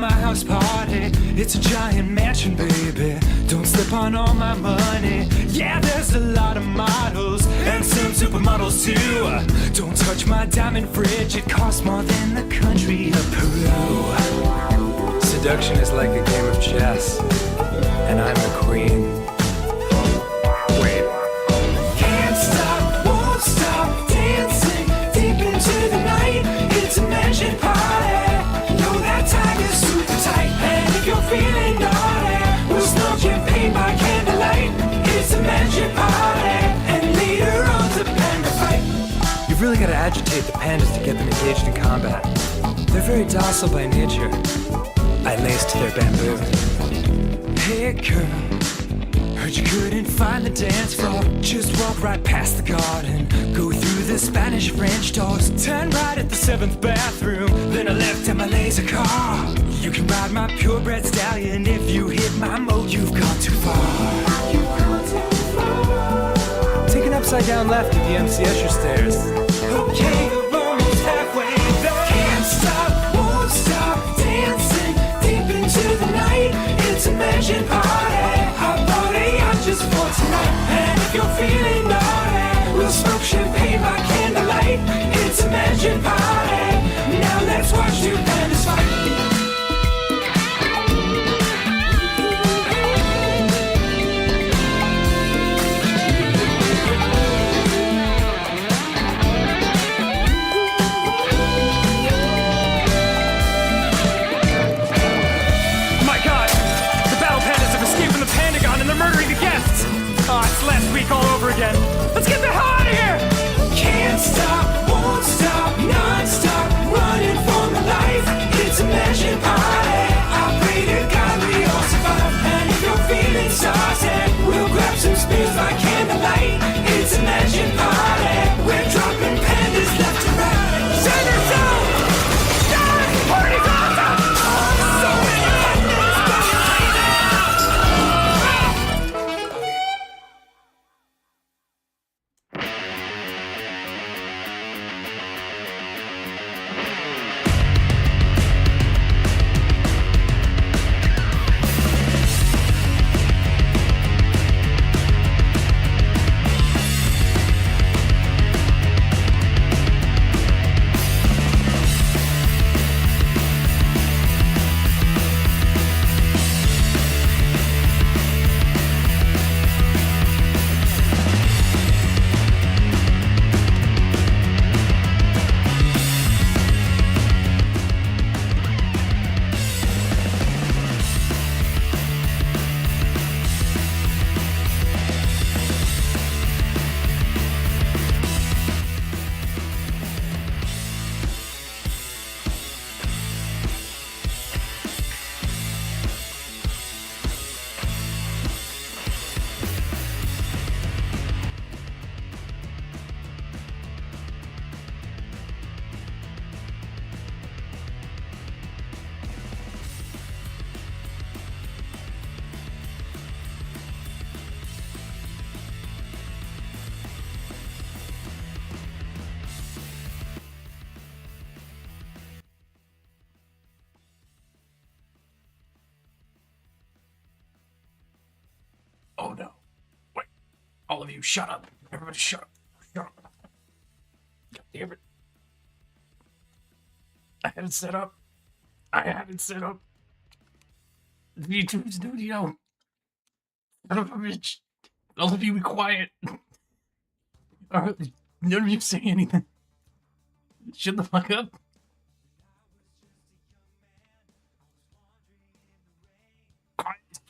my house party. It's a giant mansion, baby. Don't slip on all my money. Yeah, there's a lot of models and some supermodels too. Don't touch my diamond fridge, it costs more than the country of Peru. Seduction is like a game of chess, and I'm the queen. Wait. Can't stop, won't stop, dancing deep into the night. It's a mansion party. Know that time is super tight. And if you're feeling naughty, we'll smoke champagne by candlelight. It's a mansion party. And later on the panda fight. You've really got to agitate the pandas to get them engaged in combat. They're very docile by nature. I laced their bamboo. Hey girl, heard you couldn't find the dance floor. Just walk right past the garden, go through the Spanish-French doors, turn right at the 7th bathroom, then a left at my laser car. You can ride my purebred stallion. If you hit my mode, you've gone too far. Take an upside down left at the MC Escher stairs. Okay, we're almost halfway there. Can't stop, won't stop, dancing deep into the night. It's a mansion party. Hot party out just for tonight. And if you're feeling naughty, we'll smoke champagne by candlelight. It's a mansion party. Now let's watch two pandas fight. Last week all over again. Let's get the hell out of here! Can't stop, won't stop, non-stop, running for my life. It's a mansion party. I pray to God we all survive. And if you're feeling saucy, we'll grab some spears by candlelight. It's a mansion party. We're dropping pandas left to right. Send yourself! Die! Party's awesome! So many pandas going crazy! Oh no. Wait. All of you, shut up. Everybody shut up. Shut up. God damn it. I had it set up. YouTube studio. Son of a bitch. All of you be quiet. Alright, none of you say anything. Shut the fuck up.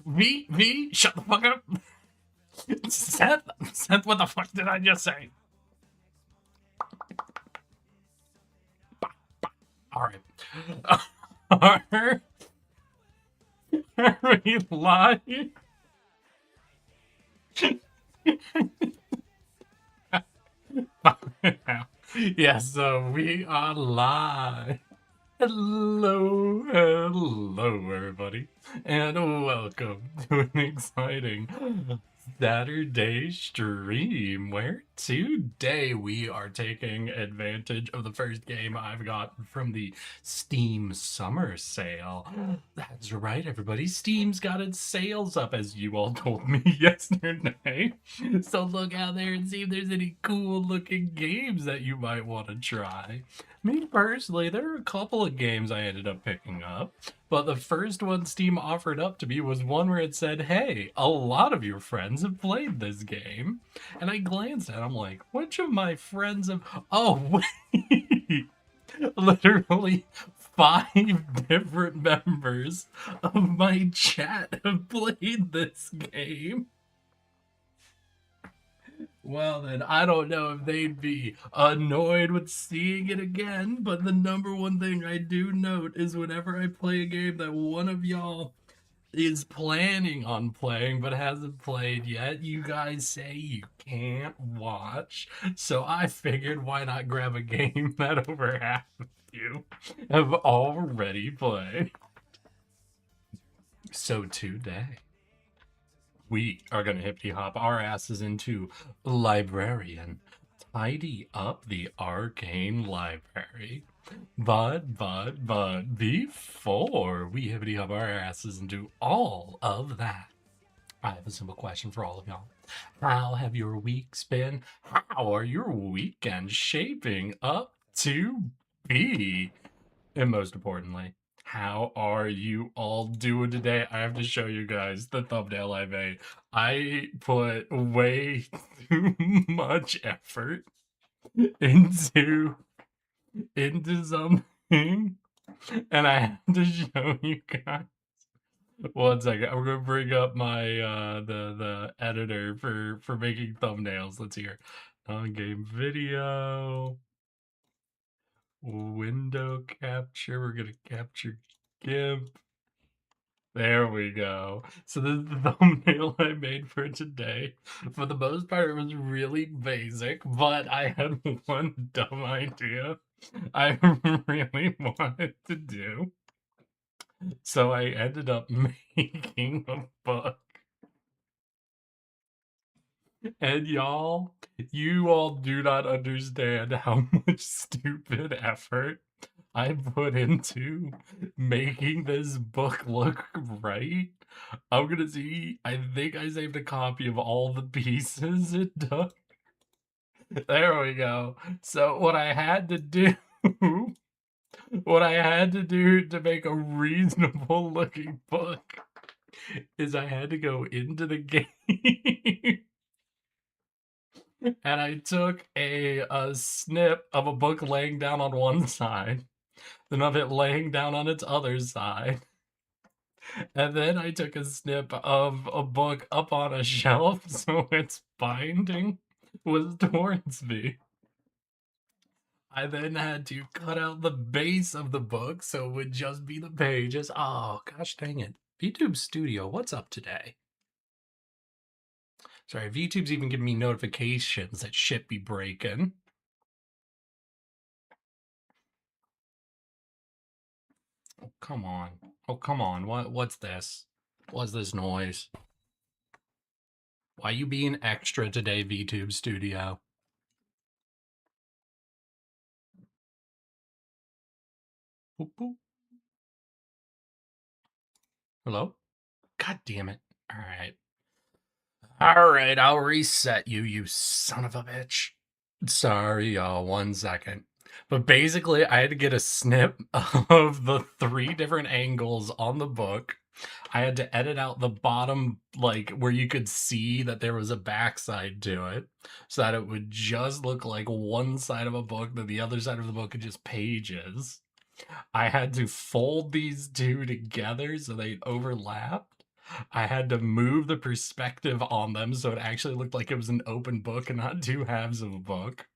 V, shut the fuck up. Seth, what the fuck did I just say? Alright. Are we live? Yes, we are live. Hello, everybody, and welcome to an exciting Saturday stream, where today we are taking advantage of the first game I've got from the Steam summer sale. That's right, everybody. Steam's got its sales up, as you all told me yesterday. So look out there and see if there's any cool looking games that you might want to try. Me personally, there are a couple of games I ended up picking up. But the first one Steam offered up to me was one where it said, hey, a lot of your friends have played this game. And I glanced at it, I'm like, which of my friends have. Oh, wait! Literally 5 different members of my chat have played this game. Well, then, I don't know if they'd be annoyed with seeing it again, but the number one thing I do note is whenever I play a game that one of y'all is planning on playing but hasn't played yet, you guys say you can't watch. So I figured, why not grab a game that over half of you have already played? So today, we are going to hippity hop our asses into Librarian, tidy up the Arcane library. But, before we hippity hop our asses into all of that, I have a simple question for all of y'all. How have your weeks been? How are your weekends shaping up to be? And most importantly, how are you all doing today? I have to show you guys the thumbnail I made. I put way too much effort into something, and I have to show you guys. One second, I'm gonna bring up my the editor for making thumbnails. Let's hear. On-game video, window capture. We're gonna capture GIMP. There we go. So this is the thumbnail I made for today. For the most part, it was really basic, but I had one dumb idea I really wanted to do. So I ended up making a book. And y'all, you all do not understand how much stupid effort I put into making this book look right. I'm gonna see. I think I saved a copy of all the pieces it took. There we go. So what I had to do, to make a reasonable looking book is I had to go into the game and I took a snip of a book laying down on one side, then of it laying down on its other side, and then I took a snip of a book up on a shelf so its binding was towards me. I then had to cut out the base of the book so it would just be the pages. Oh, gosh dang it. VTube Studio, what's up today? Sorry, VTube's even giving me notifications that shit be breaking. Oh, come on. Oh, come on. What's this? What's this noise? Why you being extra today, VTube Studio? Boop, boop. Hello? God damn it. All right. All right, I'll reset you, you son of a bitch. Sorry, y'all, 1 second. But basically, I had to get a snip of the 3 different angles on the book. I had to edit out the bottom, like, where you could see that there was a backside to it, so that it would just look like one side of a book, then the other side of the book is just pages. I had to fold these 2 together so they overlapped. I had to move the perspective on them so it actually looked like it was an open book and not 2 halves of a book.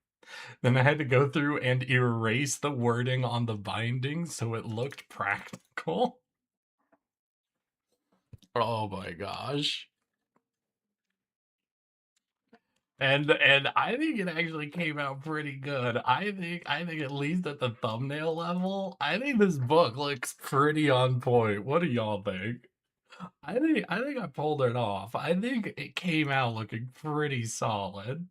Then I had to go through and erase the wording on the binding so it looked practical. Oh my gosh. And I think it actually came out pretty good. I think at least at the thumbnail level, I think this book looks pretty on point. What do y'all think? I think I pulled it off. I think it came out looking pretty solid.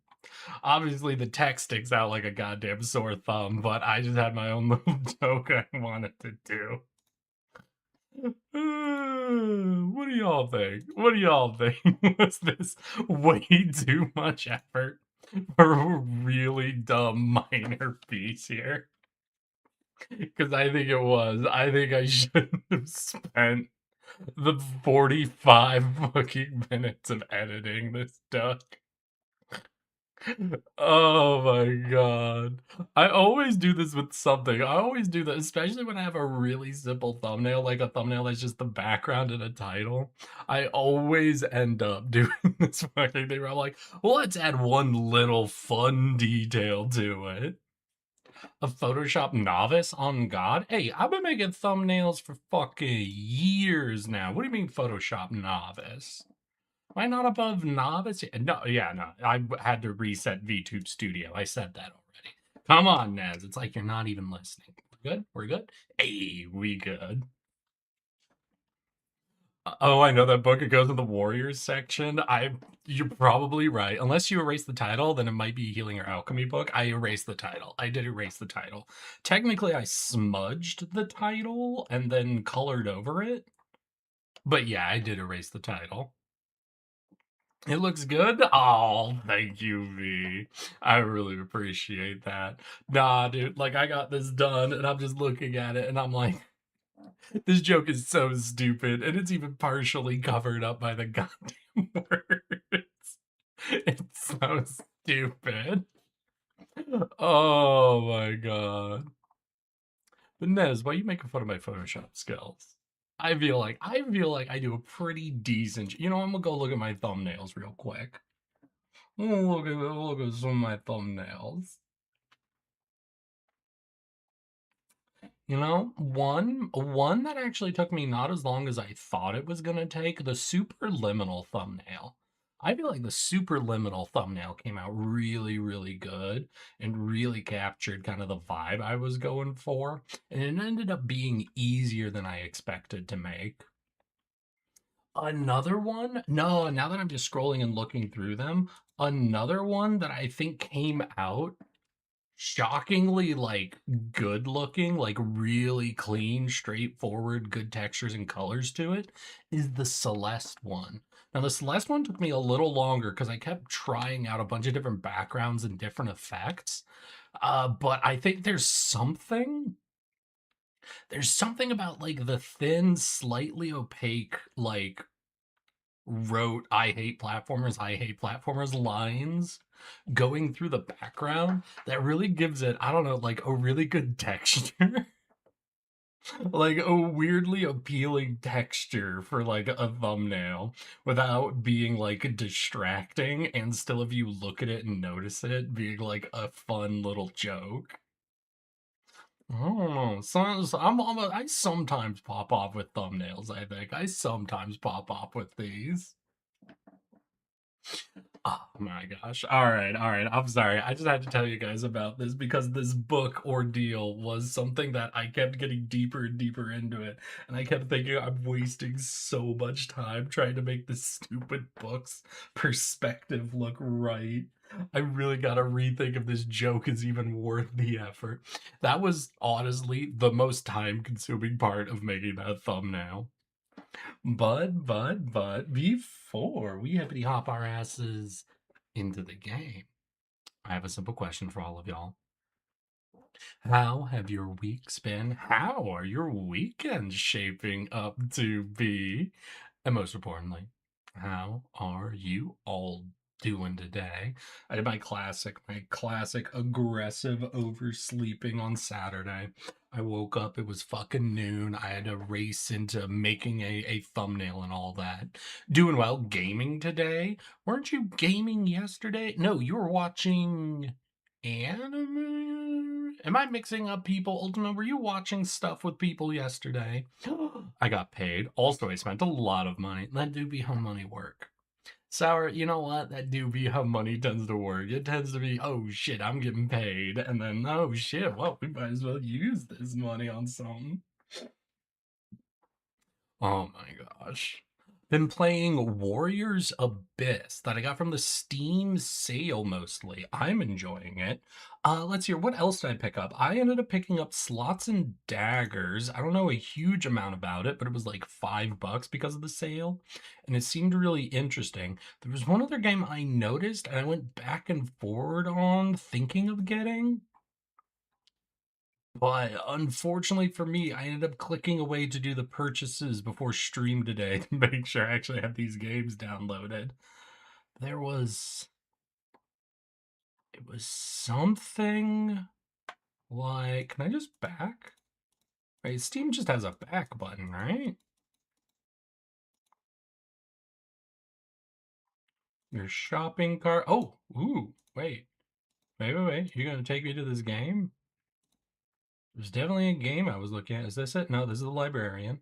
Obviously, the text sticks out like a goddamn sore thumb, but I just had my own little joke I wanted to do. What do y'all think? What do y'all think? Was this way too much effort for a really dumb minor piece here? Because I think it was. I think I shouldn't have spent the 45 fucking minutes of editing this duck. Oh my god. I always do this with something. I always do that, especially when I have a really simple thumbnail, like a thumbnail that's just the background and a title. I always end up doing this fucking thing where I'm like, well, let's add one little fun detail to it. A Photoshop novice on God? Hey, I've been making thumbnails for fucking years now. What do you mean Photoshop novice? Am I not above novice? No, yeah, no. I had to reset VTube Studio. I said that already. Come on, Naz. It's like you're not even listening. We're good? We're good? Hey, we good. Oh, I know that book. It goes in the Warriors section. You're probably right. Unless you erase the title, then it might be a Healing or Alchemy book. I erased the title. I did erase the title. Technically, I smudged the title and then colored over it. But yeah, I did erase the title. It looks good. Oh, thank you, V. I really appreciate that. Nah, dude, like I got this done and I'm just looking at it and I'm like, this joke is so stupid and it's even partially covered up by the goddamn words. It's so stupid. Oh my god. But Nez, why are you making fun of my Photoshop skills? I feel like I do a pretty decent. You know, I'm gonna go look at my thumbnails real quick. Look at some of my thumbnails. You know, one that actually took me not as long as I thought it was gonna take, the superliminal thumbnail. I feel like the superliminal thumbnail came out really, really good and really captured kind of the vibe I was going for. And it ended up being easier than I expected to make. Another one? No, now that I'm just scrolling and looking through them, another one that I think came out shockingly like good looking, like really clean, straightforward, good textures and colors to it is the Celeste one. Now the Celeste one took me a little longer because I kept trying out a bunch of different backgrounds and different effects. But I think there's something about like the thin, slightly opaque, like wrote I hate platformers lines going through the background that really gives it, I don't know, like a really good texture. Like a weirdly appealing texture for like a thumbnail without being like distracting and still if you look at it and notice it being like a fun little joke. I don't know. I sometimes pop off with thumbnails, I think. I sometimes pop off with these. Oh my gosh. All right, all right. I'm sorry. I just had to tell you guys about this because this book ordeal was something that I kept getting deeper and deeper into it. And I kept thinking I'm wasting so much time trying to make this stupid book's perspective look right. I really gotta rethink if this joke is even worth the effort. That was honestly the most time consuming part of making that thumbnail. But before we hippity hop our asses into the game, I have a simple question for all of y'all. How have your weeks been? How are your weekends shaping up to be? And most importantly, how are you all doing today? I did my classic aggressive oversleeping on Saturday. I woke up, it was fucking noon. I had to race into making a thumbnail and all that. Doing well. Gaming today. Weren't you gaming yesterday? No, you were watching anime? Am I mixing up people? Ultima, were you watching stuff with people yesterday? I got paid. Also, I spent a lot of money. That do be how money work. Sour, you know what? That do be how money tends to work. It tends to be, oh shit, I'm getting paid. And then, oh shit, well, we might as well use this money on something. Oh my gosh. Been playing Warriors Abyss that I got from the Steam sale mostly. I'm enjoying it. Let's hear, what else did I pick up? I ended up picking up Slots and Daggers. I don't know a huge amount about it, but it was like $5 because of the sale, and it seemed really interesting. There was one other game I noticed, and I went back and forward on thinking of getting. But unfortunately for me, I ended up clicking away to do the purchases before stream today to make sure I actually have these games downloaded. There was, it was something like, can I just back? Wait, Steam just has a back button, right? Your shopping cart. Oh, ooh, wait. You're gonna take me to this game? There's definitely a game I was looking at. Is this it? No, this is the Librarian.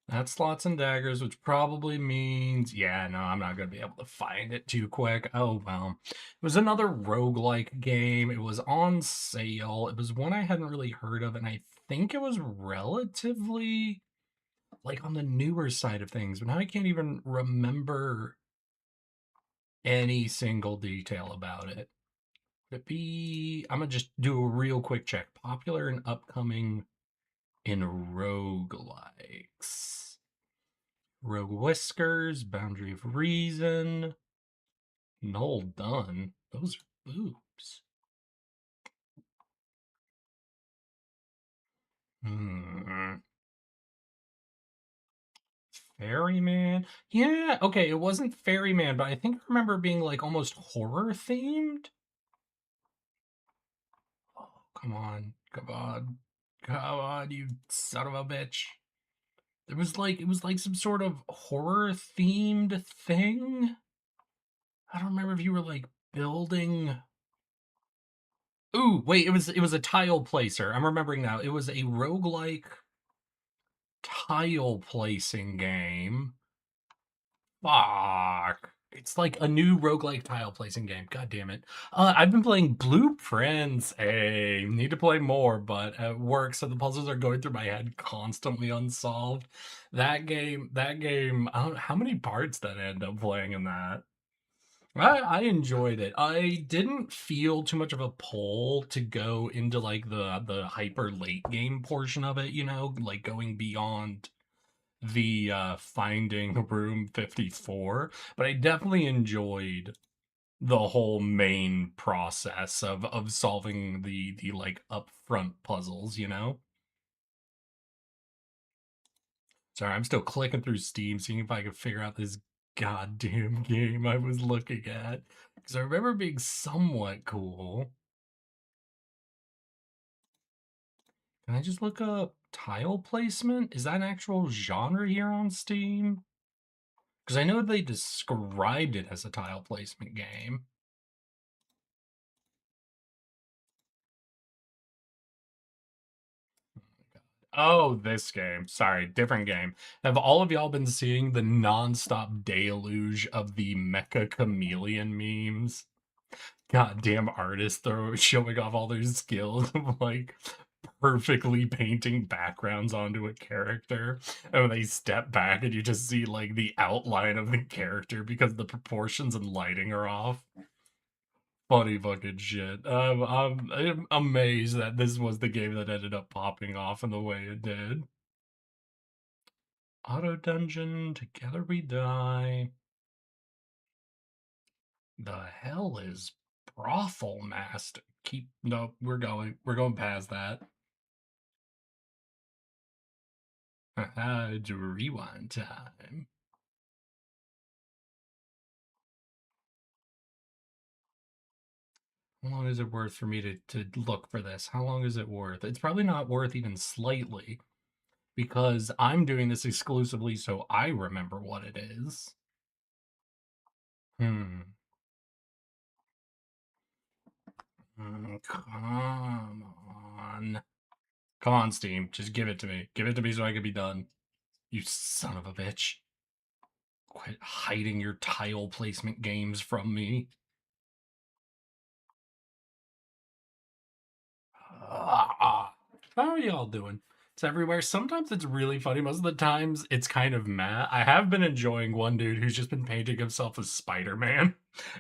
That's Slots and Daggers, which probably means, yeah, no, I'm not going to be able to find it too quick. Oh, well. It was another roguelike game. It was on sale. It was one I hadn't really heard of, and I think it was relatively, like, on the newer side of things, but now I can't even remember any single detail about it. Would it be, I'm going to just do a real quick check. Popular and upcoming in roguelikes. Rogue Whiskers, Boundary of Reason, Null Done. Those are boobs. Hmm. Ferryman? Yeah, okay, it wasn't Ferryman, but I think I remember being like almost horror themed. Oh, come on. Come on. Come on, you son of a bitch. It was like some sort of horror themed thing. I don't remember if you were like building. Ooh, wait, it was a tile placer. I'm remembering now. It was a roguelike tile placing game. Fuck. It's like a new roguelike tile placing game. God damn it. I've been playing Blueprints. Hey, need to play more, but at work, so the puzzles are going through my head constantly unsolved. That game, I don't know how many parts did I end up playing in that? I enjoyed it. I didn't feel too much of a pull to go into like the hyper late game portion of it, like going beyond the finding room 54, but I definitely enjoyed the whole main process of solving the like upfront puzzles. Sorry, I'm still clicking through Steam, seeing if I can figure out this goddamn game I was looking at. Because I remember being somewhat cool. Can I just look up tile placement? Is that an actual genre here on Steam? Because I know they described it as a tile placement game. Oh, this game. Sorry, different game. Have all of y'all been seeing the nonstop deluge of the Mecha Chameleon memes? Goddamn artists showing off all their skills of like perfectly painting backgrounds onto a character. And when they step back and you just see like the outline of the character because the proportions and lighting are off. Funny fucking shit. I'm amazed that this was the game that ended up popping off in the way it did. Auto dungeon, together we die. The hell is brothel master? No, we're going past that. It's rewind time. How long is it worth for me to look for this? How long is it worth? It's probably not worth even slightly because I'm doing this exclusively so I remember what it is. Hmm. Come on. Come on, Steam. Just give it to me. Give it to me so I can be done. You son of a bitch. Quit hiding your tile placement games from me. How are y'all doing? It's everywhere. Sometimes it's really funny. Most of the times it's kind of meh. I have been enjoying one dude who's just been painting himself as Spider-Man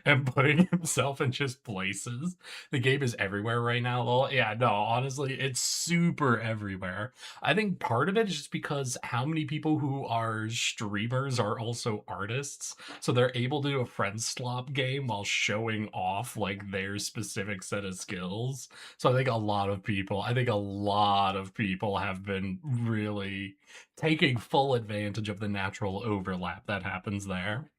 and putting himself in just places. The game is everywhere right now, lol. Yeah, no, honestly, it's super everywhere. I think part of it is just because how many people who are streamers are also artists. So they're able to do a friend slop game while showing off like their specific set of skills. So I think a lot of people have been really taking full advantage of the natural overlap that happens there.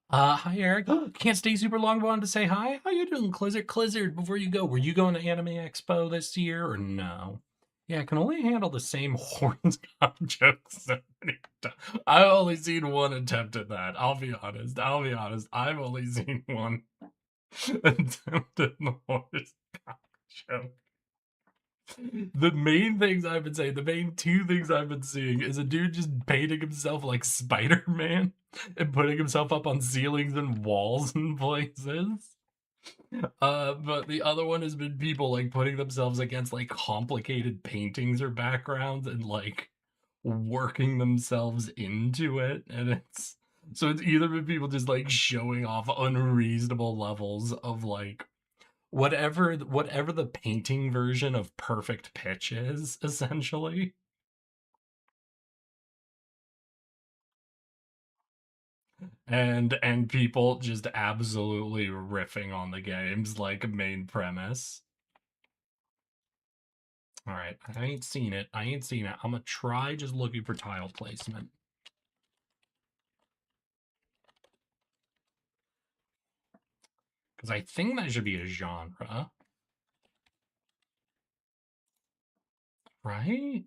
Hi Eric. Can't stay super long, but wanted to say hi. How you doing, Clizzard? Clizzard, before you go, were you going to Anime Expo this year or no? Yeah, I can only handle the same horns jokes so many times. I've only seen one attempt at that. I'll be honest. I've only seen one attempt at the horse joke. The main things I've been saying, the main two things I've been seeing is a dude just painting himself like Spider-Man and putting himself up on ceilings and walls and places. But the other one has been people like putting themselves against like complicated paintings or backgrounds and like working themselves into it. And it's either been people just like showing off unreasonable levels of like whatever the painting version of perfect pitch is, essentially. And people just absolutely riffing on the game's like main premise. All right, I ain't seen it. I'm gonna try just looking for tile placement. Because I think that should be a genre. Right?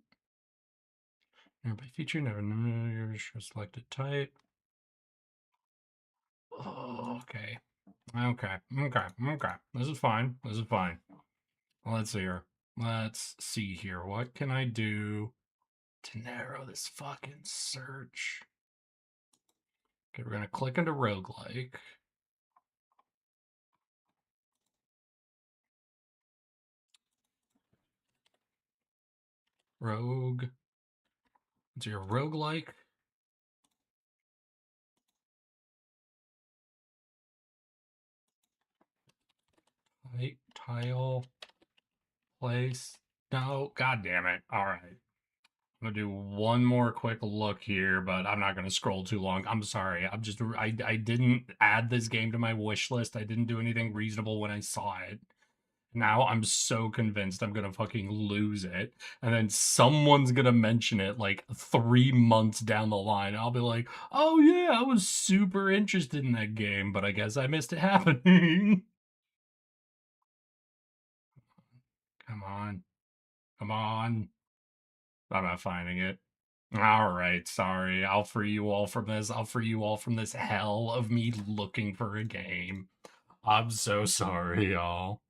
By feature, never selected type. Oh, okay. Okay. This is fine. Let's see here. What can I do to narrow this fucking search? Okay, we're gonna click into roguelike. Rogue. It's your roguelike. Tile. Place. No, god damn it. Alright. I'm gonna do one more quick look here, but I'm not gonna scroll too long. I'm sorry. I didn't add this game to my wish list. I didn't do anything reasonable when I saw it. Now I'm so convinced I'm gonna fucking lose it. And then someone's gonna mention it like 3 months down the line. I'll be like, oh yeah, I was super interested in that game, but I guess I missed it happening. Come on. I'm not finding it. All right, sorry. I'll free you all from this. Hell of me looking for a game. I'm so sorry, y'all.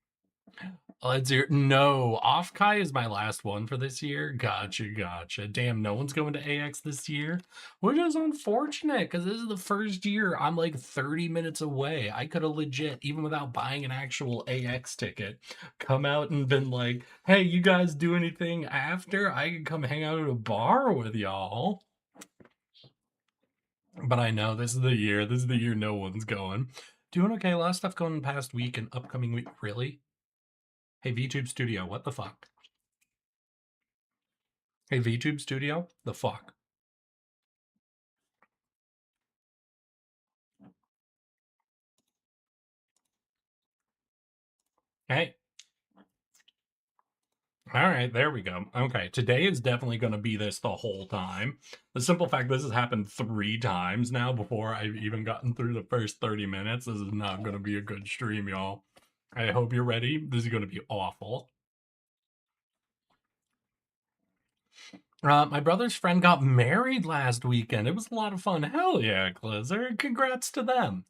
Let's hear. No, Offkai is my last one for this year. Gotcha. Damn, no one's going to AX this year, which is unfortunate because this is the first year I'm like 30 minutes away. I could have legit, even without buying an actual AX ticket, come out and been like, hey, you guys do anything after? I can come hang out at a bar with y'all. But I know this is the year. No one's going. Doing okay. A lot of stuff going past week and upcoming week. Really? Hey, VTube Studio, what the fuck? Hey, VTube Studio, the fuck? Hey. All right, there we go. Okay, today is definitely going to be this the whole time. The simple fact this has happened 3 times now before I've even gotten through the first 30 minutes. This is not going to be a good stream, y'all. I hope you're ready. This is going to be awful. My brother's friend got married last weekend. It was a lot of fun. Hell yeah, Clizzard. Congrats to them.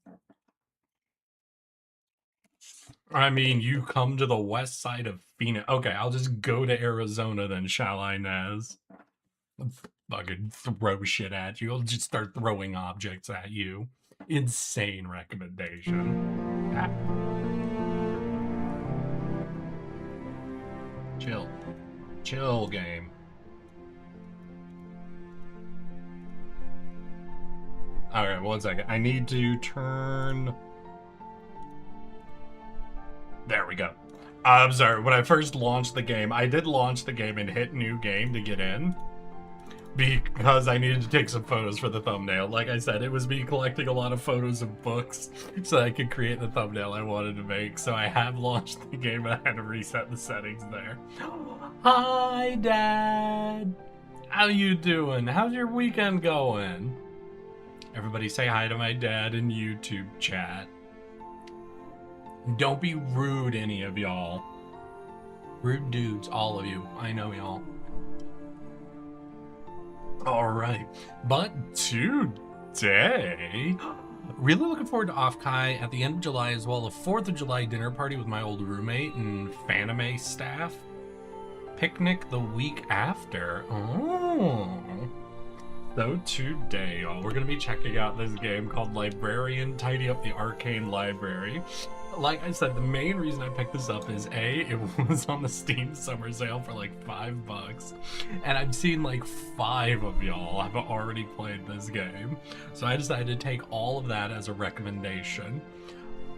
I mean, you come to the west side of Phoenix. Okay, I'll just go to Arizona then, shall I, Nez? Fucking throw shit at you. I'll just start throwing objects at you. Insane recommendation. Chill. Chill, game. Alright, 1 second. I need to turn... There we go. I'm sorry, when I first launched the game, I did launch the game and hit new game to get in. Because I needed to take some photos for the thumbnail. Like I said, it was me collecting a lot of photos of books so I could create the thumbnail I wanted to make. So I have launched the game and I had to reset the settings there. Hi, Dad! How you doing? How's your weekend going? Everybody say hi to my dad in YouTube chat. Don't be rude, any of y'all. Rude dudes, all of you. I know y'all. Alright, but today, really looking forward to Off-Kai at the end of July, as well as a 4th of July dinner party with my old roommate and Fanime staff. Picnic the week after. Oh. So today, y'all, we're going to be checking out this game called Librarian, Tidy Up the Arcane Library. Like I said, the main reason I picked this up is A, it was on the Steam summer sale for like $5, and I've seen like 5 of y'all have already played this game, so I decided to take all of that as a recommendation.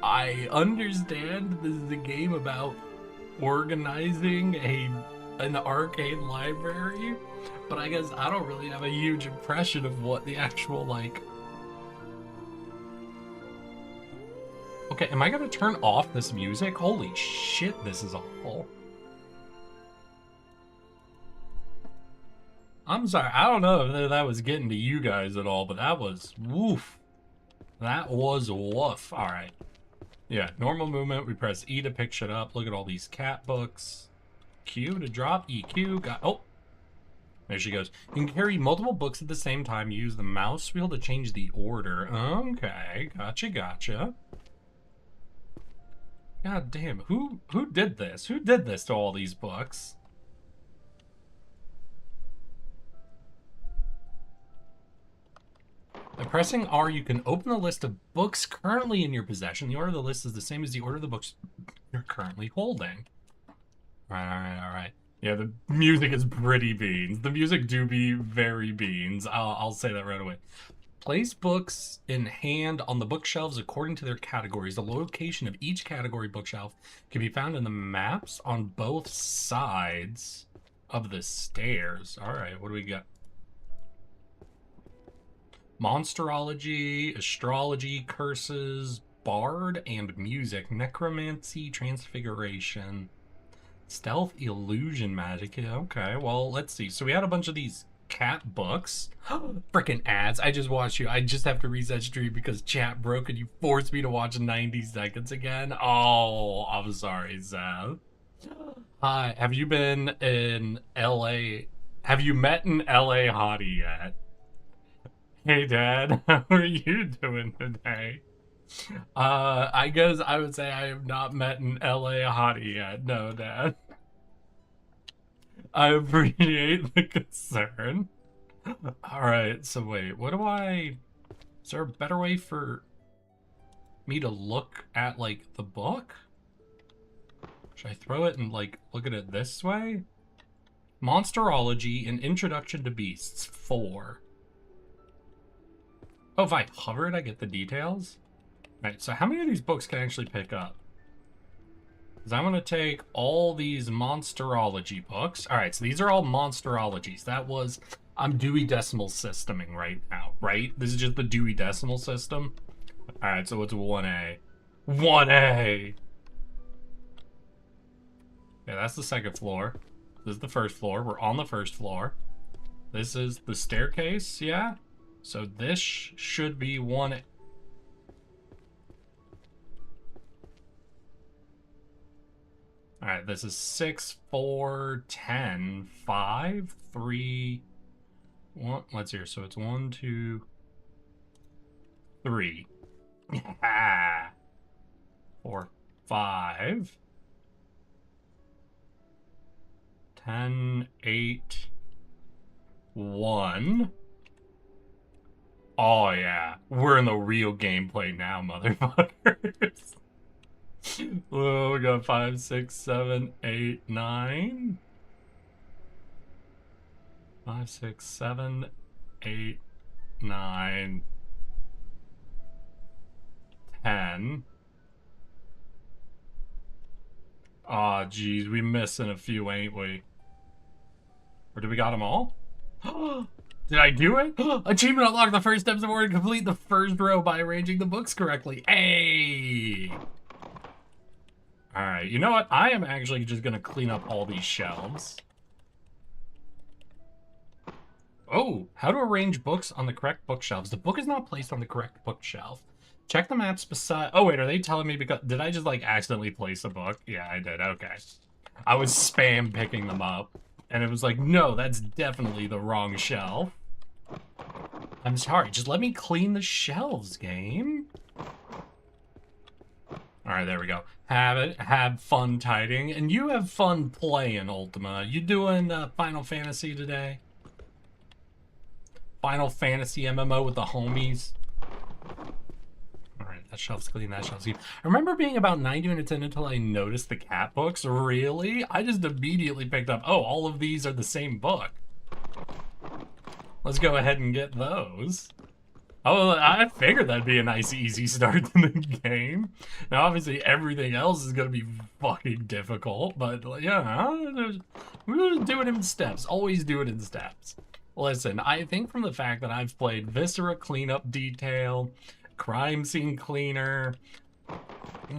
I understand this is a game about organizing an arcane library, but I guess I don't really have a huge impression of what the actual, like... Okay, am I gonna turn off this music? Holy shit, this is awful. I'm sorry, I don't know if that was getting to you guys at all, but that was woof. That was woof. Alright. Yeah, normal movement, we press E to pick shit up. Look at all these cat books. Q to drop, EQ, got, oh. There she goes. You can carry multiple books at the same time. Use the mouse wheel to change the order. Okay, gotcha. God damn, who did this? Who did this to all these books? By pressing R, you can open the list of books currently in your possession. The order of the list is the same as the order of the books you're currently holding. Alright. Yeah, the music is pretty beans. The music do be very beans. I'll say that right away. Place books in hand on the bookshelves according to their categories. The location of each category bookshelf can be found in the maps on both sides of the stairs. All right, what do we got? Monsterology, astrology, curses, bard, and music. Necromancy, transfiguration, stealth, illusion, magic. Okay, well, let's see. So we had a bunch of these cat books. Freaking ads. I just watched you. I just have to reset stream because chat broke and you forced me to watch 90 seconds again. Oh, I'm sorry, Zeth. Hi, have you been in LA? Have you met an LA hottie yet? Hey, Dad. How are you doing today? I guess I would say I have not met an LA hottie yet. No, Dad. I appreciate the concern. Alright, so wait, what do I... Is there a better way for me to look at, like, the book? Should I throw it and, like, look at it this way? Monsterology, An Introduction to Beasts, 4. Oh, if I hover it, I get the details? Right, so how many of these books can I actually pick up? Because I'm going to take all these monsterology books. All right, so these are all monsterologies. That was... I'm Dewey Decimal Systeming right now, right? This is just the Dewey Decimal System. All right, so it's 1A. 1A! Yeah, that's the second floor. This is the first floor. We're on the first floor. This is the staircase, yeah? So this should be 1A. All right, this is 6, 4, 10, 5, 3, 1. Let's hear. So it's 1, 2, 3. 4, 5, 10, 8, 1. Oh yeah, we're in the real gameplay now, motherfuckers. Oh, we got 5, 6, 7, 8, 9. 5, 6, 7, 8, 9, 10. Aw, geez, we missing a few, ain't we? Or did we got them all? Did I do it? Achievement unlocked. The first steps in order to complete the first row by arranging the books correctly. Hey! Alright, you know what? I am actually just gonna clean up all these shelves. Oh, how to arrange books on the correct bookshelves. The book is not placed on the correct bookshelf. Check the maps beside... Oh, wait, are they telling me because... Did I just, like, accidentally place a book? Yeah, I did. Okay. I was spam picking them up. And it was like, no, that's definitely the wrong shelf. I'm sorry, just let me clean the shelves, game. Alright, there we go. Have fun tidying. And you have fun playing, Ultima. You doing Final Fantasy today? Final Fantasy MMO with the homies? Alright, that shelf's clean, that shelf's clean. I remember being about 90 minutes in until I noticed the cat books. Really? I just immediately picked up, oh, all of these are the same book. Let's go ahead and get those. Oh, I figured that'd be a nice, easy start to the game. Now, obviously, everything else is going to be fucking difficult, but, yeah, we're going to do it in steps. Always do it in steps. Listen, I think from the fact that I've played Viscera Cleanup Detail, Crime Scene Cleaner,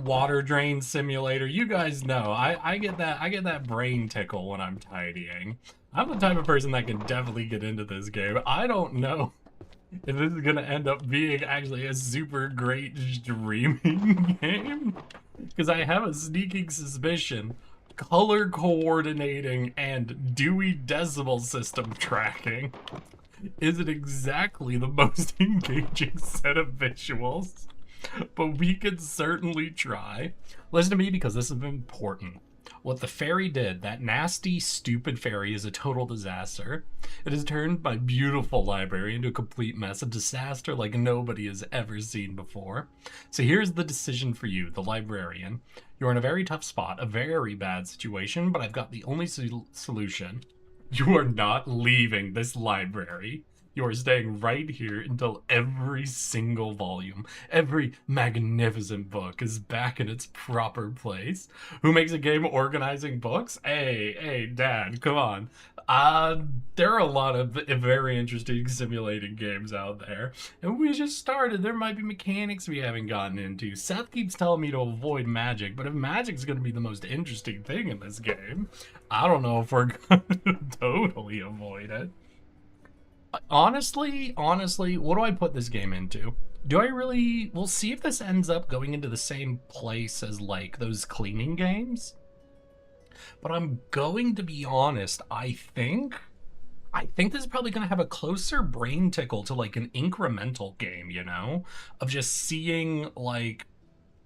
Water Drain Simulator, you guys know, I get that brain tickle when I'm tidying. I'm the type of person that can definitely get into this game. I don't know if this is gonna end up being actually a super great streaming game, because I have a sneaking suspicion color coordinating and Dewey Decimal System tracking isn't exactly the most engaging set of visuals, but we could certainly try. Listen to me, because this is important. What the fairy did, that nasty, stupid fairy, is a total disaster. It has turned my beautiful library into a complete mess, a disaster like nobody has ever seen before. So here's the decision for you, the librarian. You're in a very tough spot, a very bad situation, but I've got the only solution. You are not leaving this library. You are staying right here until every single volume, every magnificent book is back in its proper place. Who makes a game organizing books? Hey, Dad, come on. There are a lot of very interesting simulating games out there. And we just started. There might be mechanics we haven't gotten into. Seth keeps telling me to avoid magic, but if magic's going to be the most interesting thing in this game, I don't know if we're going to totally avoid it. Honestly, what do I put this game into? Do I really... We'll see if this ends up going into the same place as, like, those cleaning games. But I'm going to be honest, I think this is probably going to have a closer brain tickle to, like, an incremental game, you know? Of just seeing, like...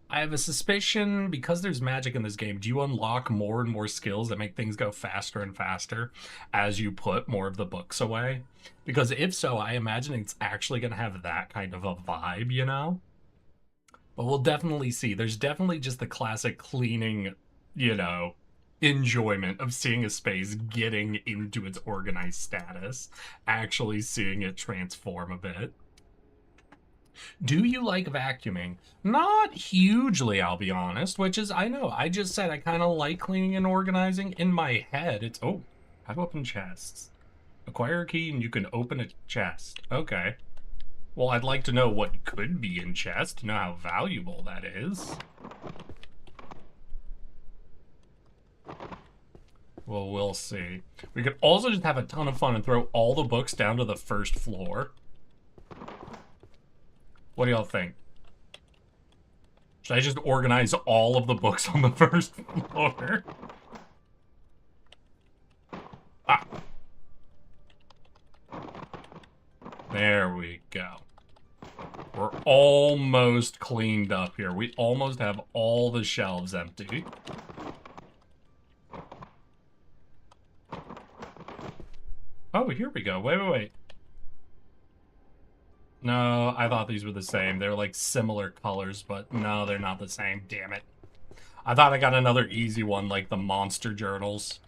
I have a suspicion, because there's magic in this game, do you unlock more and more skills that make things go faster and faster as you put more of the books away? Because if so, I imagine it's actually going to have that kind of a vibe, you know? But we'll definitely see. There's definitely just the classic cleaning, you know, enjoyment of seeing a space getting into its organized status, actually seeing it transform a bit. Do you like vacuuming? Not hugely, I'll be honest, which is, I know, I just said I kind of like cleaning and organizing. In my head, it's, oh, how to open chests. Acquire a key and you can open a chest. Okay. Well, I'd like to know what could be in chest, to know how valuable that is. Well, we'll see. We could also just have a ton of fun and throw all the books down to the first floor. What do y'all think? Should I just organize all of the books on the first floor? Ah. There we go. We're almost cleaned up here. We almost have all the shelves empty. Oh, here we go. Wait. No, I thought these were the same. They're like similar colors, but no, they're not the same. Damn it. I thought I got another easy one, like the monster journals.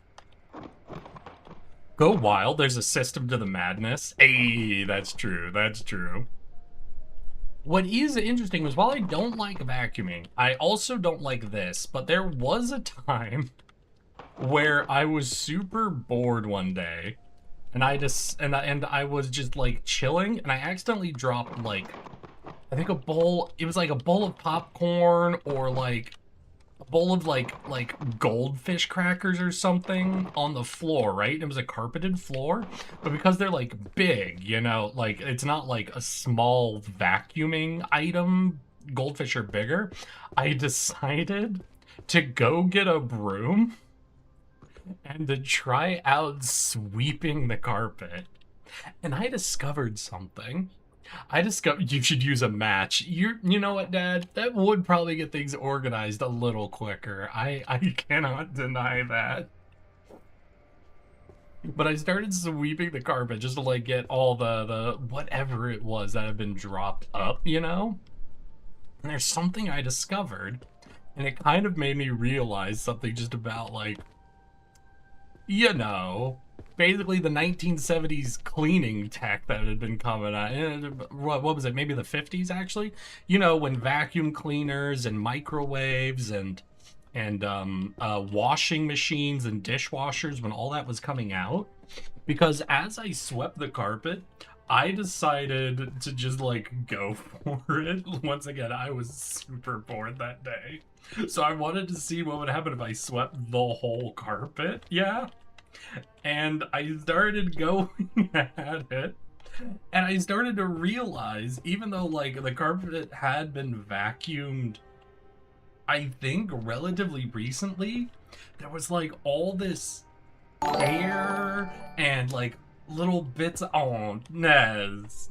Go wild, there's a system to the madness. Hey, that's true, that's true. What is interesting was while I don't like vacuuming, I also don't like this, but there was a time where I was super bored one day, and I was just like chilling, and I accidentally dropped like, I think a bowl, it was like a bowl of popcorn or like a bowl of like goldfish crackers or something on the floor, right? It was a carpeted floor, but because they're like big, you know, like it's not like a small vacuuming item, goldfish are bigger, I decided to go get a broom and to try out sweeping the carpet. And I discovered something. I discovered you should use a match. You know what, Dad? That would probably get things organized a little quicker. I cannot deny that. But I started sweeping the carpet just to like get all the whatever it was that had been dropped up, you know? And there's something I discovered, and it kind of made me realize something just about like, you know, basically the 1970s cleaning tech that had been coming out. What was it? Maybe the 50s, actually. You know, when vacuum cleaners and microwaves and washing machines and dishwashers, when all that was coming out. Because as I swept the carpet, I decided to just like go for it. Once again, I was super bored that day. So I wanted to see what would happen if I swept the whole carpet. Yeah. And I started going at it. And I started to realize, even though like the carpet had been vacuumed, I think relatively recently, there was like all this air and like little bits. Oh, Nez.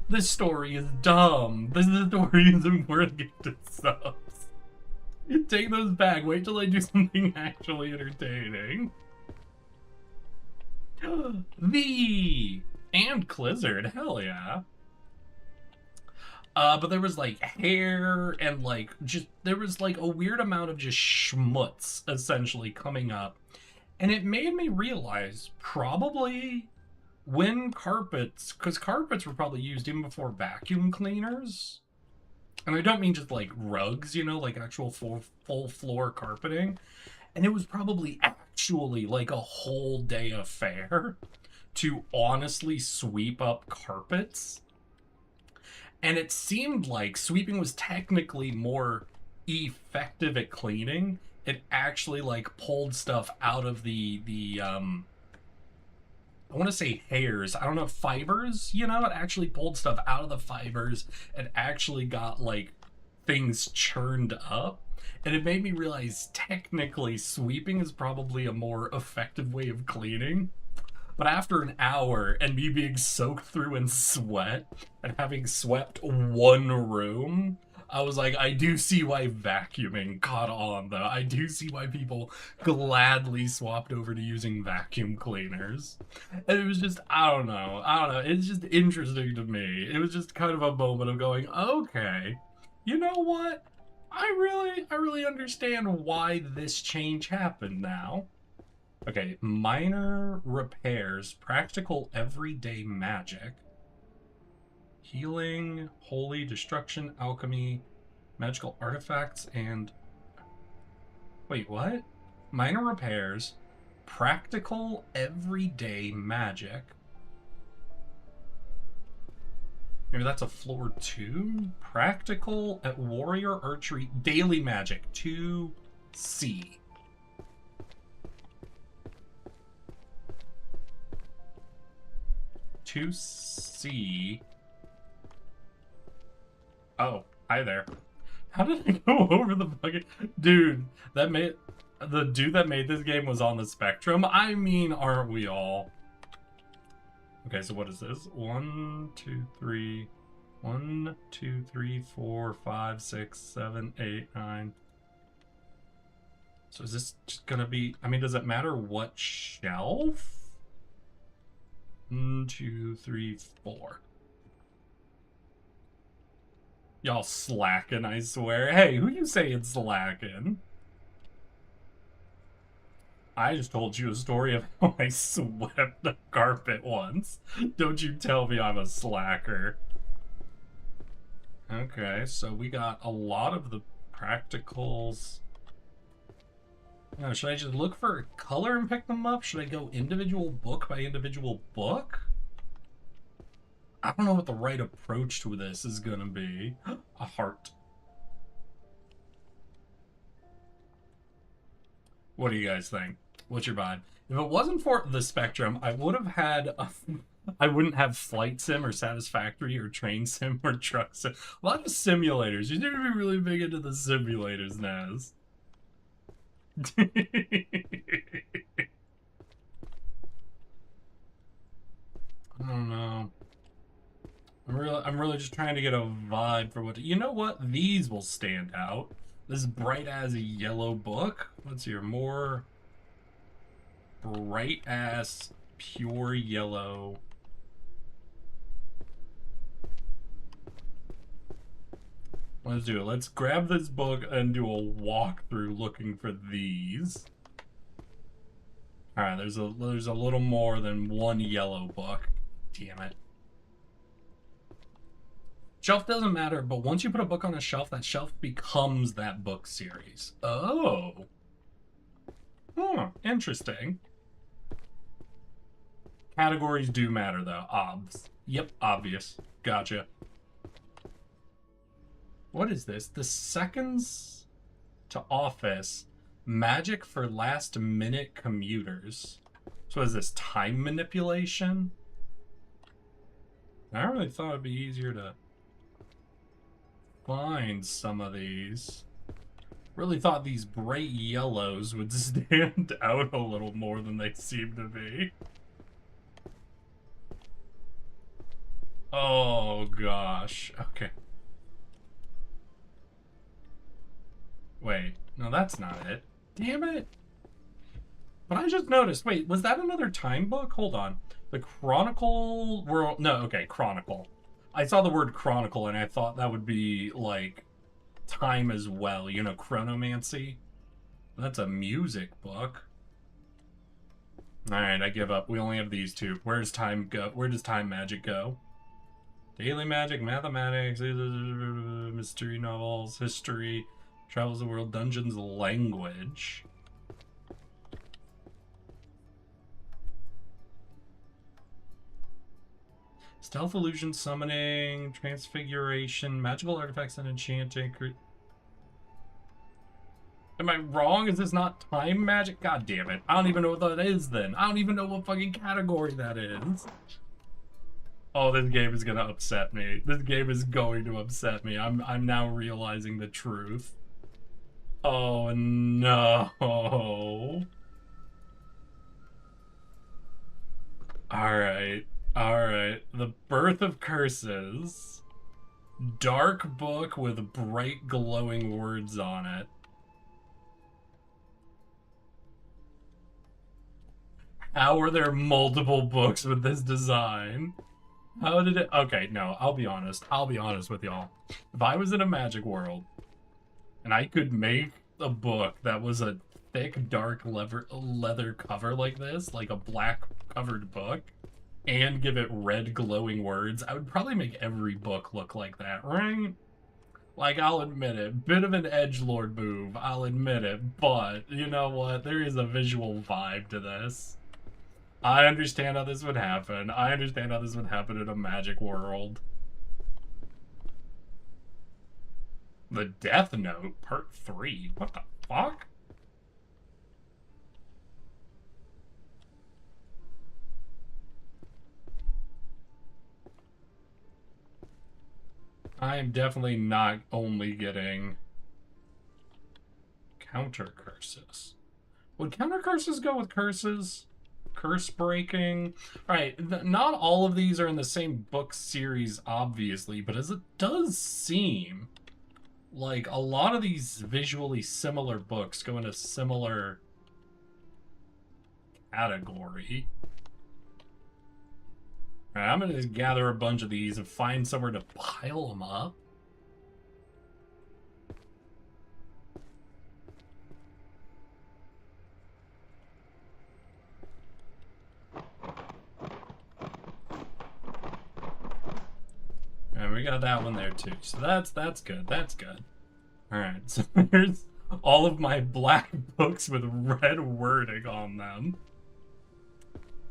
This story is dumb. This story isn't worth getting subs. Take those back. Wait till I do something actually entertaining. The and Clizzard, hell yeah. But there was like hair and like just there was like a weird amount of just schmutz essentially coming up, and it made me realize probably when carpets, because carpets were probably used even before vacuum cleaners. And I don't mean just like rugs, you know, like actual full floor carpeting. And it was probably actually like a whole day affair to honestly sweep up carpets. And it seemed like sweeping was technically more effective at cleaning. It actually like pulled stuff out of the I want to say hairs. I don't know, fibers, you know? It actually pulled stuff out of the fibers and actually got, like, things churned up. And it made me realize, technically, sweeping is probably a more effective way of cleaning. But after an hour and me being soaked through in sweat and having swept one room, I was like, I do see why vacuuming caught on, though. I do see why people gladly swapped over to using vacuum cleaners. And it was just, I don't know. It's just interesting to me. It was just kind of a moment of going, okay, you know what? I really understand why this change happened now. Okay, minor repairs, practical everyday magic. Healing, holy, destruction, alchemy, magical artifacts, and... Wait, what? Minor repairs, practical, everyday magic. Maybe that's a floor 2? Practical at warrior archery, daily magic, 2C. C. Oh, hi there. How did I go over the fucking dude? The dude that made this game was on the spectrum. I mean, aren't we all? Okay, so what is this? 1, 2, 3, 1, 2, 3, 4, 5, 6, 7, 8, 9. So is this just gonna be? I mean, does it matter what shelf? 1, 2, 3, 4. Y'all slacking, I swear. Hey, who you saying slacking? I just told you a story of how I swept the carpet once. Don't you tell me I'm a slacker. Okay, so we got a lot of the practicals. Now, should I just look for a color and pick them up? Should I go individual book by individual book? I don't know what the right approach to this is gonna be. A heart. What do you guys think? What's your vibe? If it wasn't for the Spectrum, I would have had I wouldn't have Flight Sim or Satisfactory or Train Sim or Truck Sim. A lot of simulators. You need to be really big into the simulators, Naz. I don't know. I'm really just trying to get a vibe for what. You know what? These will stand out. This bright as a yellow book. Let's see here. More bright ass pure yellow. Let's do it. Let's grab this book and do a walkthrough looking for these. All right, there's a little more than one yellow book. Damn it. Shelf doesn't matter, but once you put a book on a shelf, that shelf becomes that book series. Oh. Huh, interesting. Categories do matter, though. Obs. Yep, obvious. Gotcha. What is this? The seconds to office. Magic for last-minute commuters. So is this time manipulation? I really thought it'd be easier to find some of these. Really thought these bright yellows would stand out a little more than they seem to be. Oh gosh. Okay. Wait, no, that's not it. Damn it. But I just noticed, wait, was that another time book? Hold on. The Chronicle World, no, okay, Chronicle. I saw the word Chronicle and I thought that would be like time as well, you know, chronomancy. That's a music book. All right, I give up. We only have these two. Where's time go? Where does time magic go? Daily magic, mathematics, mystery novels, history, travels the world, dungeons, language. Stealth illusion, summoning, transfiguration, magical artifacts and enchanting. Am I wrong? Is this not time magic? God damn it. I don't even know what that is then. I don't even know what fucking category that is. Oh, this game is gonna upset me. This game is going to upset me. I'm now realizing the truth. Oh no. Alright. Alright. The Birth of Curses. Dark book with bright glowing words on it. How are there multiple books with this design? How did it... Okay, no, I'll be honest. I'll be honest with y'all. If I was in a magic world, and I could make a book that was a thick, dark leather cover like this, like a black covered book, and give it red glowing words, I would probably make every book look like that, right? Like, I'll admit it. Bit of an edgelord move, I'll admit it. But, you know what? There is a visual vibe to this. I understand how this would happen. I understand how this would happen in a magic world. The Death Note, Part 3. What the fuck? I am definitely not only getting counter curses. Would counter curses go with curses? Curse breaking. Right, not all of these are in the same book series, obviously, but as it does seem like a lot of these visually similar books go in a similar category. All right, I'm gonna just gather a bunch of these and find somewhere to pile them up. got that one there too. So that's good. That's good. All right. So there's all of my black books with red wording on them.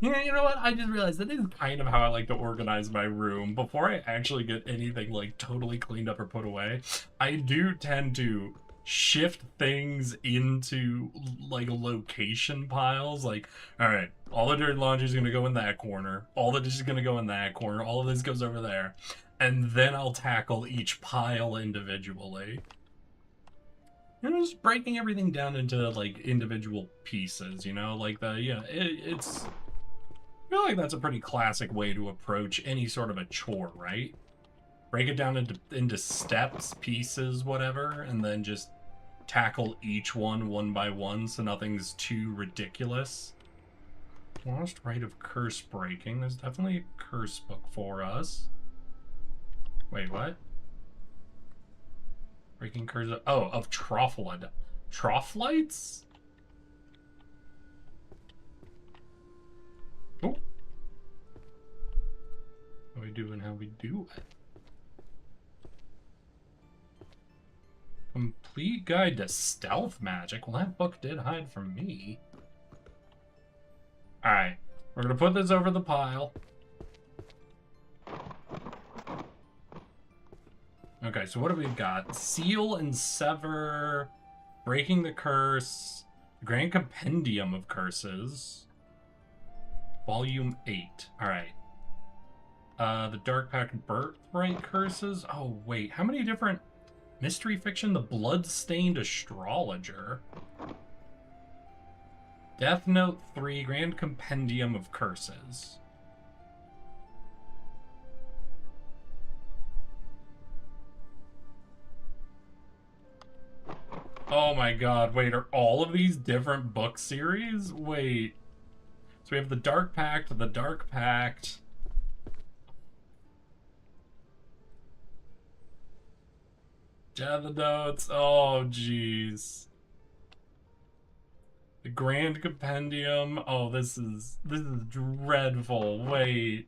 Yeah, you know what? I just realized that is kind of how I like to organize my room. Before I actually get anything like totally cleaned up or put away, I do tend to shift things into like location piles. Like, all right, all the dirty laundry is going to go in that corner. All the dishes is going to go in that corner. All of this goes over there. And then I'll tackle each pile individually. You know, just breaking everything down into like individual pieces, you know, like it's I feel like that's a pretty classic way to approach any sort of a chore, right? Break it down into steps, pieces, whatever, and then just tackle each one by one so nothing's too ridiculous. Lost Rite of Curse Breaking. There's definitely a curse book for us. Wait, what? Breaking curse of... Oh, of Trophlight. Trophlights? Oh. How we doing? How we do it? Complete Guide to Stealth Magic. Well, that book did hide from me. Alright. We're gonna put this over the pile. Okay, so what do we got? Seal and Sever. Breaking the Curse. Grand Compendium of Curses. Volume 8. Alright. The Dark Pact Birthright Curses. Oh, wait. How many different... Mystery Fiction? The Bloodstained Astrologer. Death Note 3. Grand Compendium of Curses. Oh my god. Wait, are all of these different book series? Wait. So we have the Dark Pact, the Dark Pact... Death Notes. Oh, jeez. The Grand Compendium. Oh, this is dreadful. Wait.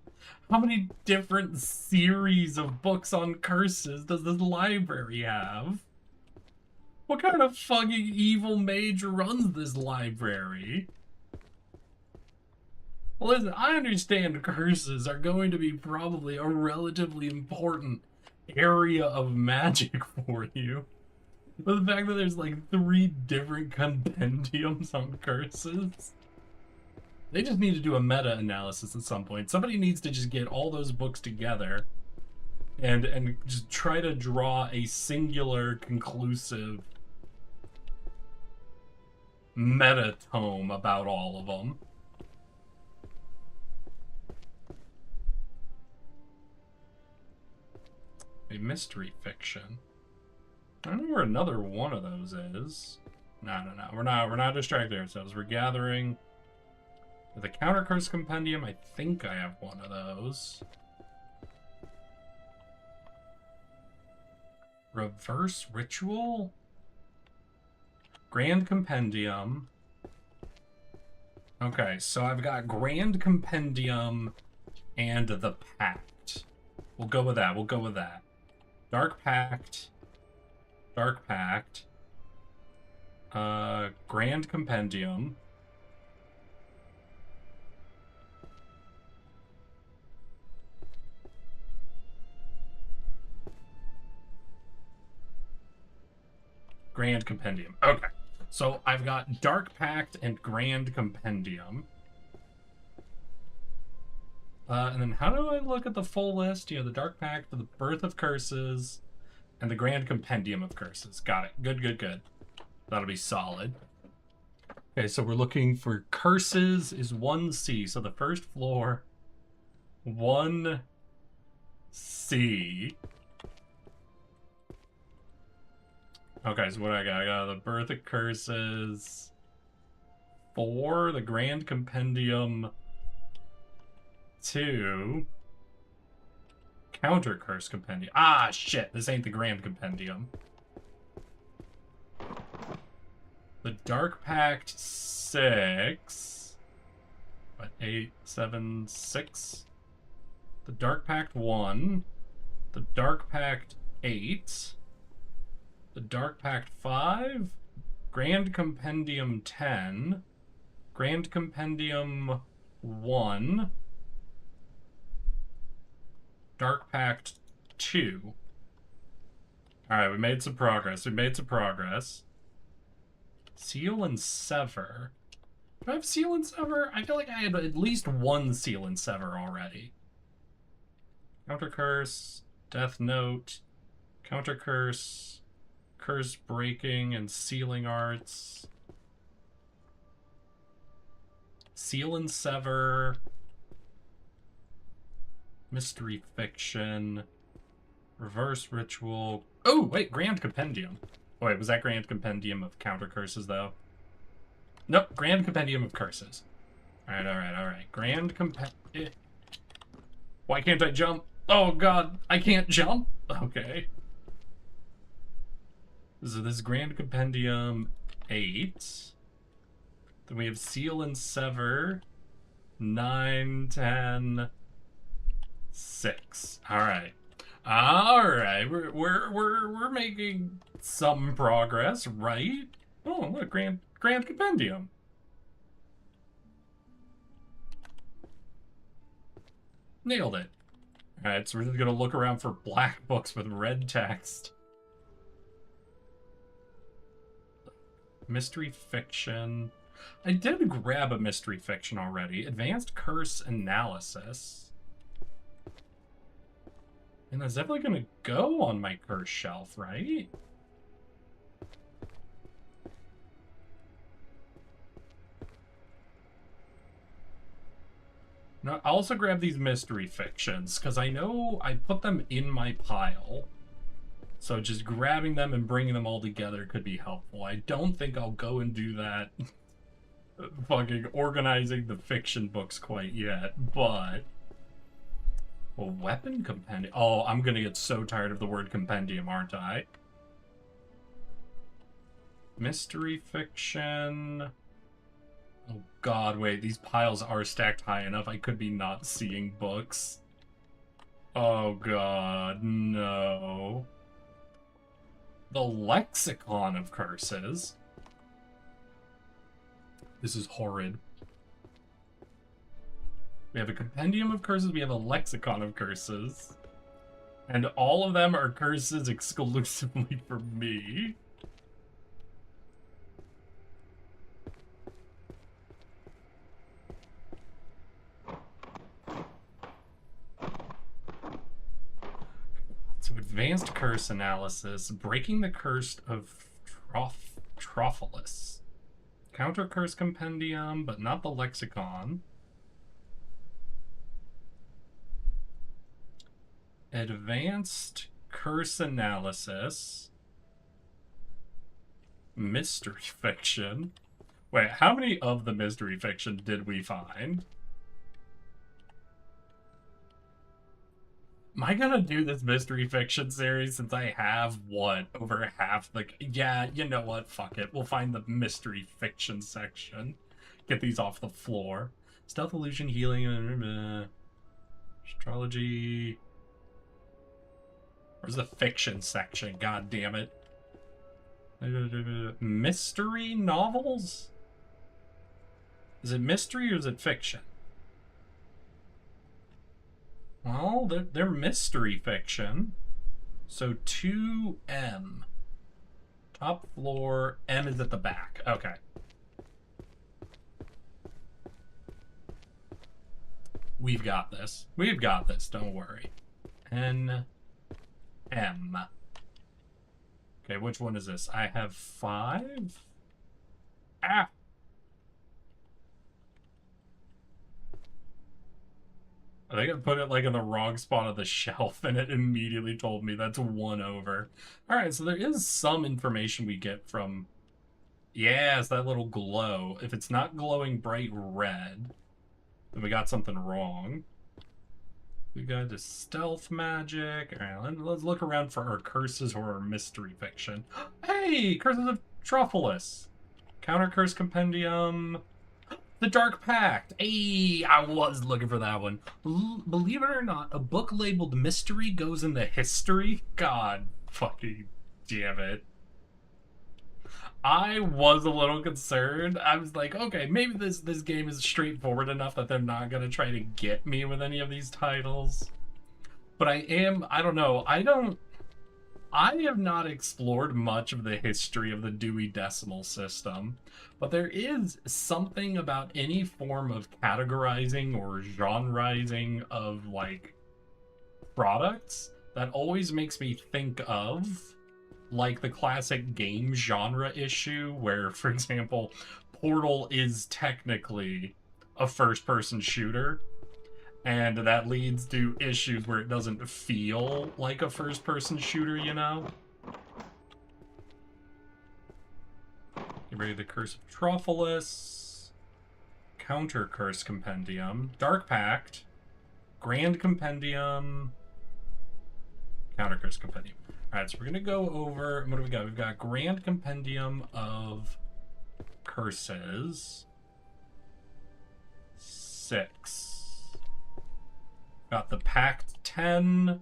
How many different series of books on curses does this library have? What kind of fucking evil mage runs this library? Well, listen, I understand curses are going to be probably a relatively important area of magic for you. But the fact that there's like 3 different compendiums on curses, they just need to do a meta-analysis at some point. Somebody needs to just get all those books together and just try to draw a singular, conclusive meta-tome about all of them. A mystery fiction. I don't know where another one of those is. No. We're not distracting ourselves. We're gathering the Counter Curse Compendium. I think I have one of those. Reverse Ritual? Grand Compendium. Okay, so I've got Grand Compendium and the Pact. We'll go with that. We'll go with that. Dark Pact. Dark Pact. Grand Compendium. Grand Compendium. Okay. So I've got Dark Pact and Grand Compendium. And then how do I look at the full list? You know, the Dark Pact, the Birth of Curses, and the Grand Compendium of Curses. Got it. Good. That'll be solid. Okay, so we're looking for Curses is 1C. So the first floor, 1C. Okay, so what I got? I got the Birth of Curses 4, the Grand Compendium 2, Counter Curse Compendium. Ah, shit, this ain't the Grand Compendium. The Dark Pact 6. What, 8, 7, 6? The Dark Pact 1. The Dark Pact 8. The Dark Pact 5. Grand Compendium 10. Grand Compendium 1. Dark Pact 2. Alright, we made some progress. Seal and Sever. Do I have Seal and Sever? I feel like I had at least one Seal and Sever already. Counter Curse, Death Note, Counter Curse, Curse Breaking and Sealing Arts. Seal and Sever. Mystery Fiction. Reverse Ritual. Oh, wait, Grand Compendium. Oh, wait, was that Grand Compendium of Counter Curses, though? Nope, Grand Compendium of Curses. Alright. Grand Compendium. Why can't I jump? Oh, God, I can't jump? Okay. So this is Grand Compendium 8. Then we have Seal and Sever. 9, 10, 6. Alright. Alright, we're making some progress, right? Oh, look, Grand Compendium. Nailed it. Alright, so we're just gonna look around for black books with red text. Mystery Fiction. I did grab a Mystery Fiction already. Advanced Curse Analysis. And that's definitely gonna go on my curse shelf, right? No, I'll also grab these Mystery Fictions, because I know I put them in my pile. So just grabbing them and bringing them all together could be helpful. I don't think I'll go and do that fucking organizing the fiction books quite yet, but... A weapon compendium? Oh, I'm gonna get so tired of the word compendium, aren't I? Mystery Fiction... Oh god, wait, these piles are stacked high enough. I could be not seeing books. Oh god, no. The Lexicon of Curses. This is horrid. We have a Compendium of Curses, we have a Lexicon of Curses. And all of them are curses exclusively for me. So Advanced Curse Analysis, Breaking the Curse of Trophilus. Counter Curse Compendium, but not the Lexicon. Advanced Curse Analysis. Mystery Fiction. Wait, how many of the Mystery Fiction did we find? Am I gonna do this Mystery Fiction series since I have, what, over half? Like, yeah, you know what? Fuck it. We'll find the Mystery Fiction section. Get these off the floor. Stealth Illusion, Healing, Astrology... Where's the fiction section? God damn it. Mystery novels? Is it mystery or is it fiction? Well, they're mystery fiction. So 2M. Top floor. M is at the back. Okay. We've got this. We've got this. Don't worry. N... M. Okay, which one is this? I have 5? Ah! I think I put it like in the wrong spot of the shelf and it immediately told me that's 1 over. Alright, so there is some information we get from... Yeah, it's that little glow. If it's not glowing bright red, then we got something wrong. We got the stealth magic. Alright, let's look around for our curses or our mystery fiction. Hey! Curses of Trophilus! Counter Curse Compendium. The Dark Pact. Hey, I was looking for that one. Believe it or not, a book labeled mystery goes into history. God fucking damn it. I was a little concerned. I was like, okay, maybe this game is straightforward enough that they're not gonna try to get me with any of these titles. But I don't know. I have not explored much of the history of the Dewey Decimal System, but there is something about any form of categorizing or genreizing of, like, products that always makes me think of, like, the classic game genre issue where, for example, Portal is technically a first-person shooter, and that leads to issues where it doesn't feel like a first-person shooter, you know? Get ready, the Curse of Trophilus, Counter Curse Compendium, Dark Pact, Grand Compendium, Counter Curse Compendium. Alright, so we're gonna go over, what do we got? We've got Grand Compendium of Curses, 6. Got the Pact 10,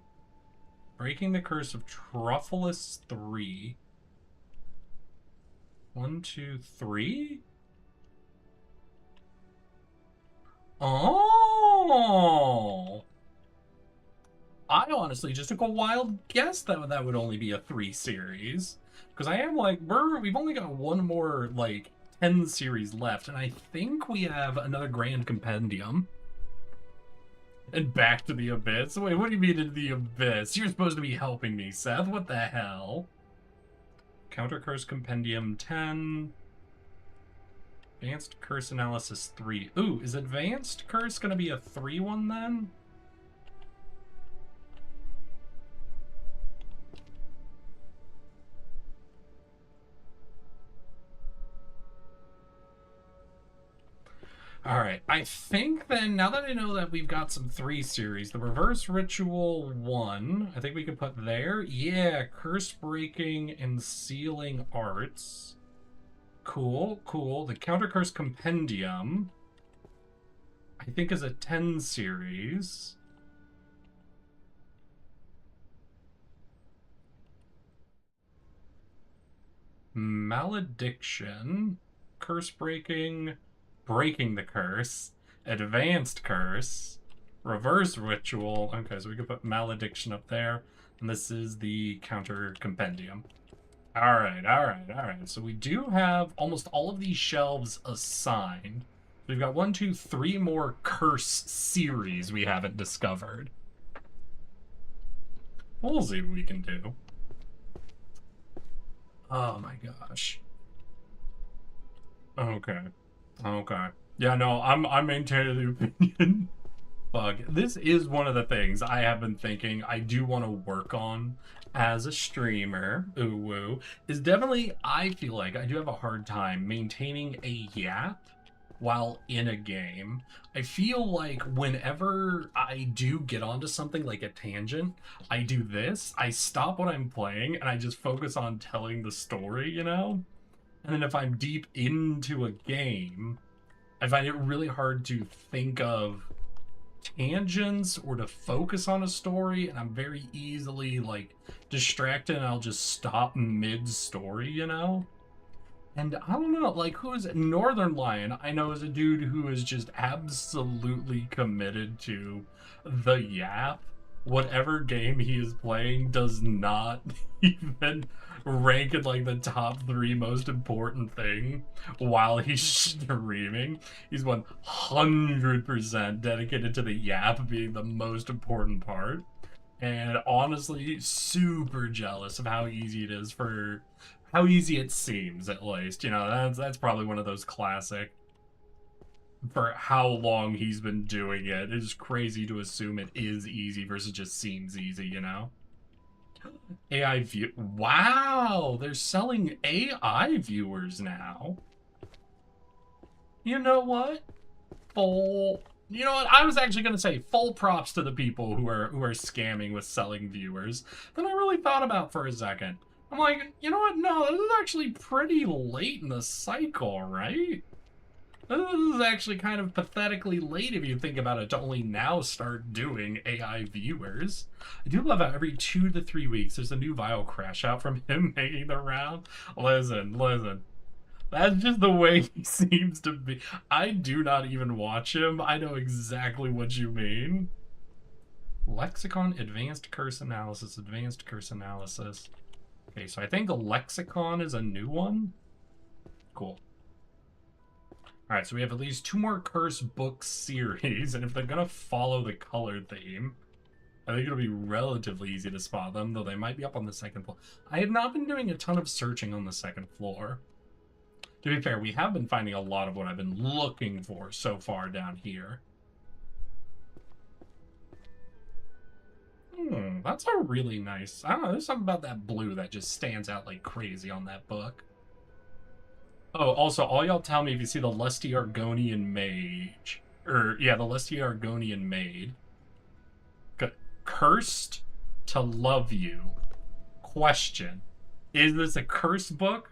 Breaking the Curse of Trophilus 3. 1, 2, 3? Oh! I honestly just took a wild guess that that would only be a 3 series. Because I am like, we've only got one more, like, 10 series left, and I think we have another Grand Compendium. And back to the Abyss? Wait, what do you mean in the Abyss? You're supposed to be helping me, Seth. What the hell? Counter Curse Compendium 10. Advanced Curse Analysis 3. Ooh, is Advanced Curse gonna be a 3 one then? Alright, I think then, now that I know that we've got some 3 series, the Reverse Ritual 1, I think we could put there. Yeah, Curse Breaking and Sealing Arts. Cool, cool. The Counter Curse Compendium, I think, is a 10 series. Malediction, Curse Breaking, Breaking the Curse, Advanced Curse, Reverse Ritual. Okay, so we could put Malediction up there. And this is the Counter Compendium. Alright, alright, alright. So we do have almost all of these shelves assigned. We've got 1, 2, 3 more Curse series we haven't discovered. We'll see what we can do. Oh my gosh. Okay. Okay. Yeah, no, I'm maintaining the opinion. Fuck. This is one of the things I have been thinking I do want to work on as a streamer. Ooh woo. Is definitely, I feel like I do have a hard time maintaining a yap while in a game. I feel like whenever I do get onto something like a tangent, I do this, I stop what I'm playing, and I just focus on telling the story, you know? And then if I'm deep into a game, I find it really hard to think of tangents or to focus on a story, and I'm very easily, like, distracted, and I'll just stop mid-story, you know? And I don't know, like, who's Northern Lion, I know, is a dude who is just absolutely committed to the yap. Whatever game he is playing does not even rank in, like, the top 3 most important thing while he's streaming. He's 100% dedicated to the yap being the most important part. And honestly, super jealous of how easy it is for, how easy it seems, at least. You know, that's probably one of those classic, for how long he's been doing it. It's crazy to assume it is easy versus just seems easy, you know? AI view. Wow, they're selling AI viewers now. You know what? You know what? I was actually gonna say full props to the people who are scamming with selling viewers. Then I really thought about for a second. I'm like, you know what? No, this is actually pretty late in the cycle, right? This is actually kind of pathetically late if you think about it to only now start doing AI viewers. I do love how every 2 to 3 weeks there's a new Vile crash out from him making the round. Listen. That's just the way he seems to be. I do not even watch him. I know exactly what you mean. Lexicon, Advanced Curse Analysis, Advanced Curse Analysis. Okay, so I think Lexicon is a new one. Cool. Alright, so we have at least 2 more curse book series, and if they're gonna follow the color theme, I think it'll be relatively easy to spot them, though they might be up on the 2nd floor. I have not been doing a ton of searching on the 2nd floor. To be fair, we have been finding a lot of what I've been looking for so far down here. That's a really nice... I don't know, there's something about that blue that just stands out like crazy on that book. Oh, also, all y'all tell me if you see the Lusty Argonian Mage. The Lusty Argonian Maid. Cursed to Love You. Question. Is this a curse book?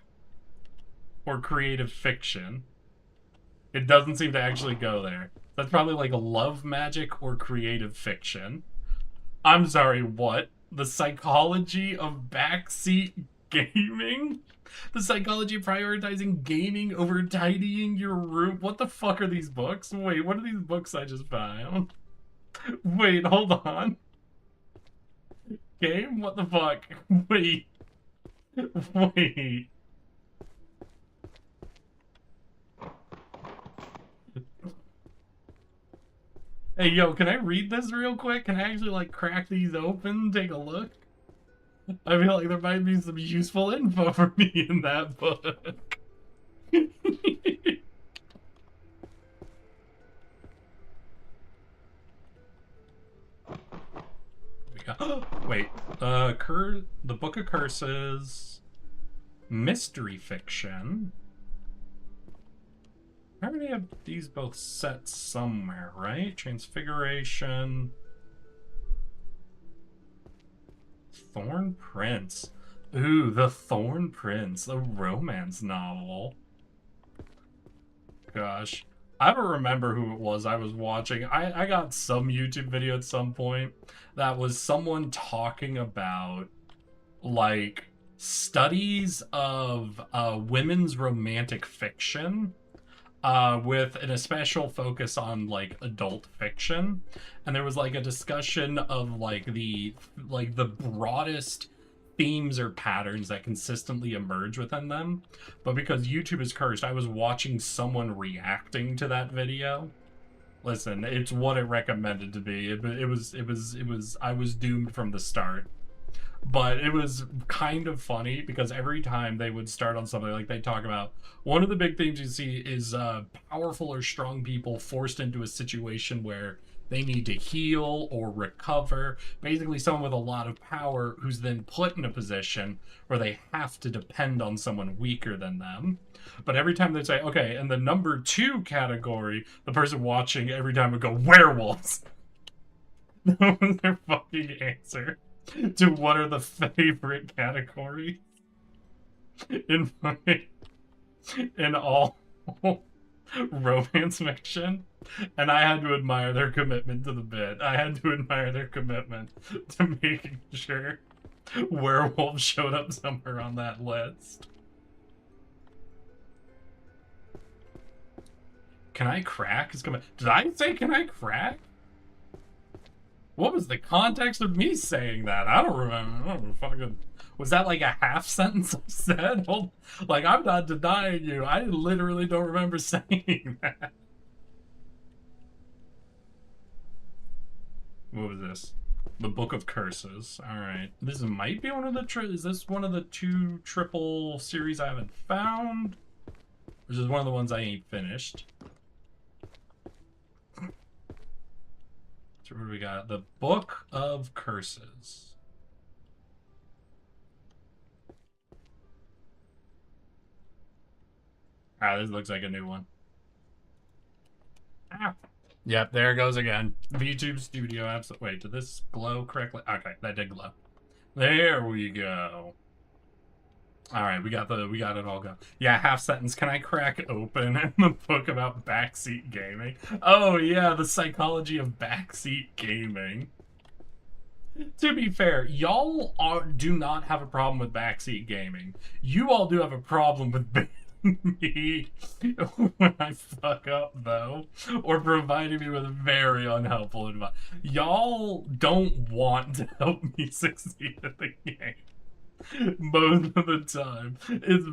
Or creative fiction? It doesn't seem to actually go there. That's probably like a love magic or creative fiction. I'm sorry, what? The psychology of backseat gaming? The psychology of prioritizing gaming over tidying your room? What the fuck are these books? Wait, what are these books I just found? Wait, hold on. Game? What the fuck? Wait. Wait. Hey, yo, can I read this real quick? Can I actually, like, crack these open, take a look? I feel like there might be some useful info for me in that book. Wait, the Book of Curses, mystery fiction. I already have these both set somewhere, right? Transfiguration. Thorn Prince. Ooh, the Thorn Prince, a romance novel. Gosh. I don't remember who it was I was watching. I got some YouTube video at some point that was someone talking about, like, studies of women's romantic fiction. With an especial focus on, like, adult fiction. And there was, like, a discussion of, like, the broadest themes or patterns that consistently emerge within them. But because YouTube is cursed, I was watching someone reacting to that video. Listen, it's what it recommended to be. I was doomed from the start. But it was kind of funny because every time they would start on something, like, they talk about one of the big things you see is powerful or strong people forced into a situation where they need to heal or recover. Basically, someone with a lot of power who's then put in a position where they have to depend on someone weaker than them. But every time they'd say, okay, in the number 2 category, the person watching every time would go, werewolves. That was their fucking answer to what are the favorite categories in all romance fiction. And I had to admire their commitment to the bit. I had to admire their commitment to making sure werewolves showed up somewhere on that list. Can I crack? Did I say can I crack? What was the context of me saying that? I don't remember. I don't fucking... Was that like a half sentence I said? Like, I'm not denying you. I literally don't remember saying that. What was this? The Book of Curses. Alright. This might be one of the... Is this one of the 2 triple series I haven't found? Or is this one of the ones I ain't finished? So what do we got? The Book of Curses. Ah, this looks like a new one. Ah. Yep, there it goes again. VTube Studio apps. Wait, did this glow correctly? Okay, that did glow. There we go. Alright, we got it all go. Yeah, half sentence. Can I crack open in the book about backseat gaming? Oh yeah, the psychology of backseat gaming. To be fair, y'all do not have a problem with backseat gaming. You all do have a problem with me when I fuck up, though, or providing me with very unhelpful advice. Y'all don't want to help me succeed at the game. Most of the time. It's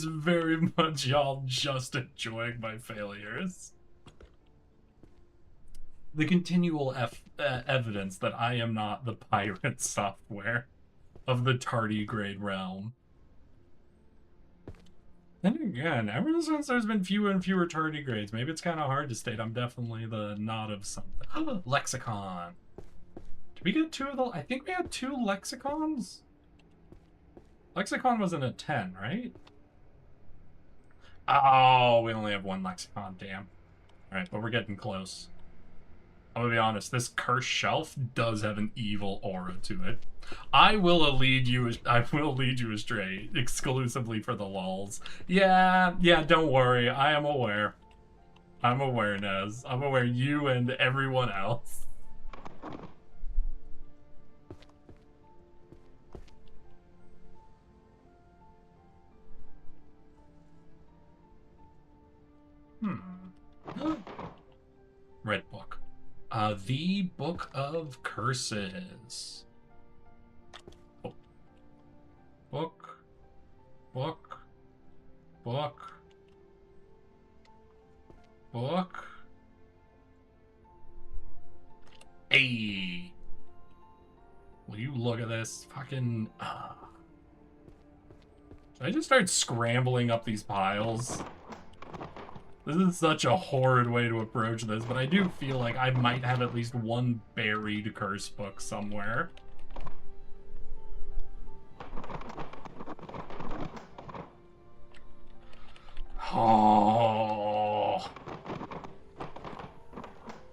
very much y'all just enjoying my failures. The continual evidence that I am not the pirate software of the tardigrade realm. Then again, ever since there's been fewer and fewer tardigrades, maybe it's kind of hard to state I'm definitely the not of something. Lexicon. Did we get 2 of the... I think we had 2 lexicons? Lexicon wasn't a 10, right? Oh, we only have 1 lexicon, damn. Alright, but we're getting close. I'm gonna be honest, this cursed shelf does have an evil aura to it. I will lead you astray exclusively for the lulz. Yeah, don't worry. I am aware. I'm aware, Nez. I'm aware, you and everyone else. Red book. The Book of Curses. Oh. Book. Hey. Will you look at this? Fucking... Should I just start scrambling up these piles? This is such a horrid way to approach this, but I do feel like I might have at least 1 buried curse book somewhere. Oh.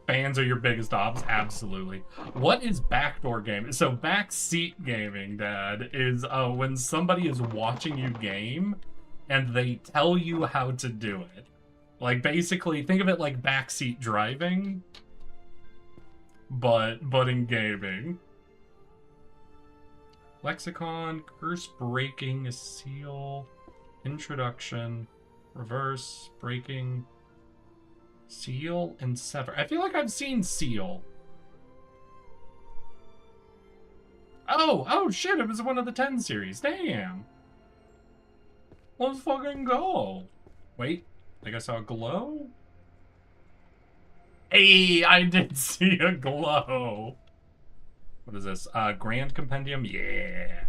Fans are your biggest ops? Absolutely. What is backdoor gaming? So backseat gaming, Dad, is when somebody is watching you game and they tell you how to do it. Like, basically, think of it like backseat driving, but in gaming. Lexicon, curse breaking, seal, introduction, reverse, breaking, seal, and sever. I feel like I've seen seal. Oh shit, it was one of the 10 series. Damn. Let's fucking go. Wait. I think I saw a glow? Hey, I did see a glow. What is this? Grand Compendium? Yeah.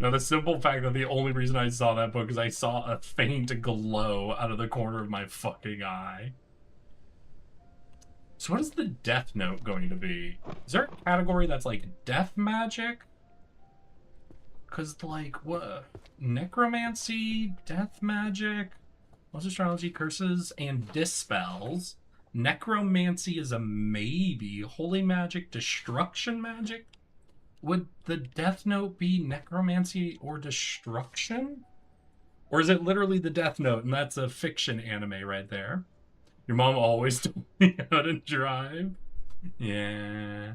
No, the simple fact that the only reason I saw that book is I saw a faint glow out of the corner of my fucking eye. So what is the Death Note going to be? Is there a category that's like death magic? Because, like, what? Necromancy, death magic... Most astrology, curses, and dispels. Necromancy is a maybe. Holy magic, destruction magic? Would the Death Note be necromancy or destruction? Or is it literally the Death Note, and that's a fiction anime right there? Your mom always told me how to drive. Yeah.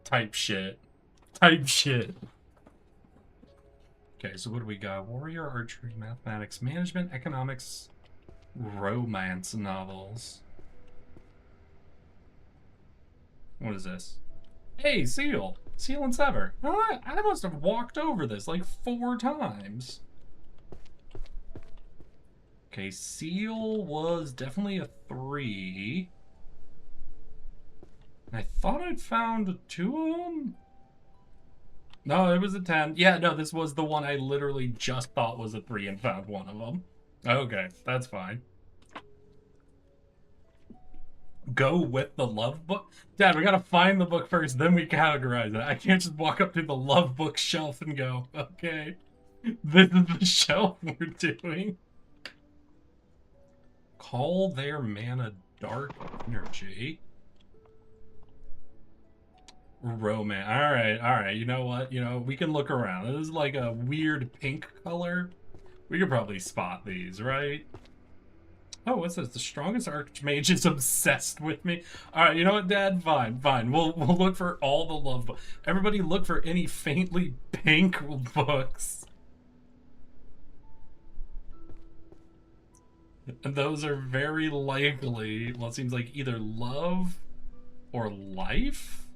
Type shit. Okay, so what do we got? Warrior, archery, mathematics, management, economics, romance novels. What is this? Hey, seal! Seal and sever. I must have walked over this like 4 times. Okay, seal was definitely a 3. I thought I'd found 2 of them. No, it was a 10. Yeah, no, this was the one I literally just thought was a 3 and found 1 of them. Okay, that's fine. Go with the love book? Dad, we gotta find the book first, then we categorize it. I can't just walk up to the love book shelf and go, okay, this is the shelf we're doing. Call their mana dark energy. Romance. All right. You know what? You know, we can look around. This is like a weird pink color. We could probably spot these, right? Oh, what's this? The strongest archmage is obsessed with me. All right, you know what, Dad? Fine, fine. We'll look for all the love books. Everybody, look for any faintly pink books. And those are very likely, well, it seems like either love or life.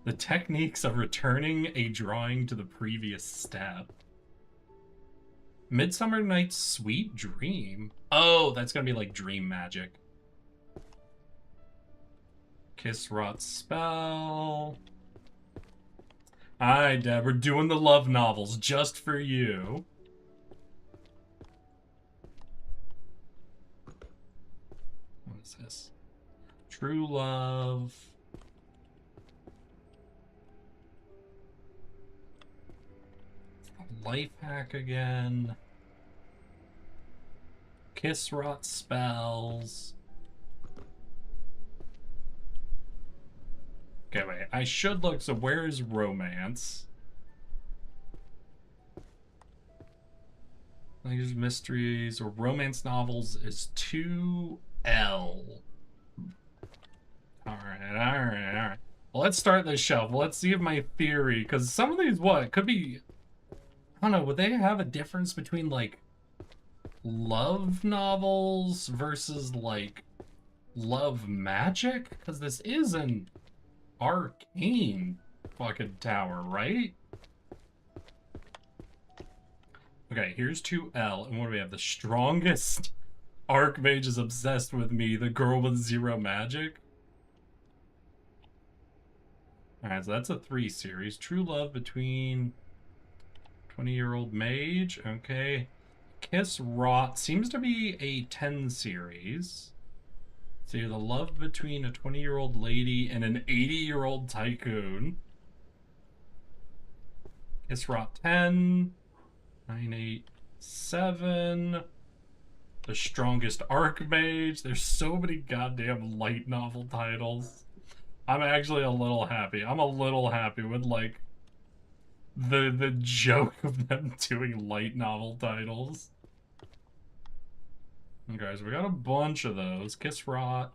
The techniques of returning a drawing to the previous step. Midsummer Night's Sweet Dream. Oh, that's gonna be like dream magic. Kiss Rot Spell. Alright, Dad, we're doing the love novels just for you. What is this? True Love. Life hack again. Kiss Rot Spells. Okay, wait. I should look. So where is romance? There's mysteries or romance novels is 2L. Alright. Well, let's start this shelf. Let's see if my theory, because some of these, what? Could be, I don't know, would they have a difference between, like, love novels versus, like, love magic? Because this is an Arcane fucking tower, right? Okay, here's 2L, and what do we have? The strongest archmage is obsessed with me, the girl with 0 magic. Alright, so that's a 3 series. True love between 20-year-old mage. Okay. Kiss Rot seems to be a 10 series. So the love between a 20-year-old lady and an 80-year-old tycoon. Kiss Rot 10. 9, 8, 7. The strongest archmage. There's so many goddamn light novel titles. I'm actually a little happy. I'm a little happy with, like, the joke of them doing light novel titles. Okay, so we got a bunch of those. Kiss Rot.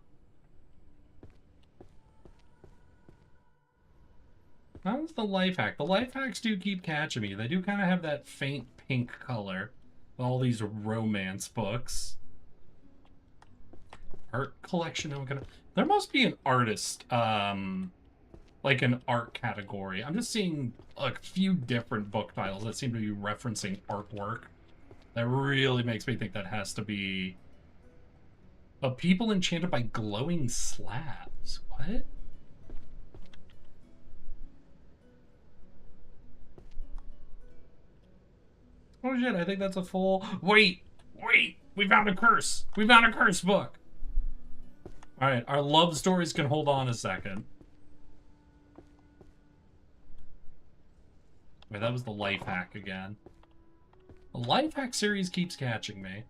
How's the life hack? The life hacks do keep catching me. They do kind of have that faint pink color. All these romance books. Art collection. There must be an artist, like an art category. I'm just seeing a few different book titles that seem to be referencing artwork. That really makes me think that has to be a people enchanted by glowing slabs. What? Oh shit, I think that's a full... Wait! We found a curse! We found a curse book! Alright, our love stories can hold on a second. Wait, that was the life hack again. The life hack series keeps catching me.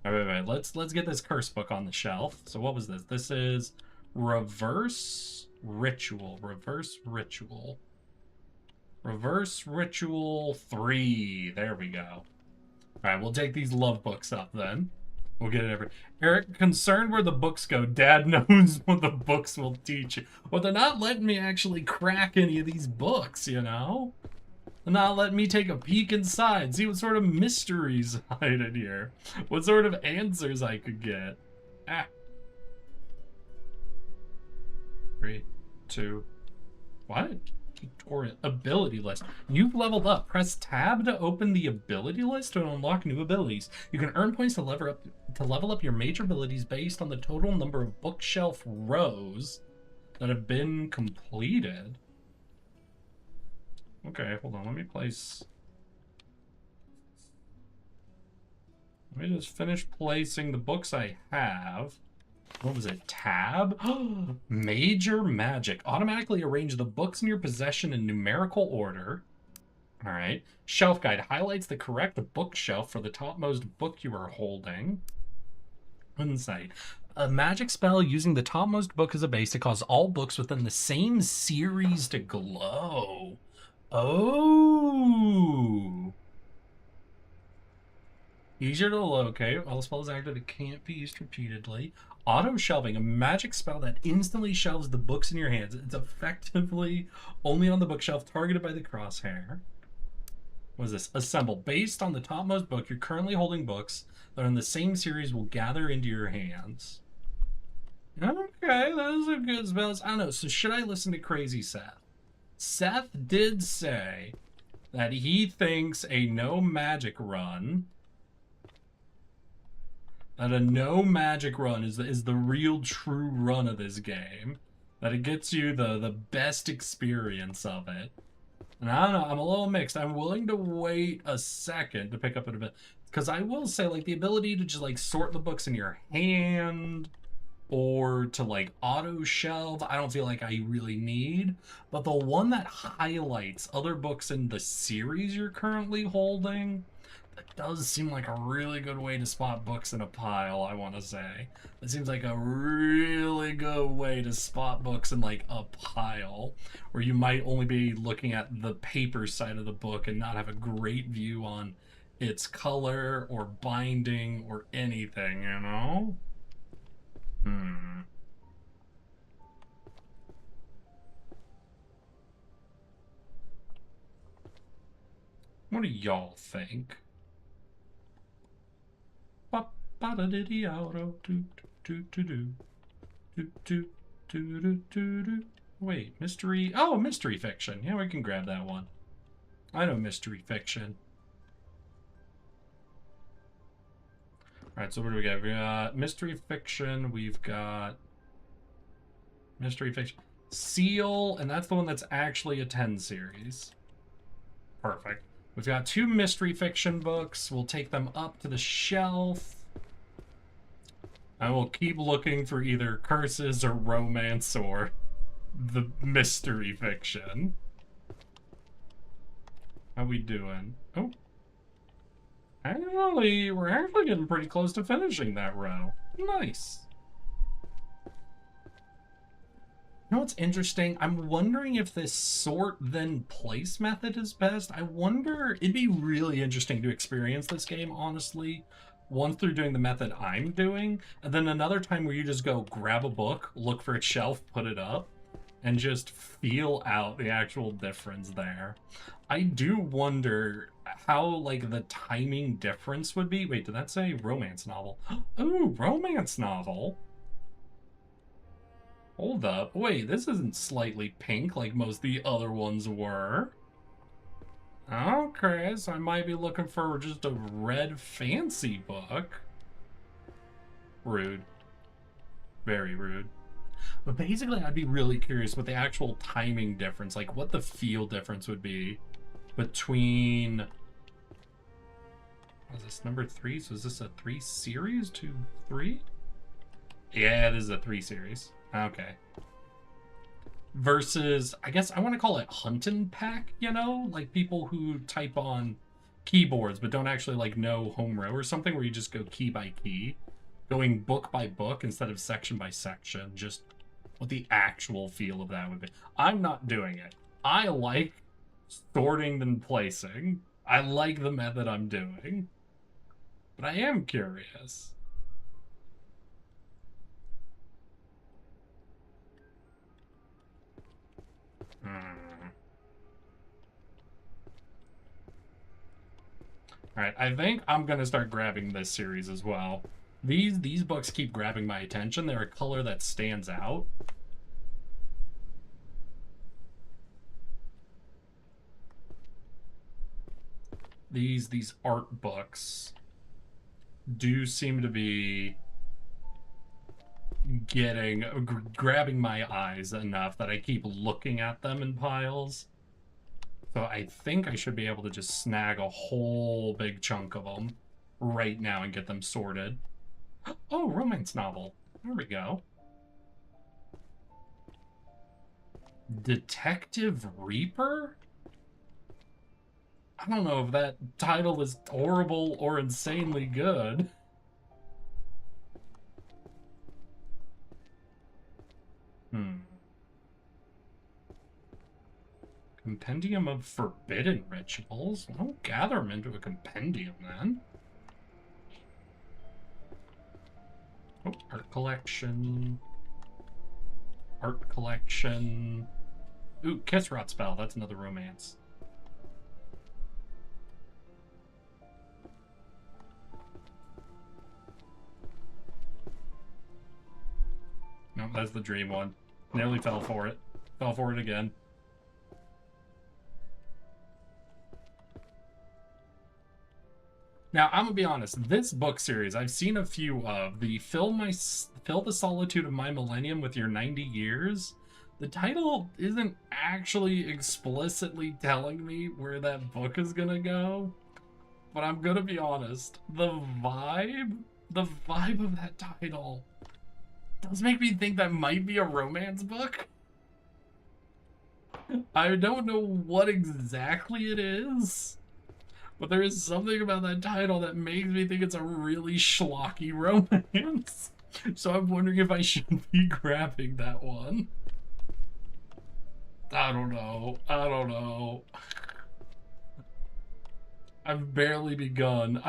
Wait. Let's get this curse book on the shelf. So what was this? This is Reverse Ritual. Reverse Ritual 3. There we go. Alright, we'll take these love books up then. We'll get it every... Eric, concerned where the books go. Dad knows what the books will teach you. Well, they're not letting me actually crack any of these books, you know? They're not letting me take a peek inside, see what sort of mysteries hide in here. What sort of answers I could get. Ah. 3, 2... What? Tutorial ability list. You've leveled up. Press tab to open the ability list to unlock new abilities. You can earn points to level up your major abilities based on the total number of bookshelf rows that have been completed. Okay, hold on. Let me just finish placing the books I have. What was it? Tab? Major magic. Automatically arrange the books in your possession in numerical order. Alright. Shelf guide highlights the correct bookshelf for the topmost book you are holding. Insight. A magic spell using the topmost book as a base to cause all books within the same series to glow. Oh. Easier to locate. All spells active that can't be used repeatedly. Auto shelving, a magic spell that instantly shelves the books in your hands. It's effectively only on the bookshelf, targeted by the crosshair. What is this? Assemble. Based on the topmost book, you're currently holding books that are in the same series will gather into your hands. Okay, those are good spells. I don't know. So should I listen to Crazy Seth? Seth did say that he thinks a no magic run, that a no magic run is the real true run of this game. That it gets you the best experience of it. And I don't know, I'm a little mixed. I'm willing to wait a second to pick up a bit. Because I will say, like, the ability to just, like, sort the books in your hand or to, like, auto shelve, I don't feel like I really need. But the one that highlights other books in the series you're currently holding, that does seem like a really good way to spot books in a pile, I want to say. It seems like a really good way to spot books in, like, a pile, where you might only be looking at the paper side of the book and not have a great view on its color or binding or anything, you know? What do y'all think? Wait, mystery. Oh, mystery fiction. Yeah, we can grab that one. I know mystery fiction. Alright, so what do we got? We got mystery fiction. We've got mystery fiction. Seal, and that's the one that's actually a 10 series. Perfect. We've got 2 mystery fiction books. We'll take them up to the shelf. I will keep looking for either curses or romance or the mystery fiction. How we doing? Oh. Actually, we're actually getting pretty close to finishing that row. Nice. You know what's interesting? I'm wondering if this sort then place method is best. I wonder, it'd be really interesting to experience this game, honestly, once through doing the method I'm doing, and then another time where you just go grab a book, look for its shelf, put it up, and just feel out the actual difference there. I do wonder how, like, the timing difference would be. Wait, did that say romance novel? Ooh, romance novel. Hold up. Wait, this isn't slightly pink like most of the other ones were. Okay, so I might be looking for just a red fancy book. Rude. Very rude. But basically, I'd be really curious what the actual timing difference, like what the feel difference would be between... Was this number 3? So is this a 3 series? 2, 3? Yeah, this is a 3 series. Okay. Versus, I guess I want to call it hunting pack, you know? Like people who type on keyboards but don't actually like know home row or something, where you just go key by key. Going book by book instead of section by section. Just what the actual feel of that would be. I'm not doing it. I like sorting and placing. I like the method I'm doing. But I am curious. Alright, I think I'm gonna start grabbing this series as well. These books keep grabbing my attention. They're a color that stands out. These art books do seem to be grabbing my eyes enough that I keep looking at them in piles. So I think I should be able to just snag a whole big chunk of them right now and get them sorted. Oh, romance novel. There we go. Detective Reaper? I don't know if that title is horrible or insanely good. Compendium of Forbidden Rituals? Well, don't gather them into a compendium, then. Oh, art collection. Art collection. Ooh, Kiss Rot Spell. That's another romance. No, that's the dream one. Nearly fell for it. Fell for it again. Now, I'm gonna be honest, this book series, I've seen a few of. The Fill the Solitude of My Millennium with Your 90 Years. The title isn't actually explicitly telling me where that book is gonna go. But I'm gonna be honest, the vibe of that title does make me think that might be a romance book. I don't know what exactly it is, but there is something about that title that makes me think it's a really schlocky romance. So I'm wondering if I should be grabbing that one. I don't know. I've barely begun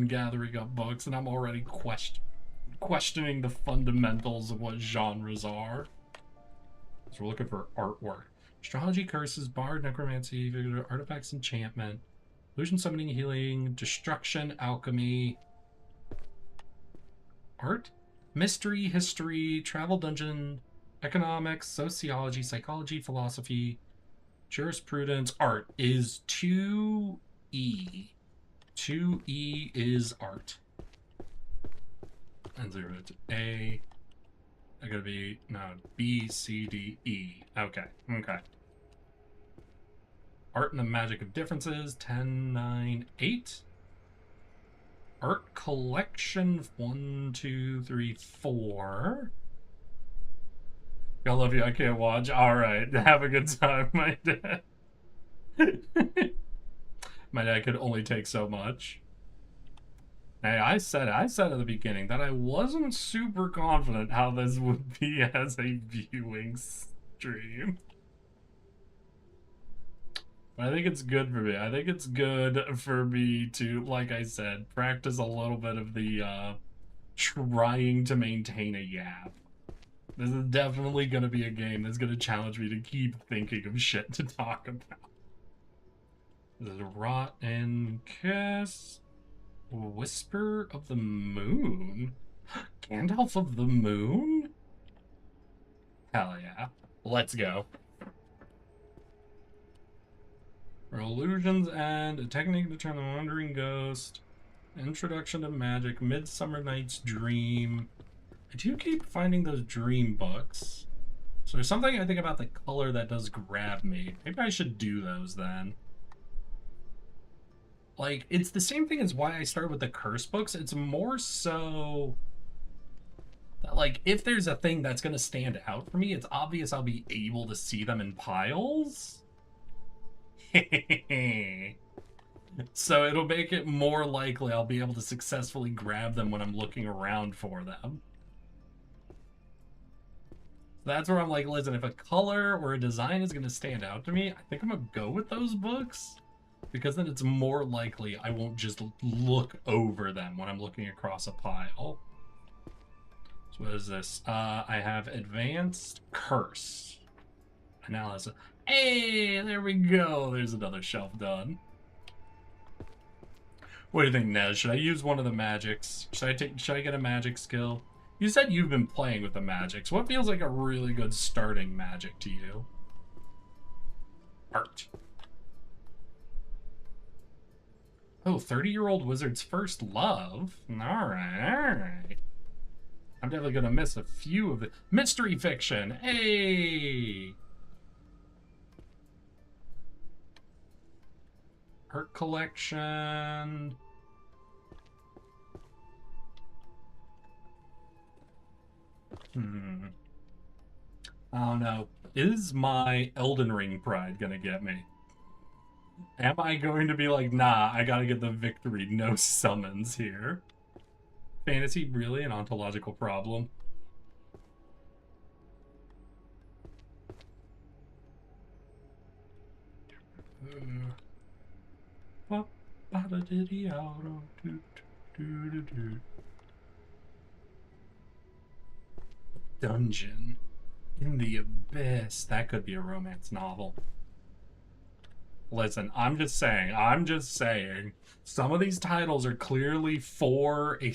gathering up books, and I'm already questioning the fundamentals of what genres are. So we're looking for artwork. Astrology, curses, bard, necromancy, artifacts, enchantment, illusion, summoning, healing, destruction, alchemy, art, mystery, history, travel, dungeon, economics, sociology, psychology, philosophy, jurisprudence. Art is 2E. 2E is art. And 0 to A. I gotta be, no, B, C, D, E. Okay. Art and the Magic of Differences, 10, 9, 8. Art collection, 1, 2, 3, 4. I love you, I can't watch. Alright, have a good time, my dad. My dad could only take so much. Hey, I said at the beginning that I wasn't super confident how this would be as a viewing stream. But I think it's good for me. I think it's good for me to, like I said, practice a little bit of the trying to maintain a yap. This is definitely going to be a game that's going to challenge me to keep thinking of shit to talk about. This is Rot and Kiss. Whisper of the Moon? Gandalf of the Moon? Hell yeah. Let's go. For illusions and a technique to turn the wandering ghost. Introduction to magic. Midsummer Night's Dream. I do keep finding those dream books. So there's something I think about the color that does grab me. Maybe I should do those then. Like, it's the same thing as why I started with the curse books. It's more so that, like, if there's a thing that's going to stand out for me, it's obvious I'll be able to see them in piles. So it'll make it more likely I'll be able to successfully grab them when I'm looking around for them. That's where I'm like, listen, if a color or a design is going to stand out to me, I think I'm going to go with those books. Because then it's more likely I won't just look over them when I'm looking across a pile. So what is this? I have Advanced Curse Analysis. Hey, there we go. There's another shelf done. What do you think, Nez? Should I use one of the magics? Should I get a magic skill? You said you've been playing with the magics. What feels like a really good starting magic to you? Art. Oh, 30-year-old wizard's first love. Alright. I'm definitely gonna miss a few of the mystery fiction. Hey! Art collection. Oh no. Is my Elden Ring pride gonna get me? Am I going to be like, nah, I gotta get the victory, no summons here? Fantasy, really? An ontological problem? Dungeon in the Abyss. That could be a romance novel. Listen, I'm just saying, some of these titles are clearly for a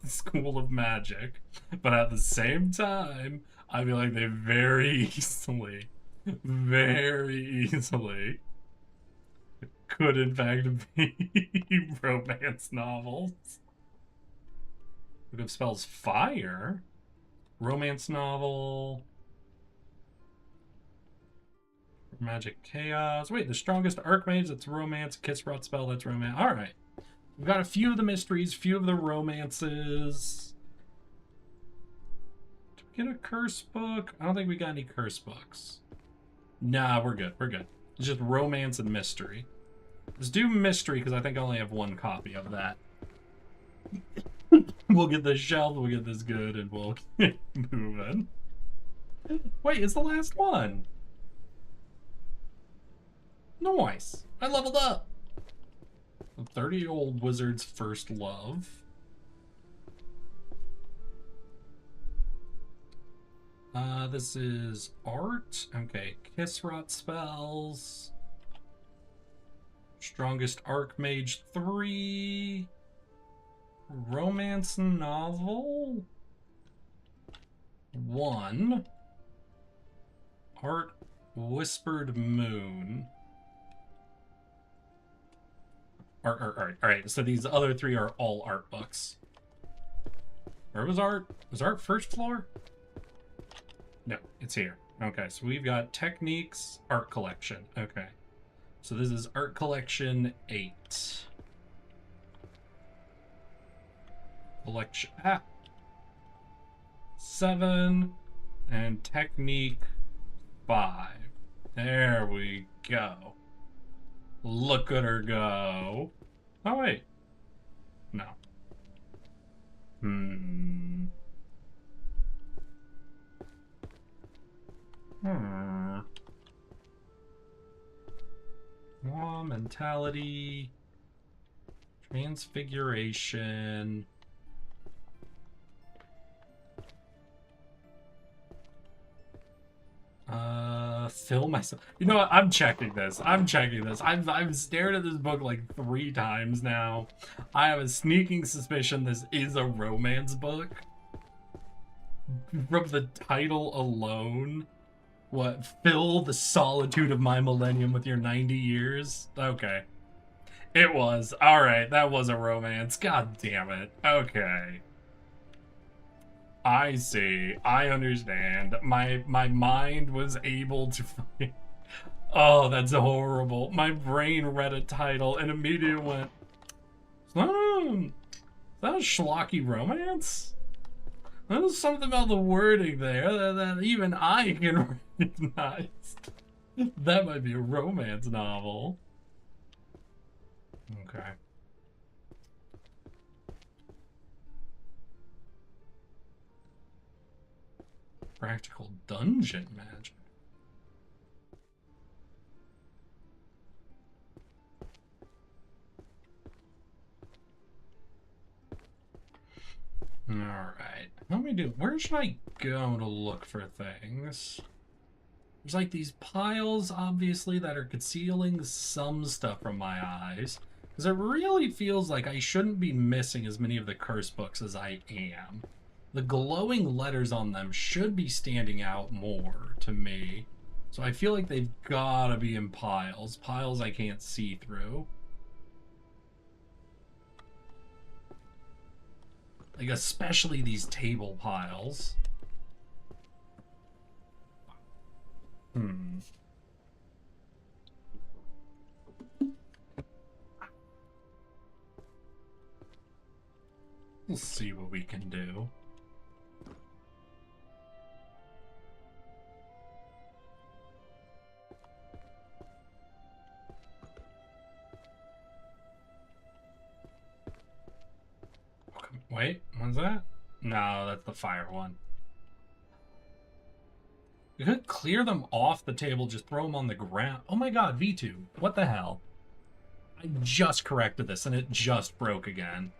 school of magic, but at the same time, I feel like they very easily could in fact be romance novels. Book of Spells Fire? Romance novel. Magic Chaos. Wait, the strongest Archmage, that's romance. Kiss Rot Spell, that's romance. Alright. We've got a few of the mysteries, few of the romances. Did we get a curse book? I don't think we got any curse books. Nah, we're good. We're good. It's just romance and mystery. Let's do mystery, because I think I only have one copy of that. We'll get this shelved, we'll get this good, and we'll keep moving. Wait, it's the last one. Nice. I leveled up. 30-year-old wizard's first love. This is art. Okay, Kiss Rot Spells. Strongest Archmage 3. Romance novel 1. Art Whispered Moon. Alright, so these other 3 are all art books. Where was art? Was art first floor? No, it's here. Okay, so we've got Techniques, Art Collection. Okay. So this is Art Collection 8. Collection 7 and Technique 5. There we go. Look at her go. Oh wait. No. Law, mentality, transfiguration. Fill myself. You know what? I'm checking this. I've stared at this book like 3 times now. I have a sneaking suspicion this is a romance book. From the title alone. What? Fill the solitude of my millennium with your 90 years? Okay. It was. Alright, that was a romance. God damn it. Okay. I see. I understand. My mind was able to find... Oh, that's horrible. My brain read a title and immediately went, is that a schlocky romance? There's something about the wording there that even I can recognize. That might be a romance novel. Okay. Practical dungeon magic. Alright. Let me do... Where should I go to look for things? There's like these piles, obviously, that are concealing some stuff from my eyes. Because it really feels like I shouldn't be missing as many of the curse books as I am. The glowing letters on them should be standing out more to me. So I feel like they've gotta be in piles. Piles I can't see through. Like, especially these table piles. We'll see what we can do. Wait, what's that? No, that's the fire one. You could clear them off the table, just throw them on the ground. Oh my god, VTube. What the hell? I just corrected this and it just broke again.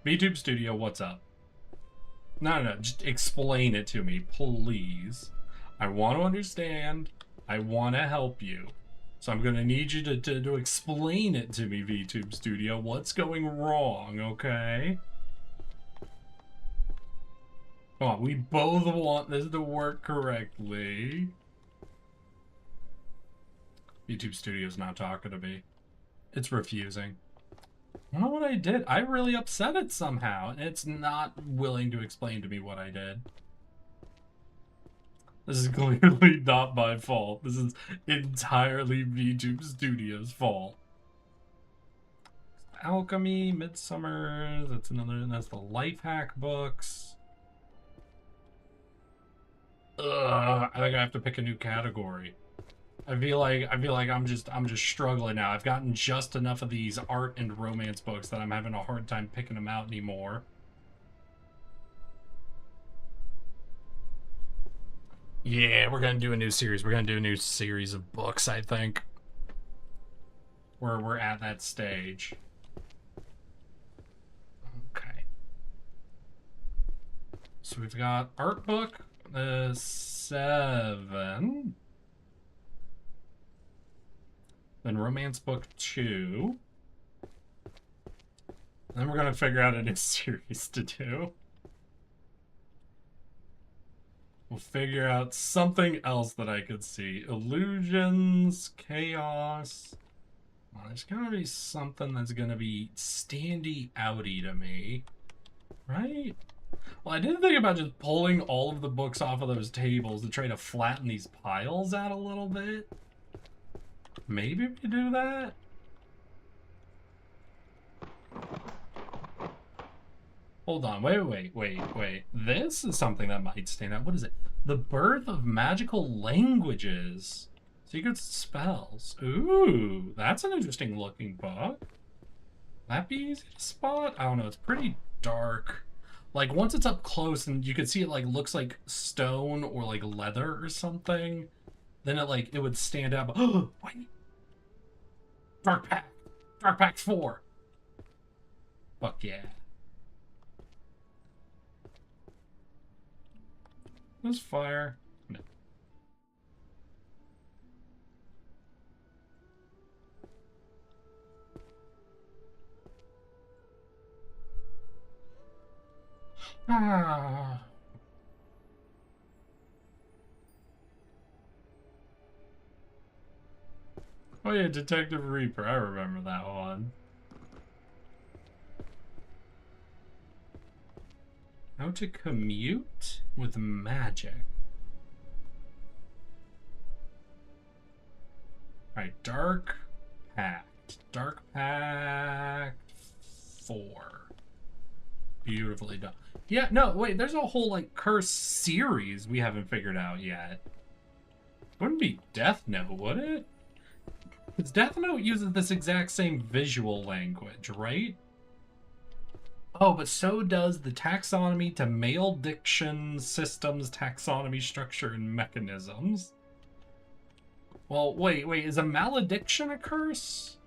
VTube Studio, what's up? No, just explain it to me, please. I want to understand. I want to help you. So I'm going to need you to explain it to me, VTube Studio. What's going wrong, okay? Come on, we both want this to work correctly. YouTube Studio's not talking to me. It's refusing. I don't know what I did. I really upset it somehow, and it's not willing to explain to me what I did. This is clearly not my fault. This is entirely VTube Studio's fault. Alchemy, Midsummer, that's the life hack books. Ugh, I think I have to pick a new category. I feel like I'm just struggling now. I've gotten just enough of these art and romance books that I'm having a hard time picking them out anymore. Yeah, we're gonna do a new series. We're gonna do a new series of books, I think. We're at that stage. Okay. So we've got art book 7. Then romance book 2. And then we're gonna figure out a new series to do. We'll figure out something else that I could see. Illusions, chaos. Well, there's gonna be something that's gonna be standy-outy to me. Right? Well, I did think about just pulling all of the books off of those tables to try to flatten these piles out a little bit. Maybe we do that? Hold on, wait. This is something that might stand out. What is it? The Birth of Magical Languages. Secrets and Spells. Ooh, that's an interesting looking book. That be easy to spot? I don't know, it's pretty dark. Like, once it's up close and you can see it, like, looks like stone or, like, leather or something, then it would stand out. But, oh, wait. Dark Pact 4. Fuck yeah. There's fire. No. Ah. Oh yeah, Detective Reaper. I remember that one. How to commute with magic. Alright, Dark Pact. Dark Pact 4. Beautifully done. Yeah, no, wait, there's a whole, like, curse series we haven't figured out yet. Wouldn't be Death Note, would it? Because Death Note uses this exact same visual language, right? Oh, but so does the taxonomy to malediction systems, taxonomy structure, and mechanisms. Well, wait, is a malediction a curse?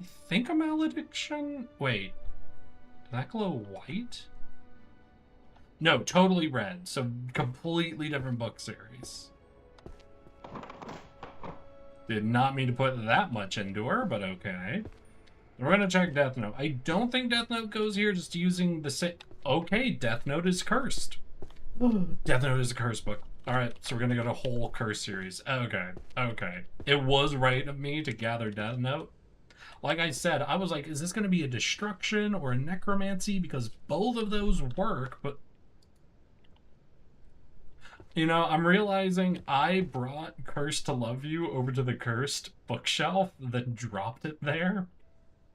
I think a malediction? Wait, does that glow white? No, totally red, so completely different book series. Did not mean to put that much into her, but okay. We're going to check Death Note. I don't think Death Note goes here, just using the same... Okay, Death Note is cursed. Death Note is a curse book. Alright, so we're going to go to whole curse series. Okay. It was right of me to gather Death Note. Like I said, I was like, is this going to be a destruction or a necromancy? Because both of those work, but... You know, I'm realizing I brought Cursed to Love You over to the cursed bookshelf, then dropped it there.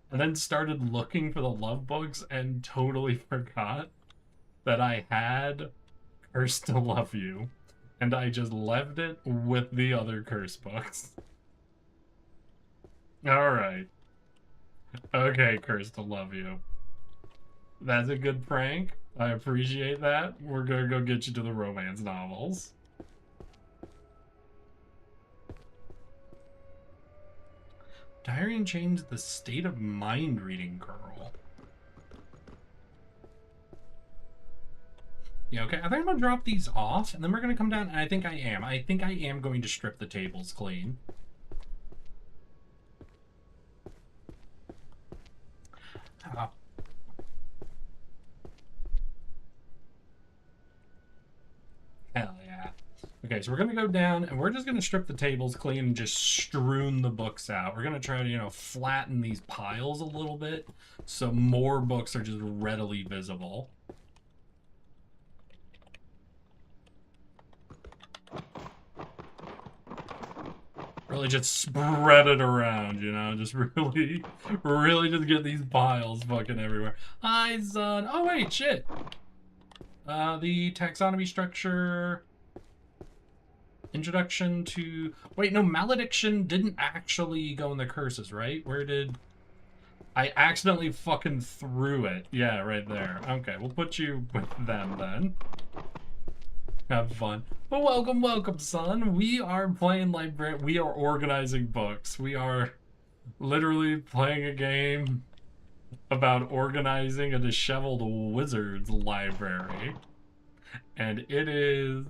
And then started looking for the love books and totally forgot that I had Cursed to Love You. And I just left it with the other curse books. Alright. Okay, Cursed to Love You. That's a good prank. I appreciate that. We're gonna go get you to the romance novels. Diary and Chains, the State of Mind Reading Girl. Yeah, okay. I think I'm gonna drop these off, and then we're gonna come down, and I think I am going to strip the tables clean. Oh. Hell yeah. Okay, so we're gonna go down, and we're just gonna strip the tables clean and just strewn the books out. We're gonna try to, you know, flatten these piles a little bit, so more books are just readily visible. Really just spread it around, you know? Just really just get these piles fucking everywhere. Hi, son. Oh, wait, shit. The taxonomy structure... Introduction to... Wait, no, malediction didn't actually go in the curses, right? Where did... I accidentally fucking threw it. Yeah, right there. Okay, we'll put you with them then. Have fun. But welcome, son. We are playing Librarian. We are organizing books. We are literally playing a game about organizing a disheveled wizard's library. And it is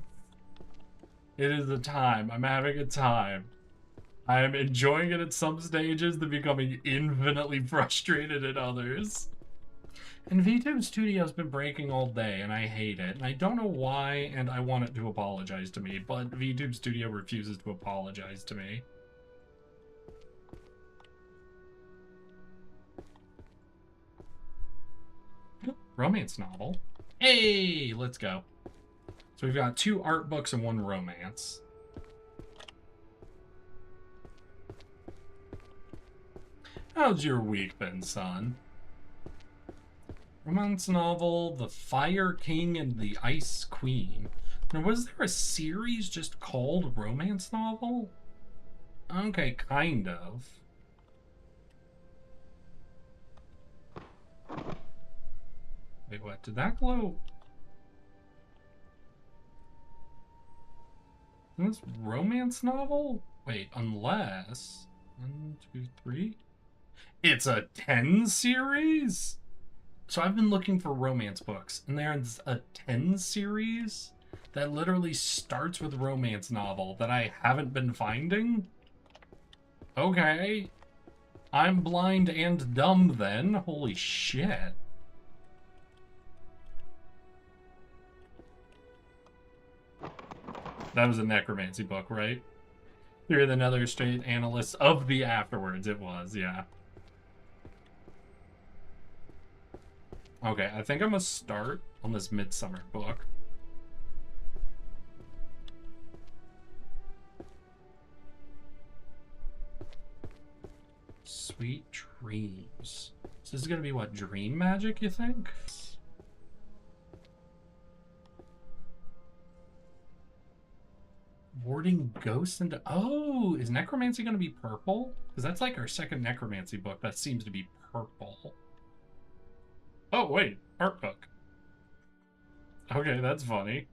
a time. I'm having a time. I am enjoying it at some stages to becoming infinitely frustrated at others. And VTube Studio's been breaking all day, and I hate it. And I don't know why, and I want it to apologize to me, but VTube Studio refuses to apologize to me. Romance novel. Hey, let's go. So we've got 2 art books and 1 romance. How's your week been, son? Romance novel, The Fire King and the Ice Queen. Now, was there a series just called romance novel? Okay, kind of. Wait, what? Did that glow? This romance novel? Wait, unless... 1, 2, 3? It's a 10 series? So I've been looking for romance books, and there's a 10 series that literally starts with romance novel that I haven't been finding? Okay. I'm blind and dumb then. Holy shit. That was a necromancy book, right? You're the Nether State Analyst of the Afterwards. It was, yeah. Okay, I think I'm gonna start on this Midsummer book. Sweet Dreams. So this is gonna be what, dream magic, you think? Warding ghosts into... Oh, is necromancy gonna be purple? Because that's like our second necromancy book that seems to be purple. Oh, wait. Art book. Okay, that's funny.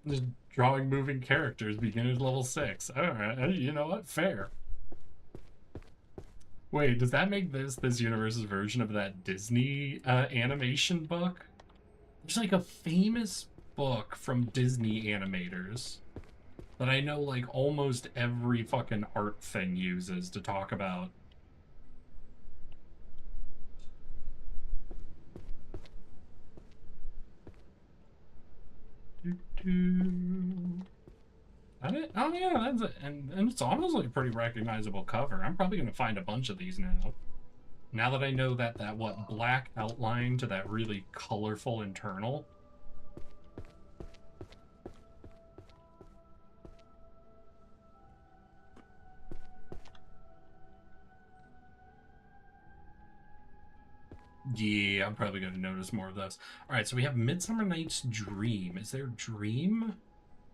Just drawing moving characters, beginner's level 6. Alright, you know what? Fair. Wait, does that make this universe's version of that Disney animation book? There's like a famous book from Disney animators that I know like almost every fucking art thing uses to talk about. That it? Oh yeah, that's it. And it's honestly a pretty recognizable cover. I'm probably gonna find a bunch of these now. Now that I know that what black outline to that really colorful internal. Yeah, I'm probably going to notice more of those. All right, so we have Midsummer Night's Dream. Is there dream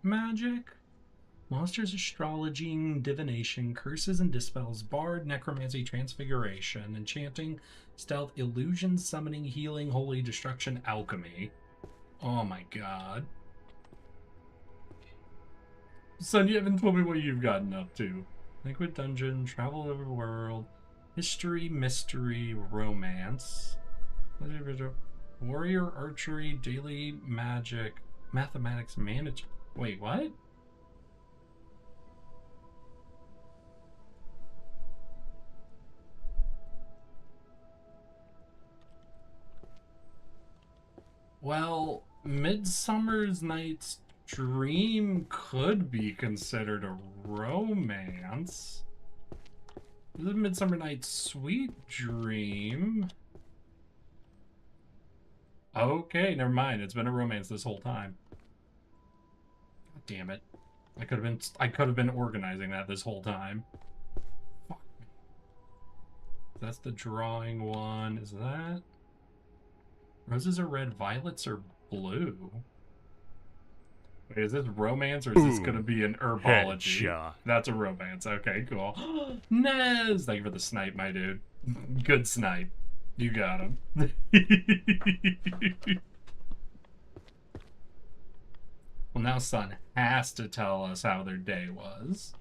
magic? Monsters, astrology, divination, curses and dispels, bard, necromancy, transfiguration, enchanting, Stealth, illusion, summoning, healing, holy, destruction, alchemy. Oh my god. Son, you haven't told me what you've gotten up to. Liquid dungeon, travel over the world, history, mystery, romance, warrior, archery, daily magic, mathematics, management. Wait, what? Well, Midsummer's Night's Dream could be considered a romance. This is Midsummer Night's Sweet Dream. Okay, never mind. It's been a romance this whole time. God damn it. I could have been organizing that this whole time. Fuck. That's the drawing one. Is that? Roses are red, violets are blue. Wait, is this romance or is this gonna be an herbology? Headshot. That's a romance. Okay, cool. Nez! Thank you for the snipe, my dude. Good snipe. You got him. Well, now Sun has to tell us how their day was.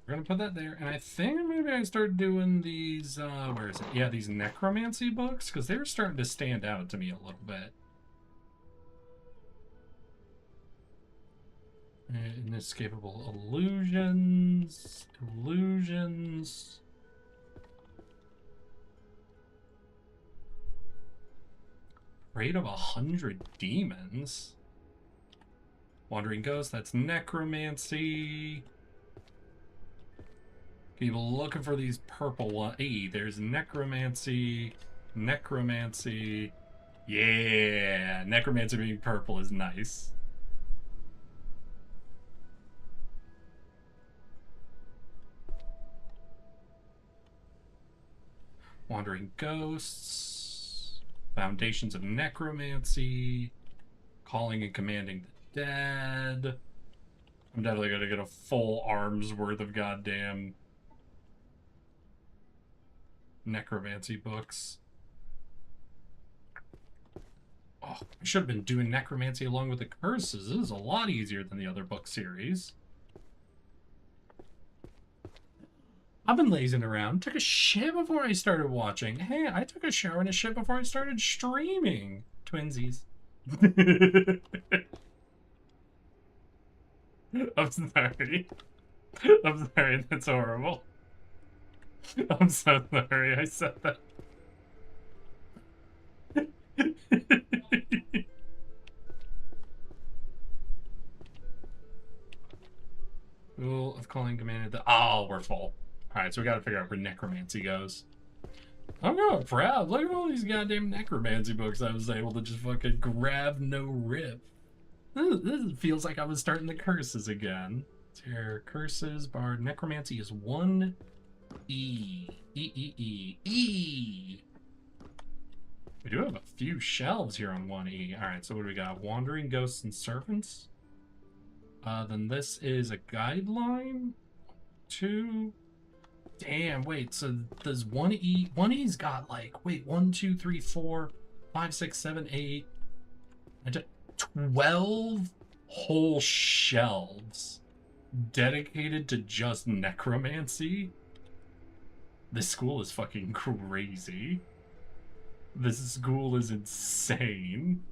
We're gonna put that there, and I think maybe I start doing these, where is it? Yeah, these necromancy books, because they were starting to stand out to me a little bit. Inescapable illusions. Afraid of 100 demons. Wandering ghost, that's necromancy. People looking for these purple ones. Hey, there's necromancy. Yeah, necromancy being purple is nice. Wandering ghosts. Foundations of necromancy. Calling and commanding the dead. I'm definitely gonna get a full arm's worth of goddamn necromancy books. Oh, I should have been doing necromancy along with the curses. This is a lot easier than the other book series. I've been lazing around. Took a shit before I started watching. Hey, I took a shower and a shit before I started streaming. Twinsies. I'm sorry. I'm sorry, that's horrible. I'm so sorry I said that. Rule of calling commanded the. Oh, we're full. Alright, so we gotta figure out where necromancy goes. I'm going proud. Look at all these goddamn necromancy books I was able to just fucking grab no rip. This feels like I was starting the curses again. It's here. Curses, bard, necromancy is 1 E. E. We do have a few shelves here on 1E. Alright, so what do we got? Wandering Ghosts and Servants. Then this is a guideline. 2. Damn, wait, so does 1E... 1E's got like, wait, 1, 2, 3, 4, 5, 6, 7, 8... 12 whole shelves dedicated to just necromancy? This school is fucking crazy. This school is insane.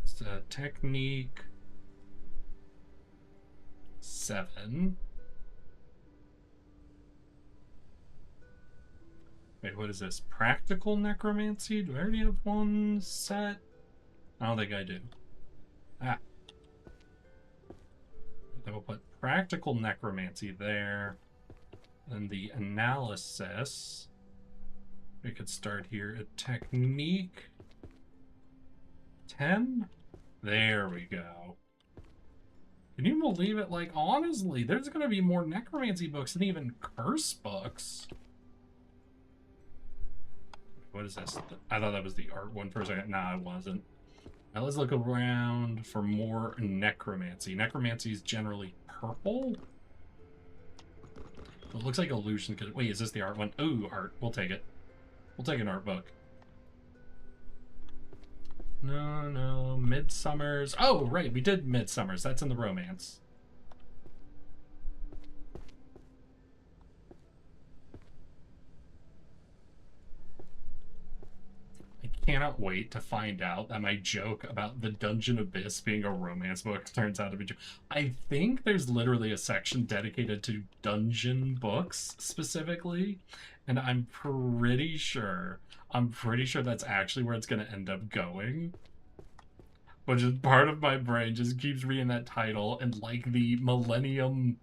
It's a technique 7. Wait, what is this? Practical necromancy? Do I already have one set? I don't think I do. Ah. Then we'll put practical necromancy there. Then the analysis. We could start here at technique 10. There we go. Can you believe it? Like, honestly, there's going to be more necromancy books than even curse books. what is this? I thought that was the art one for a second. Nah, it wasn't. Now let's look around for more necromancy. Necromancy is generally purple. It looks like illusion. Wait, is this the art one? Ooh, art. We'll take it. We'll take an art book. No. Midsummer's. Oh, right. We did Midsummer's. That's in the romance. I cannot wait to find out that my joke about the Dungeon Abyss being a romance book turns out to be true. I think there's literally a section dedicated to dungeon books specifically, and I'm pretty sure that's actually where it's going to end up going. But just part of my brain just keeps reading that title and like the Millennium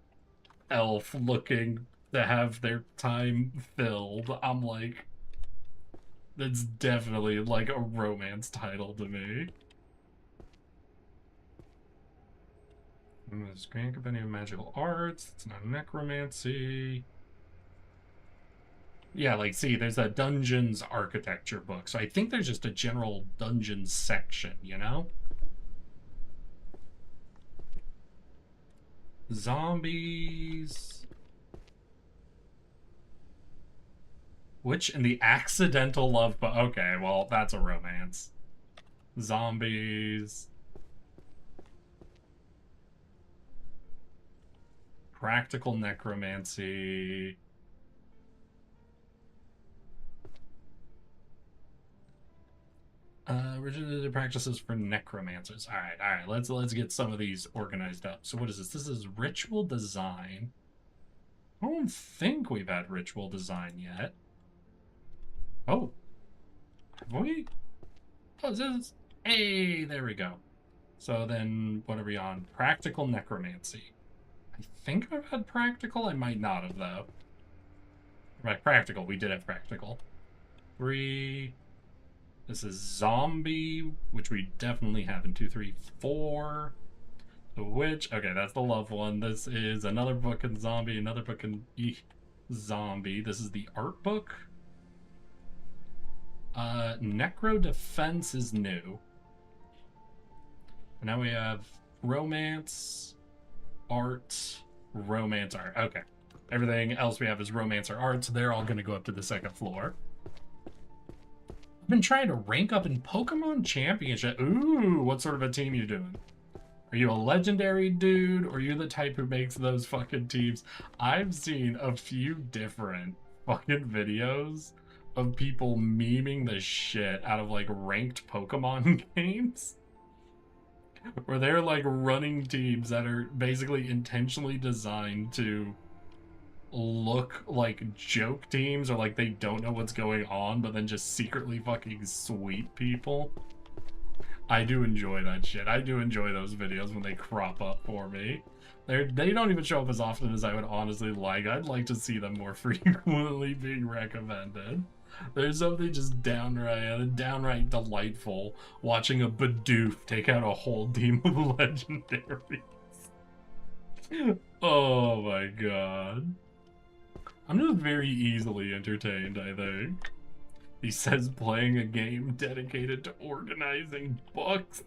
Elf looking to have their time filled. I'm like, that's definitely like a romance title to me. This Grand Company of Magical Arts. It's not necromancy. Yeah, like, see, there's a dungeons architecture book. So I think there's just a general dungeons section, you know? Zombies. Which in the accidental love, but okay, well, that's a romance. Zombies. Practical necromancy. Rigid practices for necromancers. All right. Let's get some of these organized up. So what is this? This is ritual design. I don't think we've had ritual design yet. Oh, have we? Oh, this is. Hey, there we go. So then, what are we on? Practical necromancy. I think I've had practical. I might not have though. Right, practical. We did have practical. 3. This is zombie, which we definitely have in 2, 3, 4. The witch. Okay, that's the love one. This is another book in zombie, another book in zombie. This is the art book. Necro defense is new. And now we have romance, art, romance, art. Okay. Everything else we have is romance or art, so they're all going to go up to the second floor. I've been trying to rank up in Pokemon Championship. Ooh, what sort of a team you doing? Are you a legendary dude, or are you the type who makes those fucking teams? I've seen a few different fucking videos of people memeing the shit out of like ranked Pokemon games. Where they're like running teams that are basically intentionally designed to look like joke teams, or like they don't know what's going on, but then just secretly fucking sweep people. I do enjoy that shit. I do enjoy those videos when they crop up for me. They don't even show up as often as I would honestly like. I'd like to see them more frequently being recommended. There's something just downright delightful watching a Bidoof take out a whole team of legendaries. Oh my god. I'm just very easily entertained, I think. He says playing a game dedicated to organizing books.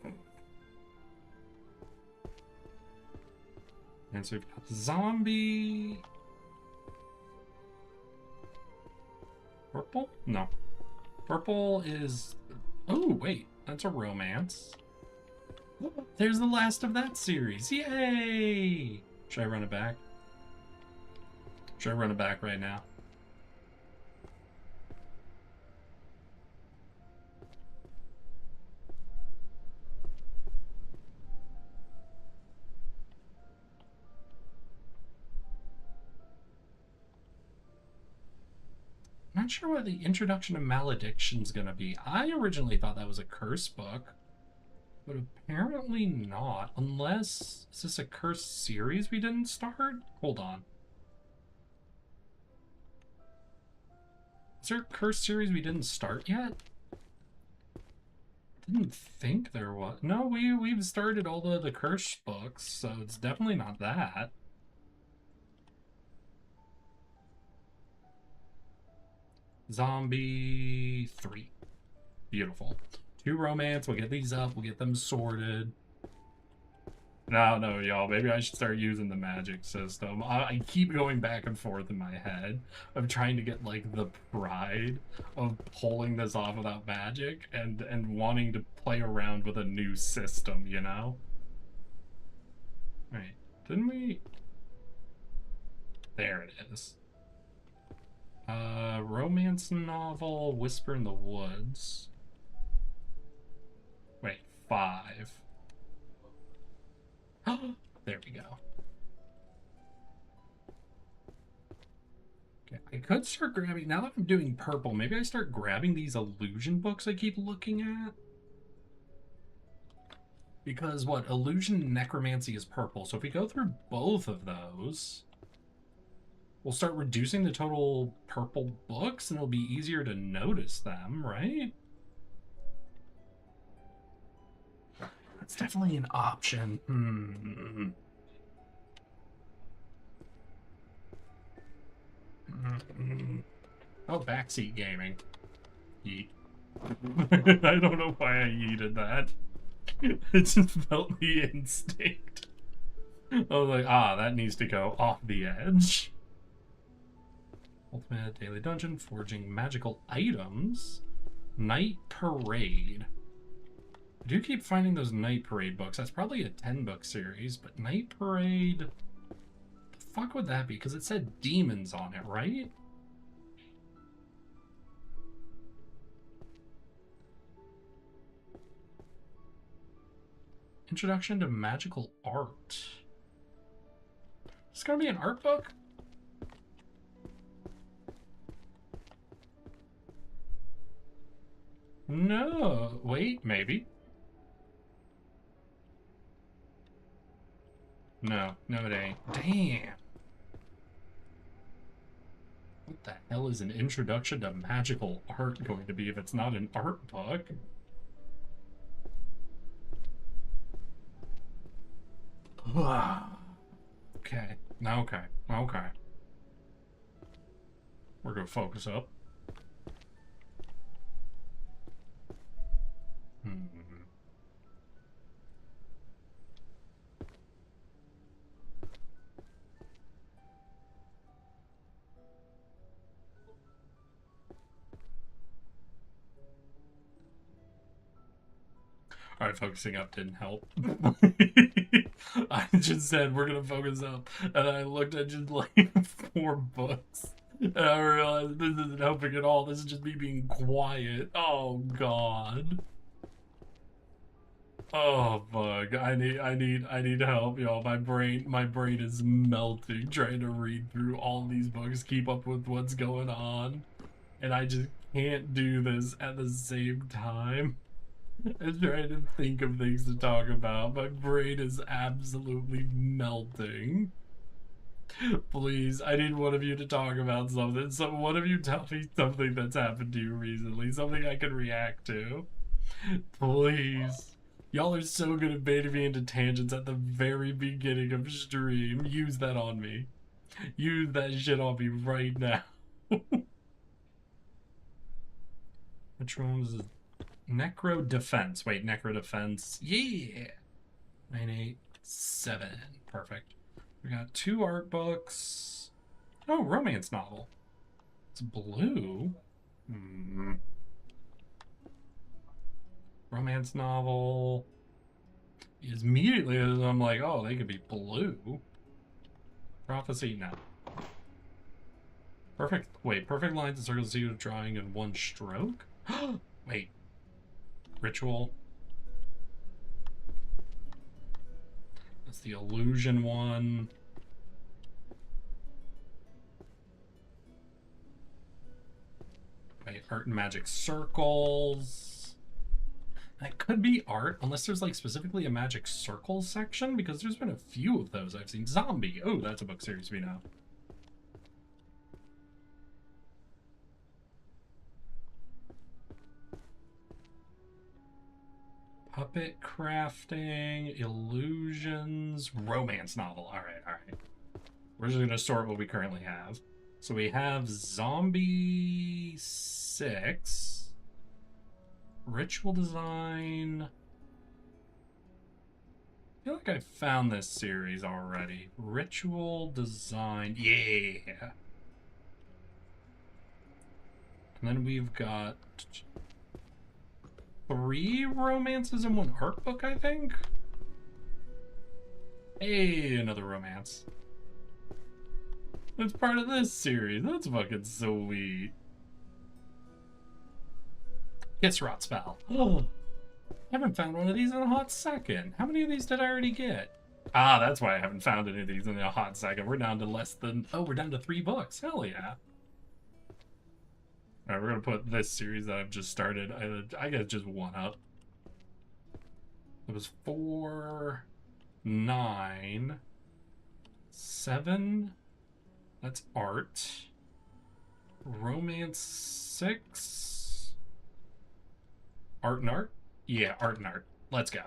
And so we've got zombie. Purple? No. Purple is... Oh, wait. That's a romance. There's the last of that series. Yay! Should I run it back? Should I run it back right now? Not sure what the introduction of malediction's gonna be. I originally thought that was a curse book, but apparently not. Unless, is this a curse series we didn't start? Hold on. Is there a curse series we didn't start yet? Didn't think there was. No, we've started all the curse books, so it's definitely not that. Zombie 3. Beautiful. 2 romance. We'll get these up. We'll get them sorted. No, y'all. Maybe I should start using the magic system. I keep going back and forth in my head of trying to get, like, the pride of pulling this off without magic and wanting to play around with a new system, you know? Right. Didn't we... There it is. Romance novel, Whisper in the Woods. Wait, 5. There we go. Okay, I could start grabbing, now that I'm doing purple, maybe I start grabbing these illusion books I keep looking at. Because what, illusion and necromancy is purple, so if we go through both of those, we'll start reducing the total purple books and it'll be easier to notice them, right? That's definitely an option. Oh, backseat gaming. Yeet. I don't know why I yeeted that. It just felt the instinct. I was like, that needs to go off the edge. Ultimate Daily Dungeon, Forging Magical Items, Night Parade. I do keep finding those Night Parade books. That's probably a 10-book series, but Night Parade... The fuck would that be? Because it said demons on it, right? Introduction to Magical Art. Is this gonna be an art book? No, wait, maybe. No, it ain't. Damn. What the hell is an introduction to magical art going to be if it's not an art book? Okay. We're gonna focus up. Alright, focusing up didn't help. I just said we're gonna focus up, and I looked at just like 4 books, and I realized this isn't helping at all. This is just me being quiet. Oh god. Oh fuck. I need help, y'all. My brain is melting trying to read through all these books, keep up with what's going on, and I just can't do this at the same time. I'm trying to think of things to talk about. My brain is absolutely melting. Please, I need one of you to talk about something. So one of you tell me something that's happened to you recently. Something I can react to. Please. Y'all are so good at baiting me into tangents at the very beginning of stream. Use that on me. Use that shit on me right now. Which one was it? Necro Defense. Wait, Necro Defense. Yeah. 987. Perfect. We got 2 art books. Oh, romance novel. It's blue. Romance novel. Is immediately I'm like, oh, they could be blue. Prophecy, no. Perfect. Wait, perfect lines and circles you drawing in 1 stroke? Wait. Ritual. That's the illusion one. Wait, art and magic circles. That could be art, unless there's like specifically a magic circle section, because there's been a few of those I've seen. Zombie. Oh, that's a book series we know. Puppet crafting, illusions, romance novel. All right. We're just gonna sort what we currently have. So we have Zombie 6, Ritual Design. I feel like I found this series already. Ritual Design, yeah. And then we've got 3 romances in 1 art book, I think. Hey, another romance. That's part of this series. That's fucking sweet. Kiss Rot Spell. Oh, I haven't found one of these in a hot second. How many of these did I already get? Ah, that's why I haven't found any of these in a hot second. We're down to less than... Oh, we're down to 3 books. Hell yeah. Alright, we're gonna put this series that I've just started. I got just 1 up. It was 4, 9, 7... That's art. Romance 6. Art and art? Yeah, art and art. Let's go.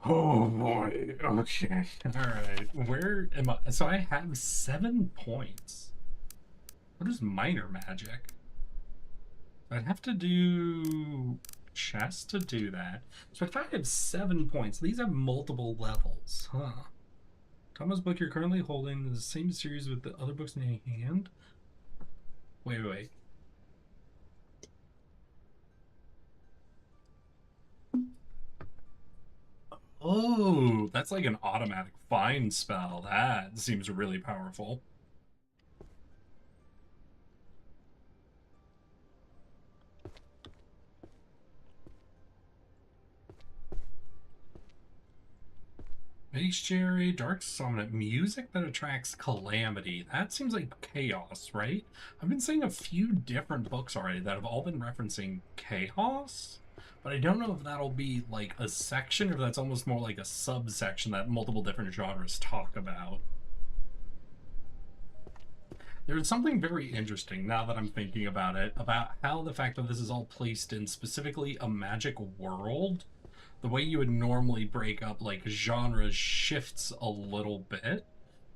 Oh boy. Okay. Alright. Where am I? So I have 7 points. What is minor magic? I'd have to do chess to do that. So if I have 7 points, these have multiple levels, huh? Thomas' book you're currently holding is the same series with the other books in your hand? Wait. Oh, that's like an automatic find spell. That seems really powerful. Bestiary, Dark Somnant, music that attracts calamity. That seems like chaos, right? I've been seeing a few different books already that have all been referencing chaos, but I don't know if that'll be like a section or if that's almost more like a subsection that multiple different genres talk about. There's something very interesting now that I'm thinking about it, about how the fact that this is all placed in specifically a magic world, the way you would normally break up like genres shifts a little bit,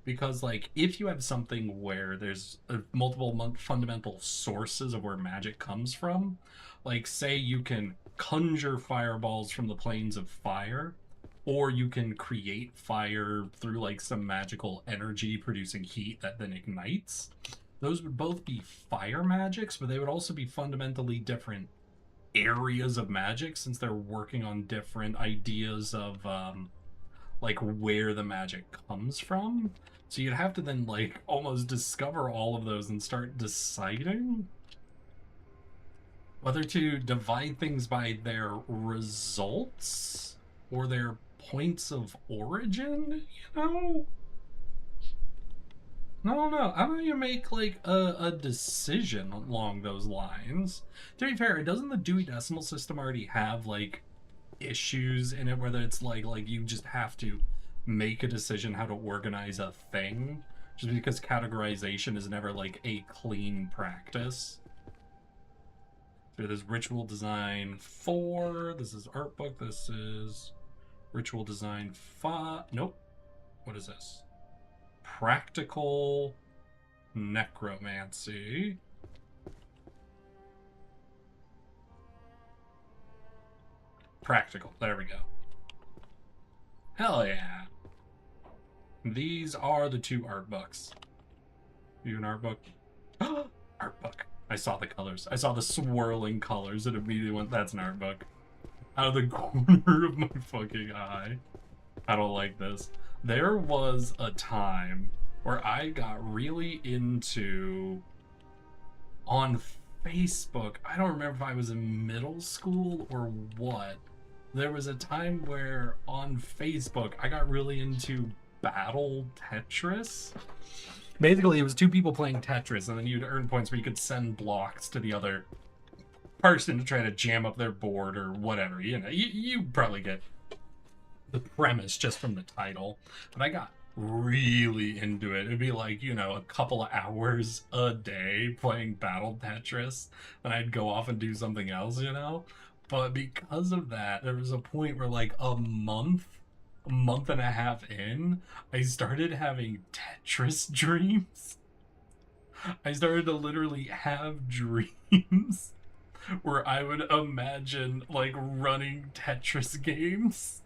because like if you have something where there's multiple fundamental sources of where magic comes from, like say you can conjure fireballs from the planes of fire, or you can create fire through like some magical energy producing heat that then ignites, those would both be fire magics, but they would also be fundamentally different areas of magic since they're working on different ideas of like where the magic comes from. So you'd have to then like almost discover all of those and start deciding whether to divide things by their results or their points of origin, you know? I don't know. How do you make like a decision along those lines? To be fair, doesn't the Dewey Decimal System already have like issues in it, whether it's like you just have to make a decision how to organize a thing, just because categorization is never like a clean practice. So there's Ritual Design 4. This is art book. This is Ritual Design 5. Nope. What is this? Practical Necromancy. Practical. There we go. Hell yeah. These are the 2 art books. You an art book? Art book. I saw the colors. I saw the swirling colors and immediately went, that's an art book. Out of the corner of my fucking eye. I don't like this. There was a time where I got really into, on Facebook, I don't remember if I was in middle school or what, there was a time where on Facebook I got really into Battle Tetris. Basically, it was 2 people playing Tetris, and then you'd earn points where you could send blocks to the other person to try to jam up their board or whatever. You know, you probably get the premise just from the title. But I got really into it. It'd be like, you know, a couple of hours a day playing Battle Tetris, then I'd go off and do something else, you know? But because of that, there was a point where like a month and a half in, I started having Tetris dreams. I started to literally have dreams where I would imagine like running Tetris games.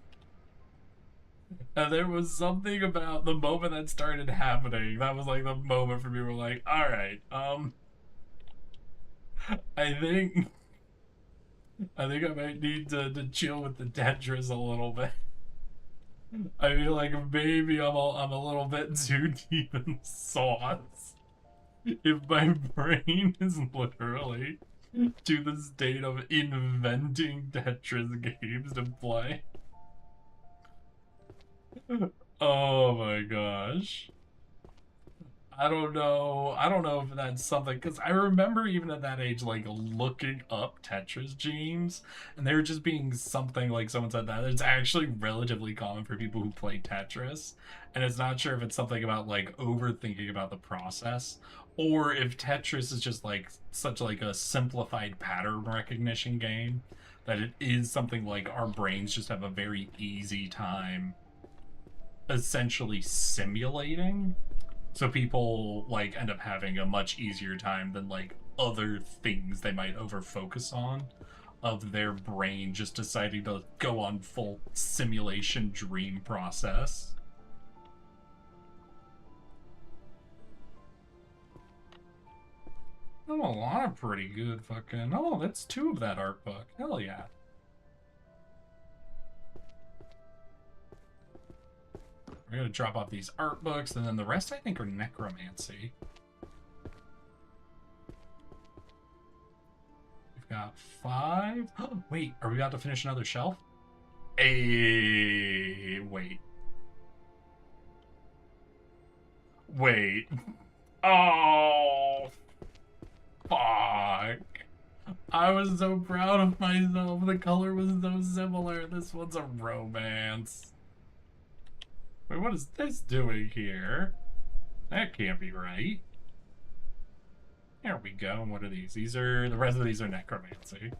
And there was something about the moment that started happening. That was like the moment for me where like, all right, I think I think I might need to chill with the Tetris a little bit. I feel like maybe I'm a little bit too deep in sauce. If my brain is literally to the state of inventing Tetris games to play. Oh my gosh. I don't know. I don't know if that's something because I remember even at that age, like looking up Tetris games, and they were just being something like someone said that it's actually relatively common for people who play Tetris, and it's not sure if it's something about like overthinking about the process, or if Tetris is just like such like a simplified pattern recognition game that it is something like our brains just have a very easy time essentially simulating, so people like end up having a much easier time than like other things they might over focus on of their brain just deciding to go on full simulation dream process. Oh, a lot of pretty good fucking. Oh, that's two of that art book. Hell yeah. We're gonna drop off these art books, and then the rest I think are necromancy. We've got 5. Oh, wait, are we about to finish another shelf? Wait. Wait. Oh, fuck. I was so proud of myself. The color was so similar. This one's a romance. Wait, what is this doing here? That can't be right. There we go. And what are these? The rest of these are necromancy.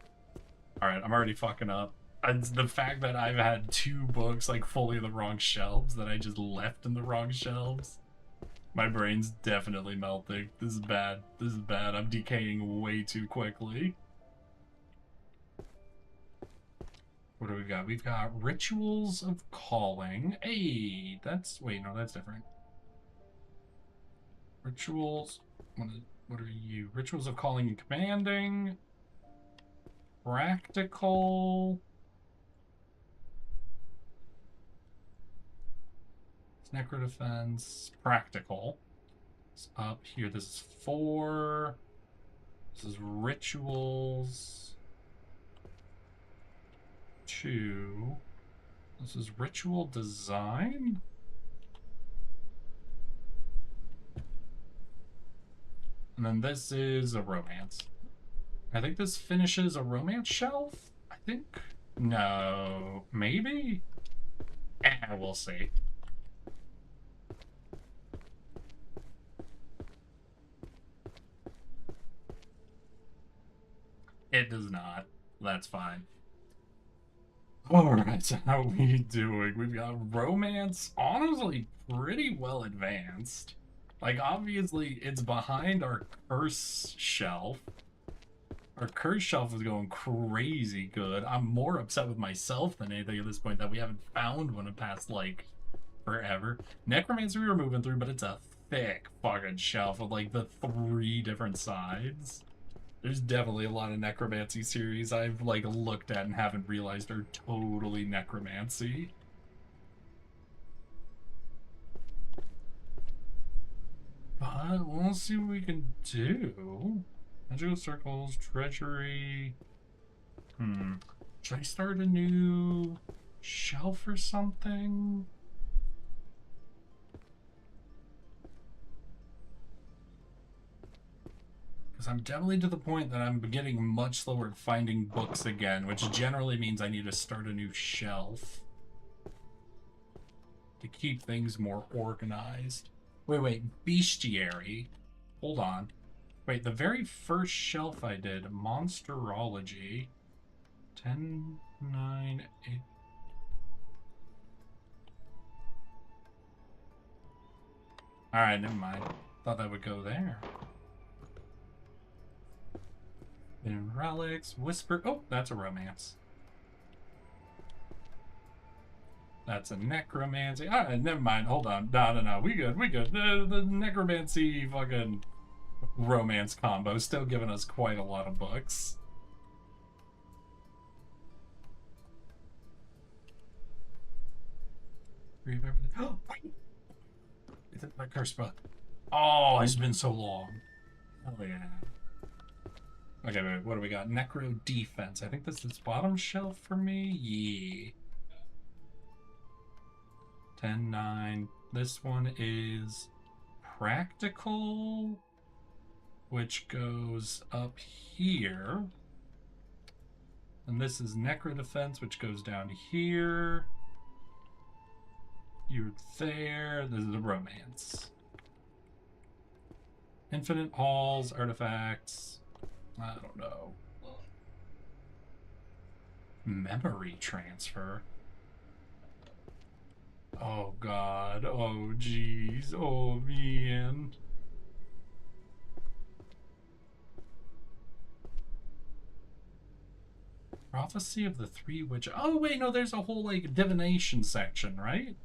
Alright, I'm already fucking up. It's the fact that I've had 2 books like fully in the wrong shelves that I just left in the wrong shelves. My brain's definitely melting. This is bad. This is bad. I'm decaying way too quickly. What do we got? We've got Rituals of Calling. Hey, wait, no, that's different. Rituals. What are you? Rituals of Calling and Commanding. Practical. It's Necro Defense. Practical. It's up here. This is 4. This is Rituals. 2. This is Ritual Design. And then this is a romance. I think this finishes a romance shelf. I think. No. Maybe? We'll see. It does not. That's fine. Alright, so how are we doing? We've got romance, honestly pretty well advanced. Like, obviously, it's behind our curse shelf. Our curse shelf is going crazy good. I'm more upset with myself than anything at this point that we haven't found one in past, like, forever. Necromancy we were moving through, but it's a thick fucking shelf of, like, the 3 different sides. There's definitely a lot of necromancy series I've like looked at and haven't realized are totally necromancy. But we'll see what we can do. Magical circles, treasury. Should I start a new shelf or something? I'm definitely to the point that I'm getting much slower at finding books again, which generally means I need to start a new shelf. to keep things more organized. Wait, bestiary. Hold on. Wait, the very first shelf I did, monsterology. 10, 9, 8. Alright, never mind. Thought that would go there. Then relics, whisper. Oh, that's a romance. That's a necromancy. Alright, never mind. Hold on. No. We good. The necromancy fucking romance combo still giving us quite a lot of books. Oh, wait. Is it my curse book? Oh, it's been so long. Oh, yeah. Okay, wait, what do we got? Necro defense. I think this is bottom shelf for me. Yeah. 10, 9. This one is practical, which goes up here. And this is necro defense, which goes down here. You're there. This is the romance. Infinite halls, artifacts. I don't know. Memory transfer. Oh god. Oh jeez. Oh man. Prophecy of the Three Witches. Oh wait, no, there's a whole like divination section, right?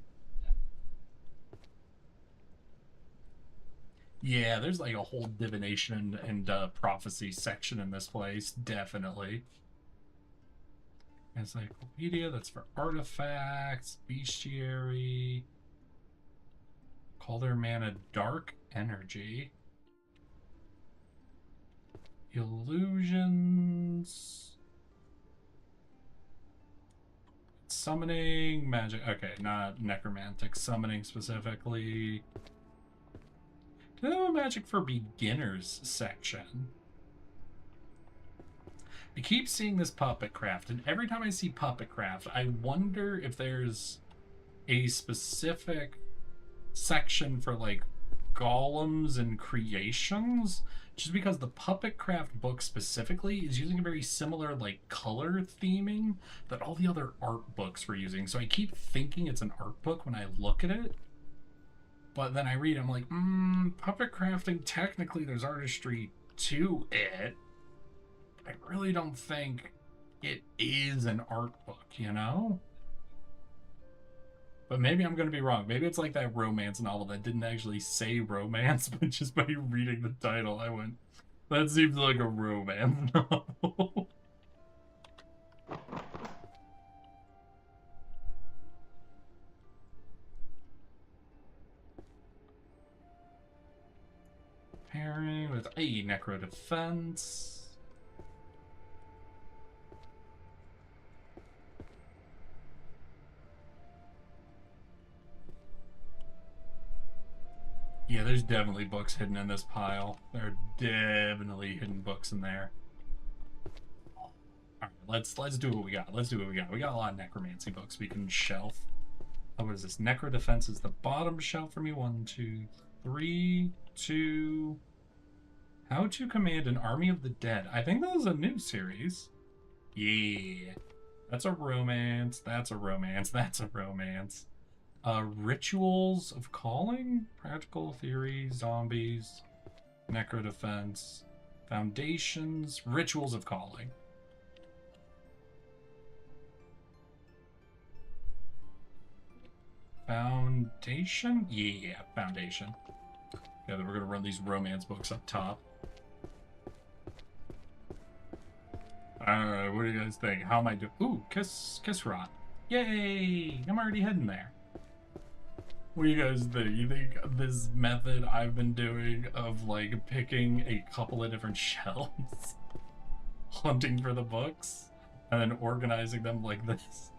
Yeah, there's like a whole divination and prophecy section in this place, definitely. Encyclopedia, that's for artifacts, bestiary. Call their mana dark energy. Illusions. Summoning, magic. Okay, not necromantic. Summoning specifically. No magic for beginners section. I keep seeing this puppet craft, and every time I see puppet craft, I wonder if there's a specific section for like golems and creations, just because the puppet craft book specifically is using a very similar like color theming that all the other art books were using. So I keep thinking it's an art book when I look at it. But then I read, I'm like, puppet crafting, technically there's artistry to it. I really don't think it is an art book, you know? But maybe I'm going to be wrong. Maybe it's like that romance novel that didn't actually say romance, but just by reading the title, I went, that seems like a romance novel. Pairing with a necro defense. Yeah, there's definitely books hidden in this pile. There are definitely hidden books in there. Alright, let's do what we got. Let's do what we got. We got a lot of necromancy books we can shelf. Oh, what is this? Necro defense is the bottom shelf for me. 1, 2, 3, 2. How to command an army of the dead. I think that was a new series. Yeah. That's a romance. That's a romance. That's a romance. Rituals of calling, practical theory, zombies, necro defense, foundations, rituals of calling. Foundation? Yeah, foundation. Yeah, then we're gonna run these romance books up top. Alright, what do you guys think? How am I doing? Ooh, kiss rot. Yay! I'm already heading there. What do you guys think? You think this method I've been doing of like picking a couple of different shelves, hunting for the books, and then organizing them like this?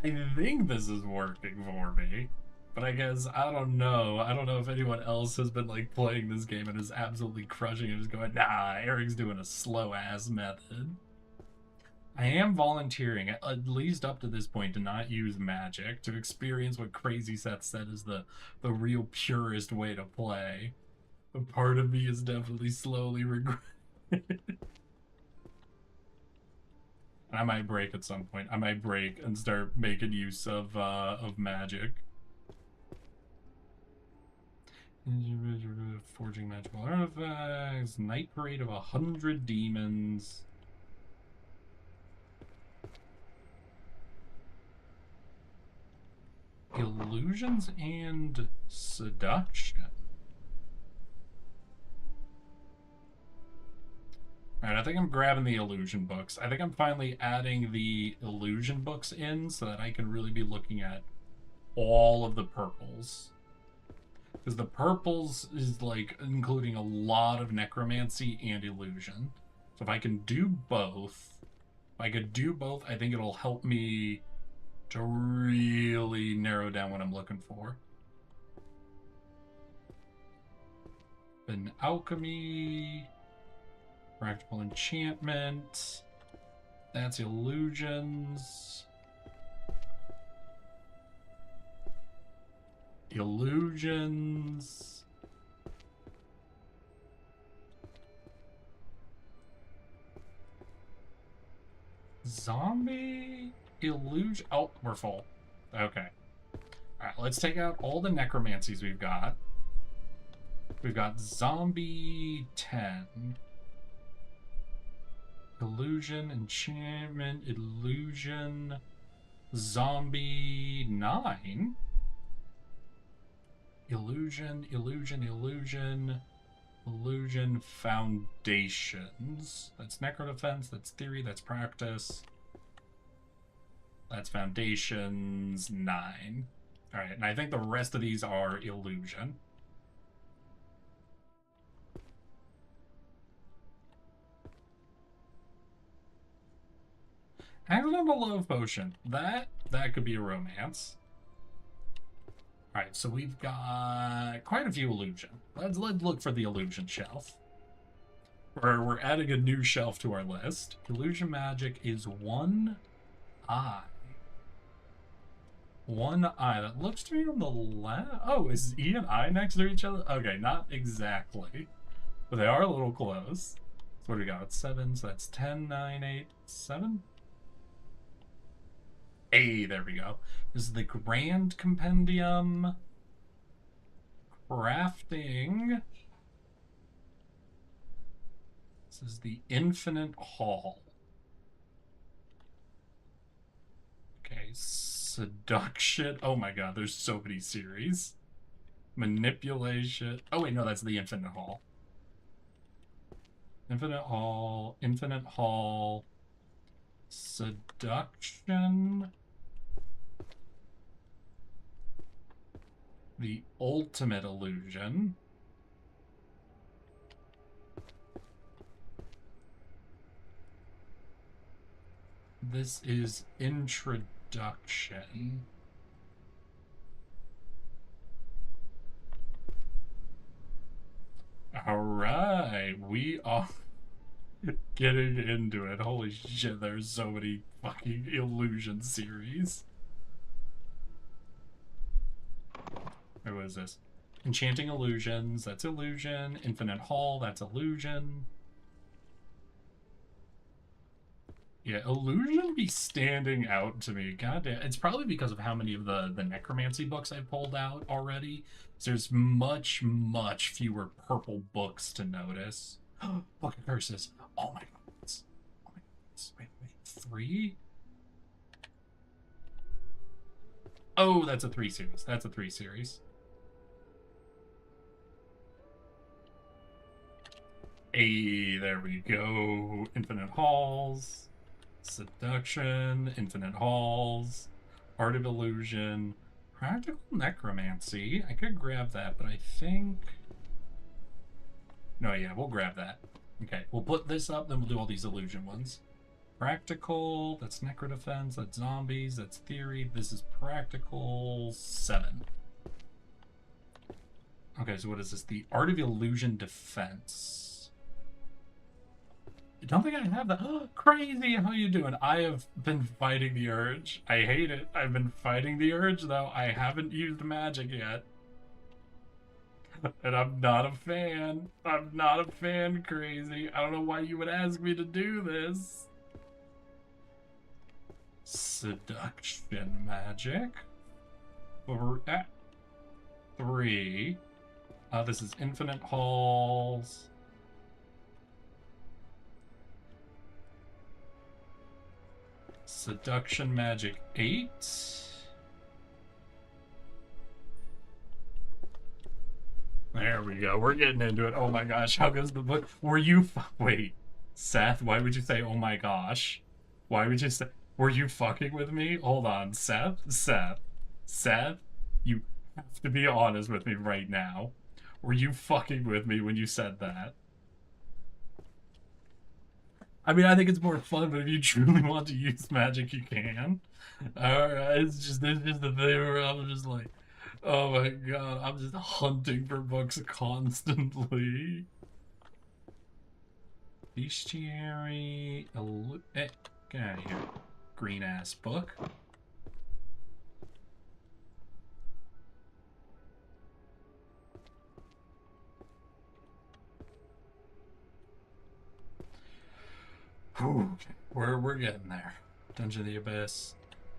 I think this is working for me, but I guess I don't know. I don't know if anyone else has been like playing this game and is absolutely crushing it, just going, nah, Eric's doing a slow ass method. I am volunteering, at least up to this point, to not use magic, to experience what Crazy Seth said is the real purest way to play. But part of me is definitely slowly regretting. And I might break at some point. I might break and start making use of magic. Forging magical artifacts, night parade of 100 demons. Illusions and seduction. Alright, I think I'm grabbing the illusion books. I think I'm finally adding the illusion books in so that I can really be looking at all of the purples. Because the purples is like including a lot of necromancy and illusion. So if I can do both, I think it'll help me to really narrow down what I'm looking for. Then alchemy, practical enchantment, that's illusions. Illusions. Zombie illusion. Oh, we're full. Okay. Alright, let's take out all the necromancies we've got. We've got zombie 10. Illusion, enchantment, illusion, zombie 9. Illusion, foundations. That's necro defense, that's theory, that's practice. That's foundations 9. Alright, and I think the rest of these are illusion. Accidental love potion. That could be a romance. Alright, so we've got quite a few illusion. Let's look for the illusion shelf. We're adding a new shelf to our list. Illusion magic is 1 eye. 1 eye. That looks to me on the left. Oh, is E and I next to each other? Okay, not exactly. But they are a little close. So what do we got? 7, so that's 10, 9, 8, 7? Hey, there we go. This is the Grand Compendium. Crafting. This is the Infinite Hall. Okay, seduction. Oh my god, there's so many series. Manipulation. Oh wait, no, that's the Infinite Hall. Infinite Hall. Infinite Hall. Seduction. The ultimate illusion. This is introduction. Alright, we are getting into it. Holy shit, there's so many fucking illusion series. Wait, what is this? Enchanting illusions, that's illusion. Infinite Hall, that's illusion. Yeah, illusion be standing out to me. God damn, it's probably because of how many of the necromancy books I've pulled out already. So there's much fewer purple books to notice. Book of Curses. Oh my god. Oh my god. Wait. 3? Oh, that's a 3 series. That's a 3 series. Hey, there we go. Infinite Halls. Seduction, Infinite Halls, Art of Illusion, Practical Necromancy. I could grab that, but I think... No, yeah, we'll grab that. Okay, we'll put this up, then we'll do all these illusion ones. Practical, that's Necro Defense, that's Zombies, that's Theory. This is Practical 7. Okay, so what is this? The Art of Illusion Defense. don't think I have that. Crazy, how you doing? I have been fighting the urge. I hate it. I've been fighting the urge, though. I haven't used magic yet. And I'm not a fan. I'm not a fan, Crazy. I don't know why you would ask me to do this. Seduction magic. We're at 3. This is infinite halls. Seduction magic 8. There we go. We're getting into it. Oh my gosh, how goes the book? Were you wait, Seth? Why would you say oh my gosh? Why would you say? Were you fucking with me? Hold on, Seth. You have to be honest with me right now. Were you fucking with me when you said that? I mean, I think it's more fun, but if you truly want to use magic, you can. Alright, it's just the thing where I'm just like, oh my god, I'm just hunting for books constantly. Bestiary, get out of here. Green ass book. Whew, we're getting there. Dungeon of the Abyss.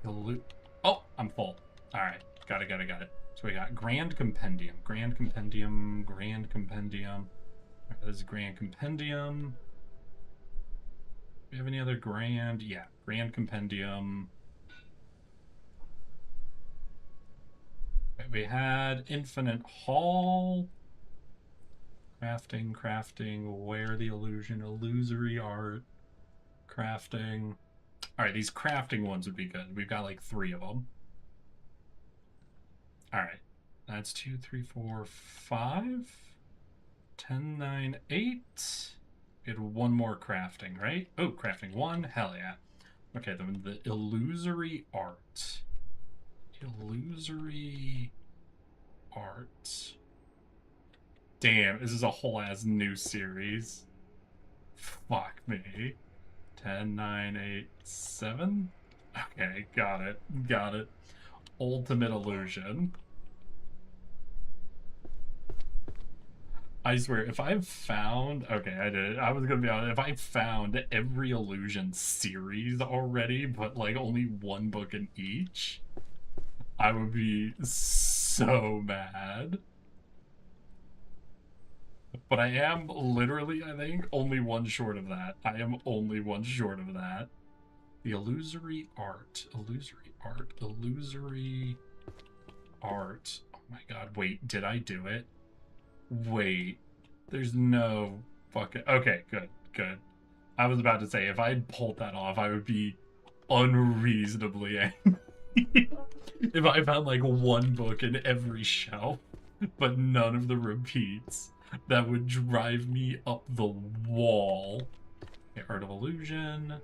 Oh, I'm full. Alright, got it. So we got Grand Compendium. Grand Compendium. Alright, this is Grand Compendium. Do we have any other Grand? Yeah, Grand Compendium. Okay, we had Infinite Hall. Crafting, Wear the Illusion, Illusory Art. Crafting. Alright, these crafting ones would be good. We've got like 3 of them. Alright. That's 2, 3, 4, 5. 10, 9, 8. We had 1 more crafting, right? Oh, crafting 1. Hell yeah. Okay, the illusory art. Illusory art. Damn, this is a whole ass new series. Fuck me. 10, 9, 8, 7. Okay, got it. Ultimate Illusion. I swear, if I found... Okay, I did it. I was gonna be honest. If I found every Illusion series already, but like only 1 book in each, I would be so mad. But I am literally, I think, only 1 short of that. I am only 1 short of that. The illusory art. Illusory art. Oh my god, wait, did I do it? Wait, there's no fucking... Okay, good. I was about to say, if I'd pulled that off, I would be unreasonably angry. If I found like 1 book in every shelf, but none of the repeats. That would drive me up the wall. Okay, Art of Illusion.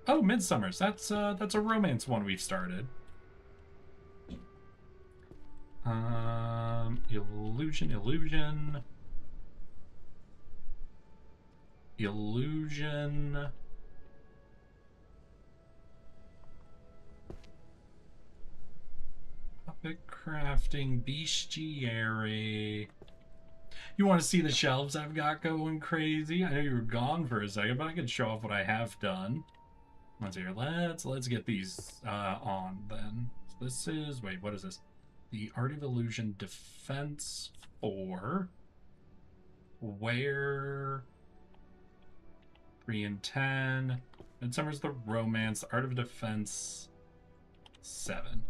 Oh, Midsummer's. That's a romance one we've started. Illusion. Puppet crafting, bestiary. You want to see the shelves I've got going crazy? I know you were gone for a second, but I can show off what I have done. Let's hear. Let's get these on then. So this is, wait, what is this? The Art of Illusion Defense 4. Where 3 and 10. Midsummer's the Romance. The Art of Defense 7.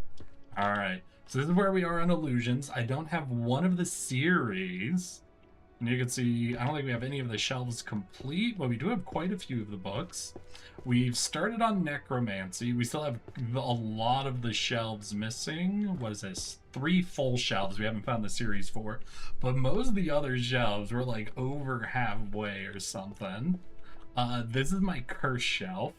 Alright. So this is where we are on Illusions. I don't have one of the series. And you can see, I don't think we have any of the shelves complete, but we do have quite a few of the books. We've started on Necromancy. We still have a lot of the shelves missing. What is this? 3 full shelves we haven't found the series for. But most of the other shelves were like over halfway or something. This is my curse shelf.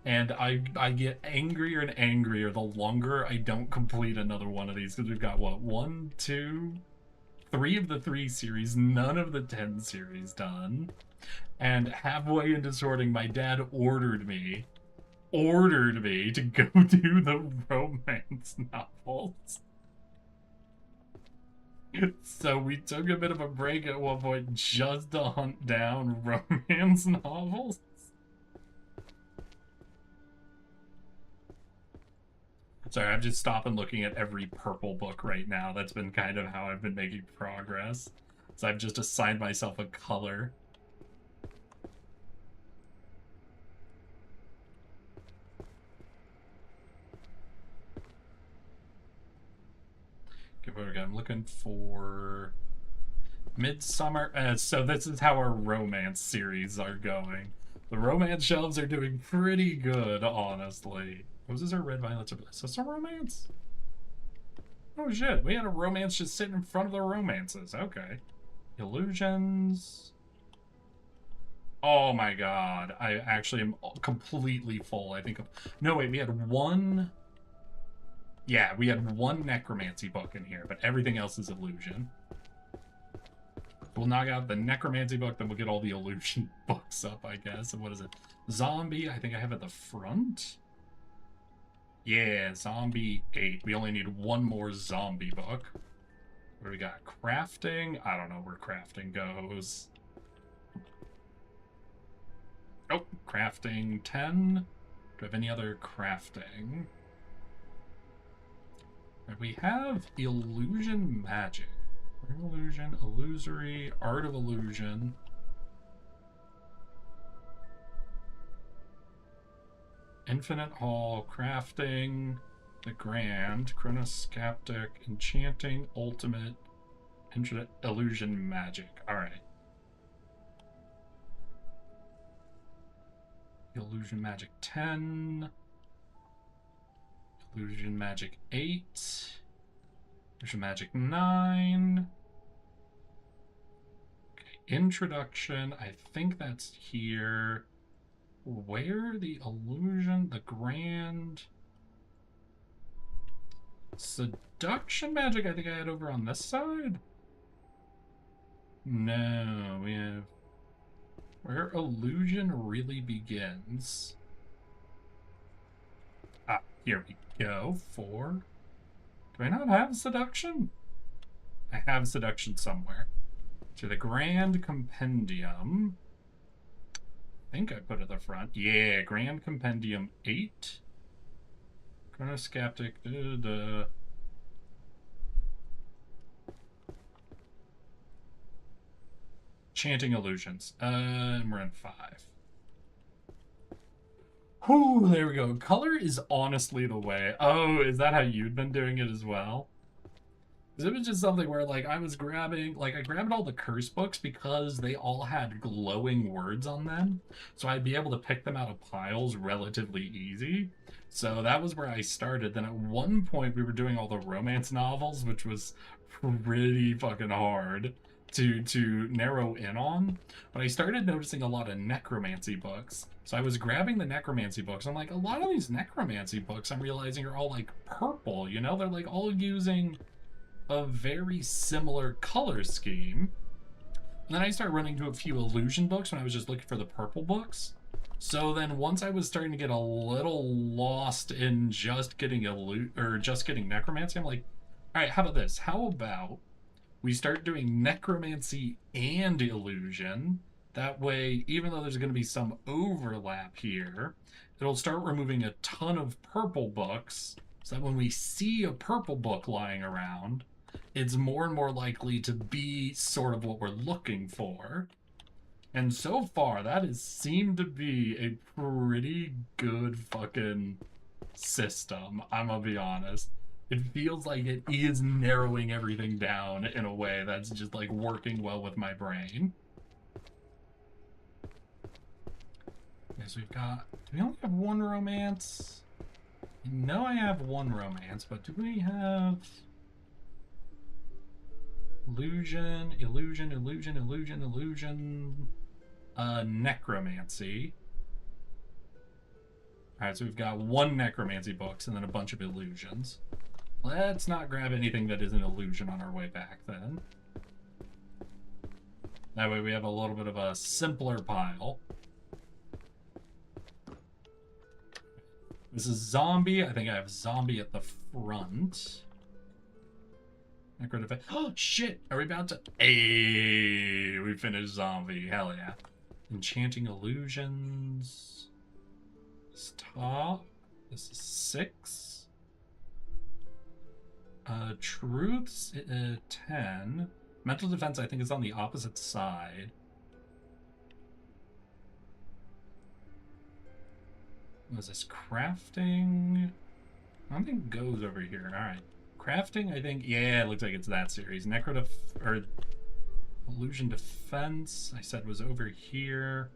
And I get angrier and angrier the longer I don't complete another one of these. Because we've got, what, 1, 2, 3 of the 3 series, none of the 10 series done. And halfway into sorting, my dad ordered me to go do the romance novels. So we took a bit of a break at one point just to hunt down romance novels. Sorry, I'm just stopping looking at every purple book right now. That's been kind of how I've been making progress. So I've just assigned myself a color. Okay, I'm looking for Midsummer. So this is how our romance series are going. The romance shelves are doing pretty good, honestly. Was this our Red Violets? Is this a romance? Oh shit, we had a romance just sitting in front of the romances. Okay. Illusions. Oh my god. I actually am completely full, I think. No, wait, we had one... Yeah, we had one necromancy book in here, but everything else is illusion. We'll knock out the necromancy book, then we'll get all the illusion books up, I guess. And what is it? Zombie, I think I have at the front. Yeah, zombie 8. We only need one more zombie book. What do we got? Crafting? I don't know where crafting goes. Oh, crafting 10. Do we have any other crafting? We have illusion magic. Illusion, illusory, art of illusion. Infinite Hall, crafting, the grand, chronoscaptic, enchanting, ultimate, illusion magic. Alright. Illusion magic 10. Illusion magic 8. Illusion magic 9. Okay, introduction. I think that's here. Where the illusion, the grand... Seduction magic, I think I had over on this side? No, we have... Where illusion really begins. Ah, here we go. 4. Do I not have seduction? I have seduction somewhere. To the Grand Compendium. I think I put it at the front. Yeah, Grand Compendium 8. Chronoscaptic. Chanting illusions. And we're in 5. Whew, there we go. Color is honestly the way. Oh, is that how you'd been doing it as well? Because it was just something where, like, I was grabbing, like, I grabbed all the curse books because they all had glowing words on them. So I'd be able to pick them out of piles relatively easy. So that was where I started. Then at one point we were doing all the romance novels, which was pretty fucking hard to narrow in on. But I started noticing a lot of necromancy books. So I was grabbing the necromancy books. I'm like, a lot of these necromancy books I'm realizing are all like purple, you know? They're like all using a very similar color scheme. And then I started running to a few illusion books when I was just looking for the purple books. So then once I was starting to get a little lost in just getting necromancy, I'm like, all right, how about this? How about we start doing necromancy and illusion? That way, even though there's going to be some overlap here, it'll start removing a ton of purple books, so that when we see a purple book lying around, it's more and more likely to be sort of what we're looking for. And so far, that has seemed to be a pretty good fucking system, I'm gonna be honest. It feels like it is narrowing everything down in a way that's just like working well with my brain. Okay, so we've got, do we only have one romance? I know I have one romance, but do we have illusion, necromancy. Alright, so we've got one necromancy books and then a bunch of illusions. Let's not grab anything that is an illusion on our way back then. That way we have a little bit of a simpler pile. This is zombie. I think I have zombie at the front. Necro defense. Oh, shit. Are we about to... Hey, we finished zombie. Hell yeah. Enchanting illusions. Stop. This is 6. Truths, 10. Mental defense, I think, is on the opposite side. What is this? Crafting? I don't think goes over here. Alright. Crafting, I think, yeah, it looks like it's that series. Or illusion defense, I said was over here.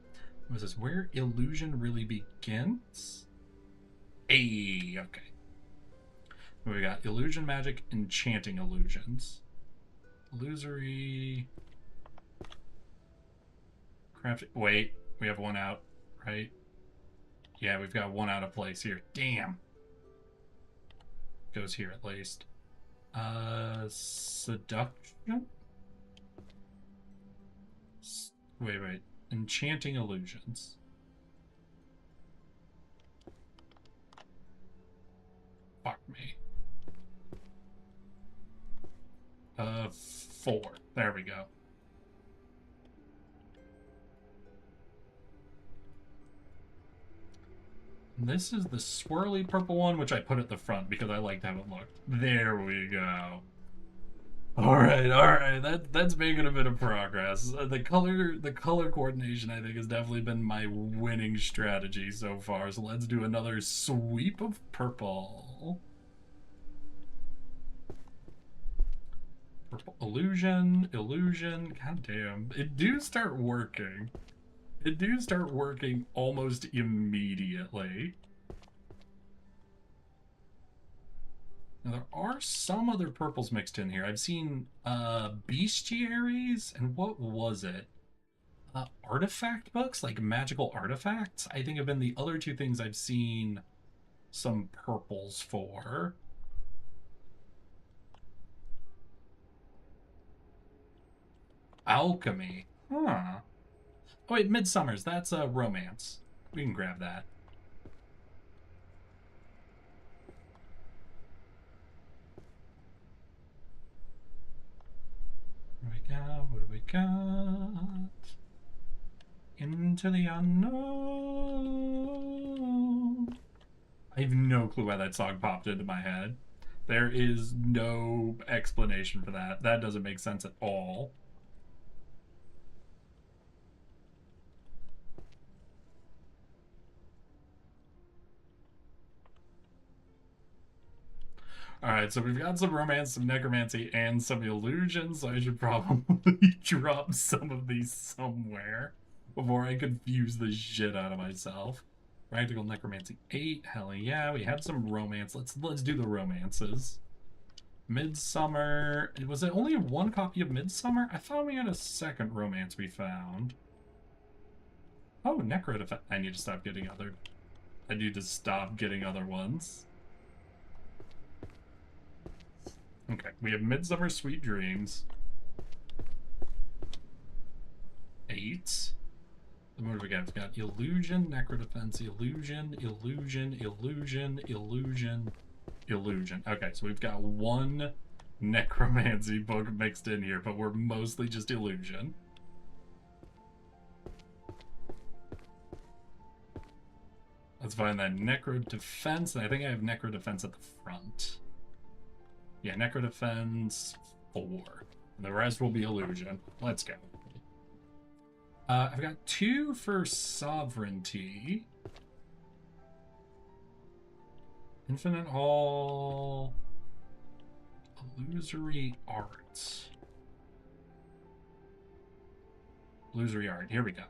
What is this? Where illusion really begins? Hey, okay. We got illusion magic, enchanting illusions. Illusory. Crafting. Wait, we have one out, right? Yeah, we've got one out of place here. Damn. Goes here at least. Seduction? Wait. Enchanting illusions. Fuck me. 4. There we go. This is the swirly purple one, which I put at the front because I liked how it looked. There we go. All right. That's making a bit of progress. The color coordination, I think, has definitely been my winning strategy so far. So let's do another sweep of purple. Purple illusion. God damn, it do start working. It do start working almost immediately. Now there are some other purples mixed in here. I've seen bestiaries, and what was it? Artifact books, like magical artifacts, I think have been the other two things I've seen some purples for. Alchemy. Huh. Oh wait, Midsummer's. That's a romance. We can grab that. What do we got? Into the unknown. I have no clue why that song popped into my head. There is no explanation for that. That doesn't make sense at all. Alright, so we've got some romance, some necromancy, and some illusion, so I should probably drop some of these somewhere before I confuse the shit out of myself. Practical necromancy 8, hell yeah, we had some romance. Let's do the romances. Midsummer, was it only one copy of Midsummer? I thought we had a second romance we found. Oh, Necro Defense. I need to stop getting other ones. Okay, we have Midsummer Sweet Dreams. 8. What do we got? We've got Illusion, Necrodefense, Illusion. Okay, so we've got one Necromancy book mixed in here, but we're mostly just Illusion. Let's find that Necrodefense, and I think I have Necrodefense at the front. Yeah, Necrodefense 4. And the rest will be Illusion. Let's go. I've got 2 for Sovereignty. Infinite Hall. Illusory Art. Illusory Art. Here we go.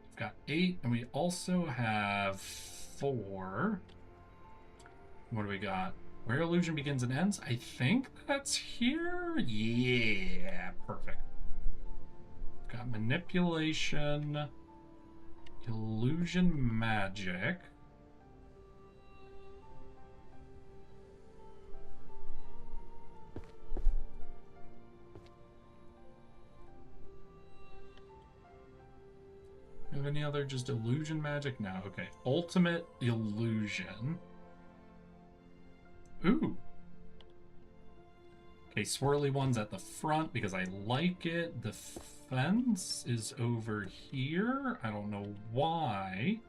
We've got 8, and we also have 4. What do we got? Where Illusion Begins and Ends? I think that's here? Yeah, perfect. Got Manipulation, Illusion Magic. any other just illusion magic? No. Okay. Ultimate illusion. Ooh. Okay, swirly one's at the front because I like it. The fence is over here. I don't know why.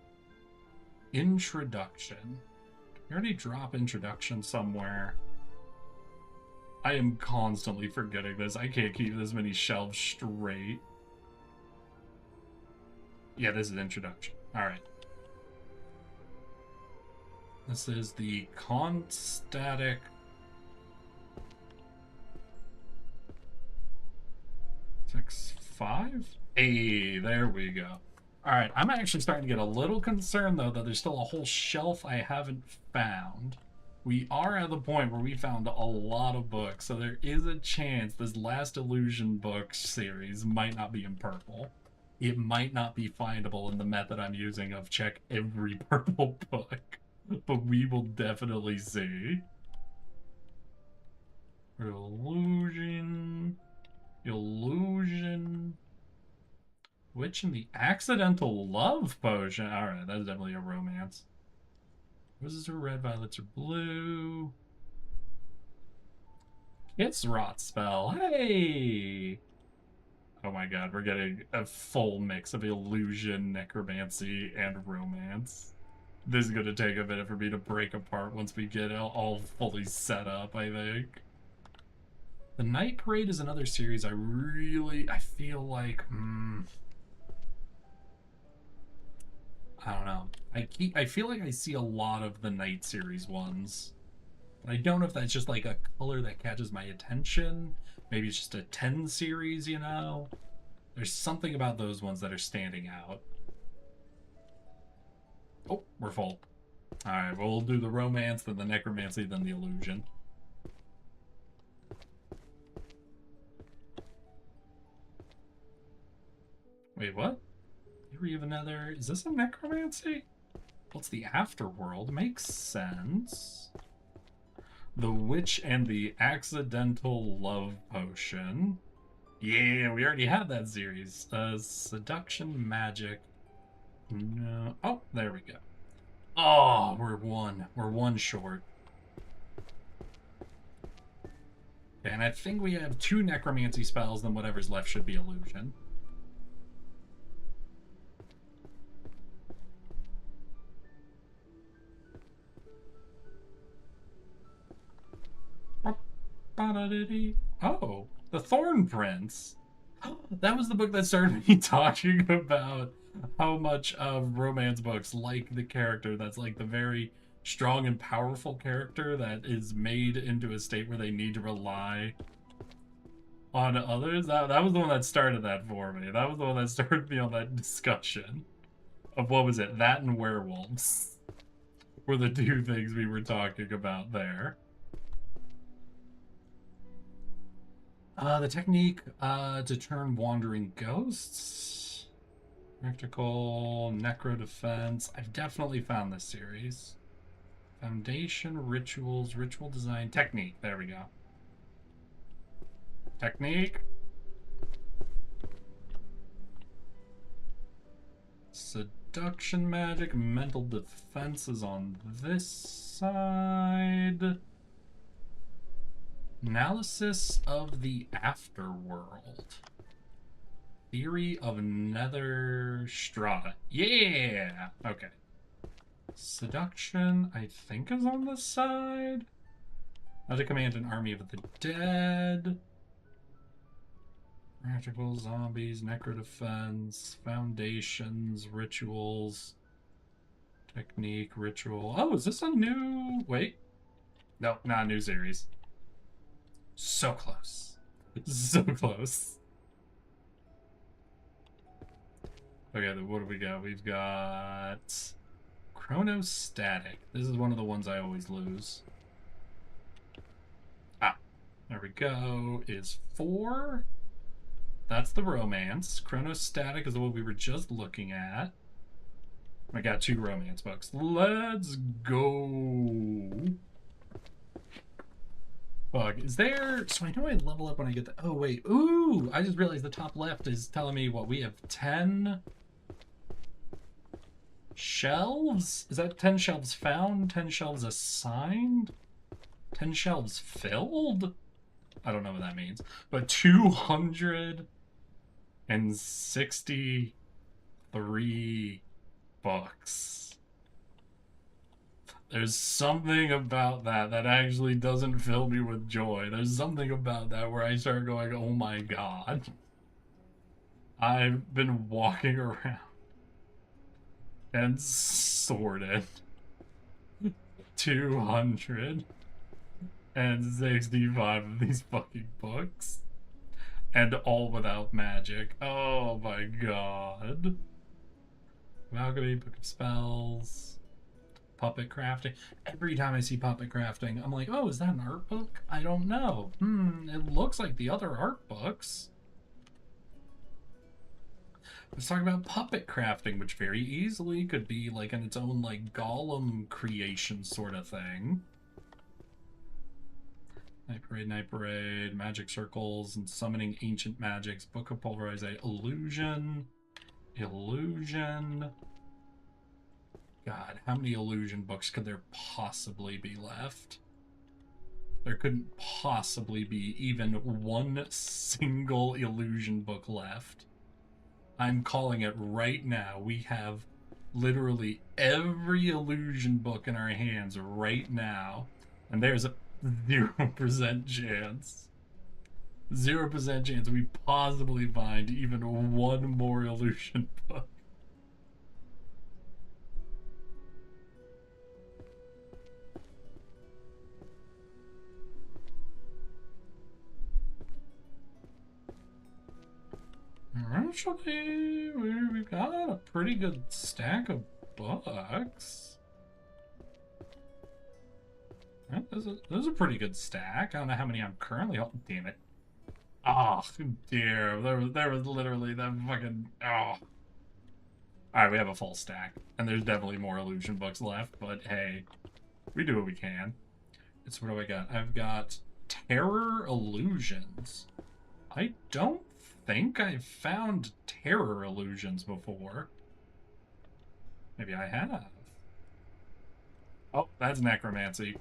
Introduction. I already drop introduction somewhere. I am constantly forgetting this. I can't keep this many shelves straight. Yeah, this is introduction. Alright. This is the constatic... Six, 5? Hey, there we go. Alright, I'm actually starting to get a little concerned, though, that there's still a whole shelf I haven't found. We are at the point where we found a lot of books, so there is a chance this last Illusion book series might not be in purple. It might not be findable in the method I'm using of check every purple book, but we will definitely see. Illusion... Witch and the Accidental Love Potion. Alright, that's definitely a romance. Roses are red, violets are blue. It's Rot Spell. Hey! Oh my god, we're getting a full mix of illusion, necromancy, and romance. This is gonna take a minute for me to break apart once we get all fully set up, I think. The Night Parade is another series I feel like, I don't know. I feel like I see a lot of the Night series ones. But I don't know if that's just like a color that catches my attention. Maybe it's just a 10 series, you know? There's something about those ones that are standing out. Oh, we're full. Alright, well, we'll do the romance, then the necromancy, then the illusion. Wait, what? Here we have another... Is this a necromancy? What's the afterworld? Makes sense. The Witch and the Accidental Love Potion. Yeah, we already had that series. Seduction Magic. No. Oh, there we go. Oh, we're one short. Okay, and I think we have 2 necromancy spells, then whatever's left should be illusion. Oh, the Thorn Prince. That was the book that started me talking about how much of romance books like the character that's like the very strong and powerful character that is made into a state where they need to rely on others. That was the one that started that for me. That was the one that started me on that discussion of what was it? That and werewolves were the 2 things we were talking about there. The technique to turn wandering ghosts. Practical, necro defense. I've definitely found this series. Foundation, rituals, ritual design, technique. There we go. Technique. Seduction magic, mental defense is on this side. Analysis of the afterworld. Theory of nether strata. Yeah! Okay. Seduction, I think, is on this side. How to command an army of the dead. Practical, zombies, necro defense, foundations, rituals. Technique, ritual. Oh, is this a new... Wait. No, not a new series. So close. So close. Okay, then what do we got? We've got... Chronostatic. This is one of the ones I always lose. Ah, there we go. Is 4. That's the romance. Chronostatic is what we were just looking at. I got 2 romance books. Let's go. Fuck, is there... So I know I level up when I get the... Oh, wait. Ooh! I just realized the top left is telling me, what, we have 10 Shelves? Is that 10 shelves found? 10 shelves assigned? 10 shelves filled? I don't know what that means. But 263 books. There's something about that that actually doesn't fill me with joy. There's something about that where I start going, oh my god. I've been walking around and sorted 265 of these fucking books. And all without magic. Oh my god. Alchemy, Book of Spells, puppet crafting. Every time I see puppet crafting, I'm like, oh, is that an art book? I don't know. It looks like the other art books. Let's talk about puppet crafting, which very easily could be like in its own like golem creation sort of thing. Night Parade, Magic Circles, and Summoning Ancient Magics, Book of Pulverization, Illusion. God, how many illusion books could there possibly be left? There couldn't possibly be even one single illusion book left. I'm calling it right now. We have literally every illusion book in our hands right now. And there's a 0% chance. 0% chance we possibly find even one more illusion book. Actually, we've got a pretty good stack of books. This is a pretty good stack. I don't know how many I'm currently holding. Damn it. Oh, dear. There was literally that fucking... Oh. Alright, we have a full stack. And there's definitely more illusion books left, but hey, we do what we can. It's what do I got? I've got Terror Illusions. I don't think I've found Terror Illusions before. Maybe I have. Oh, that's Necromancy.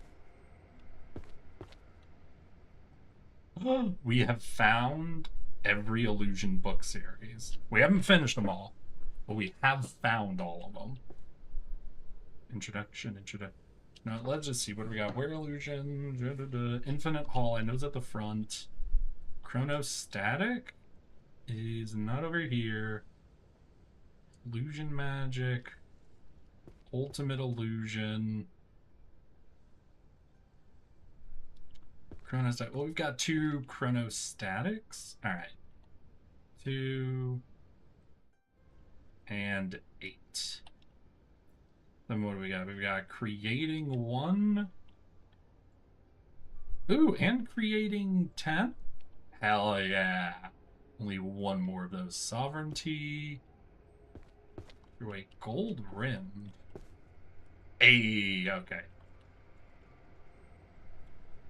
We have found every illusion book series. We haven't finished them all, but we have found all of them. Introduction. No, let's just see what do we got. Where illusion? Infinite Hall. I know it's at the front. Chronostatic is not over here. Illusion Magic. Ultimate Illusion. Chronostatic. Well, we've got 2 Chronostatics. Alright. 2 and 8. Then what do we got? We've got Creating 1. Ooh, and Creating 10? Hell yeah. Only one more of those. Sovereignty. Wait, Gold Rim. Hey, okay.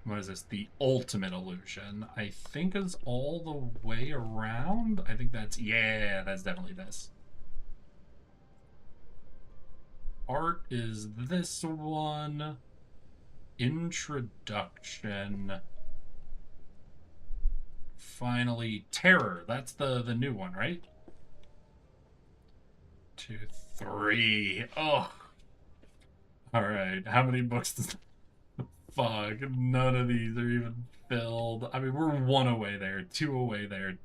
What is this? The Ultimate Illusion. I think is all the way around. I think that's... Yeah, that's definitely this. Art is this one. Introduction. Finally, Terror. That's the new one, right? 2, 3. Oh. Alright, how many books does... Fuck, none of these are even filled. I mean, we're 1 away there, 2 away there,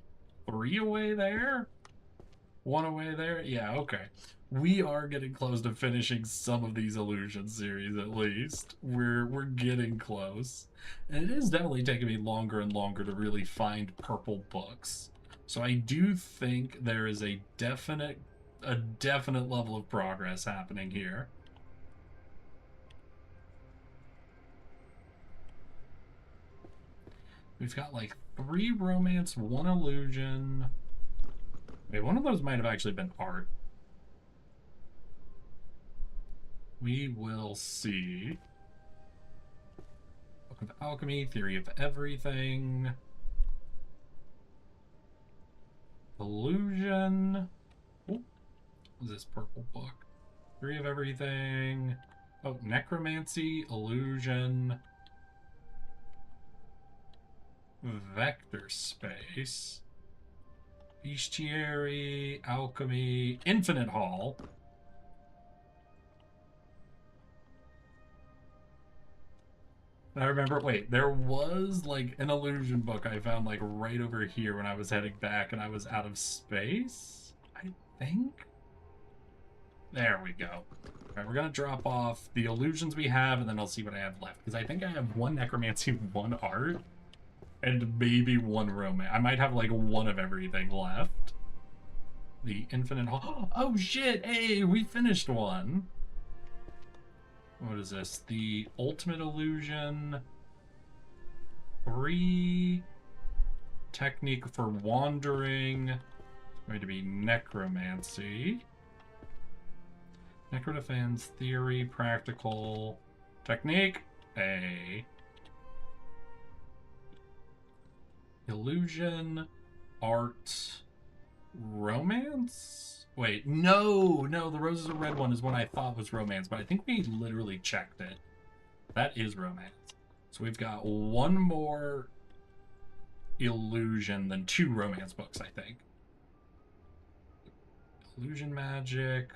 3 away there? 1 away there? Yeah, okay. We are getting close to finishing some of these illusion series, at least. We're getting close. And it is definitely taking me longer and longer to really find purple books. So I do think there is a definite level of progress happening here. We've got like 3 romance, 1 illusion. Wait, one of those might have actually been art. We will see. Book of Alchemy, Theory of Everything. Illusion. Oh, what is this purple book? 3 of everything. Oh, necromancy, illusion, vector space, bestiary, alchemy, infinite hall. I remember, wait, there was like an illusion book I found like right over here when I was heading back and I was out of space, I think? There we go. All right, we're gonna drop off the illusions we have and then I'll see what I have left. Because I think I have 1 necromancy, 1 art, and maybe 1 romance. I might have like 1 of everything left. The infinite hall. Oh shit, hey, we finished one. What is this? The ultimate illusion. 3 technique for wandering. It's going to be necromancy. Necrodefense, theory, practical, technique. A. Illusion, art, romance? Wait, no, the Roses Are Red one is one I thought was romance, but I think we literally checked it. That is romance. So we've got 1 more illusion than 2 romance books, I think. Illusion magic.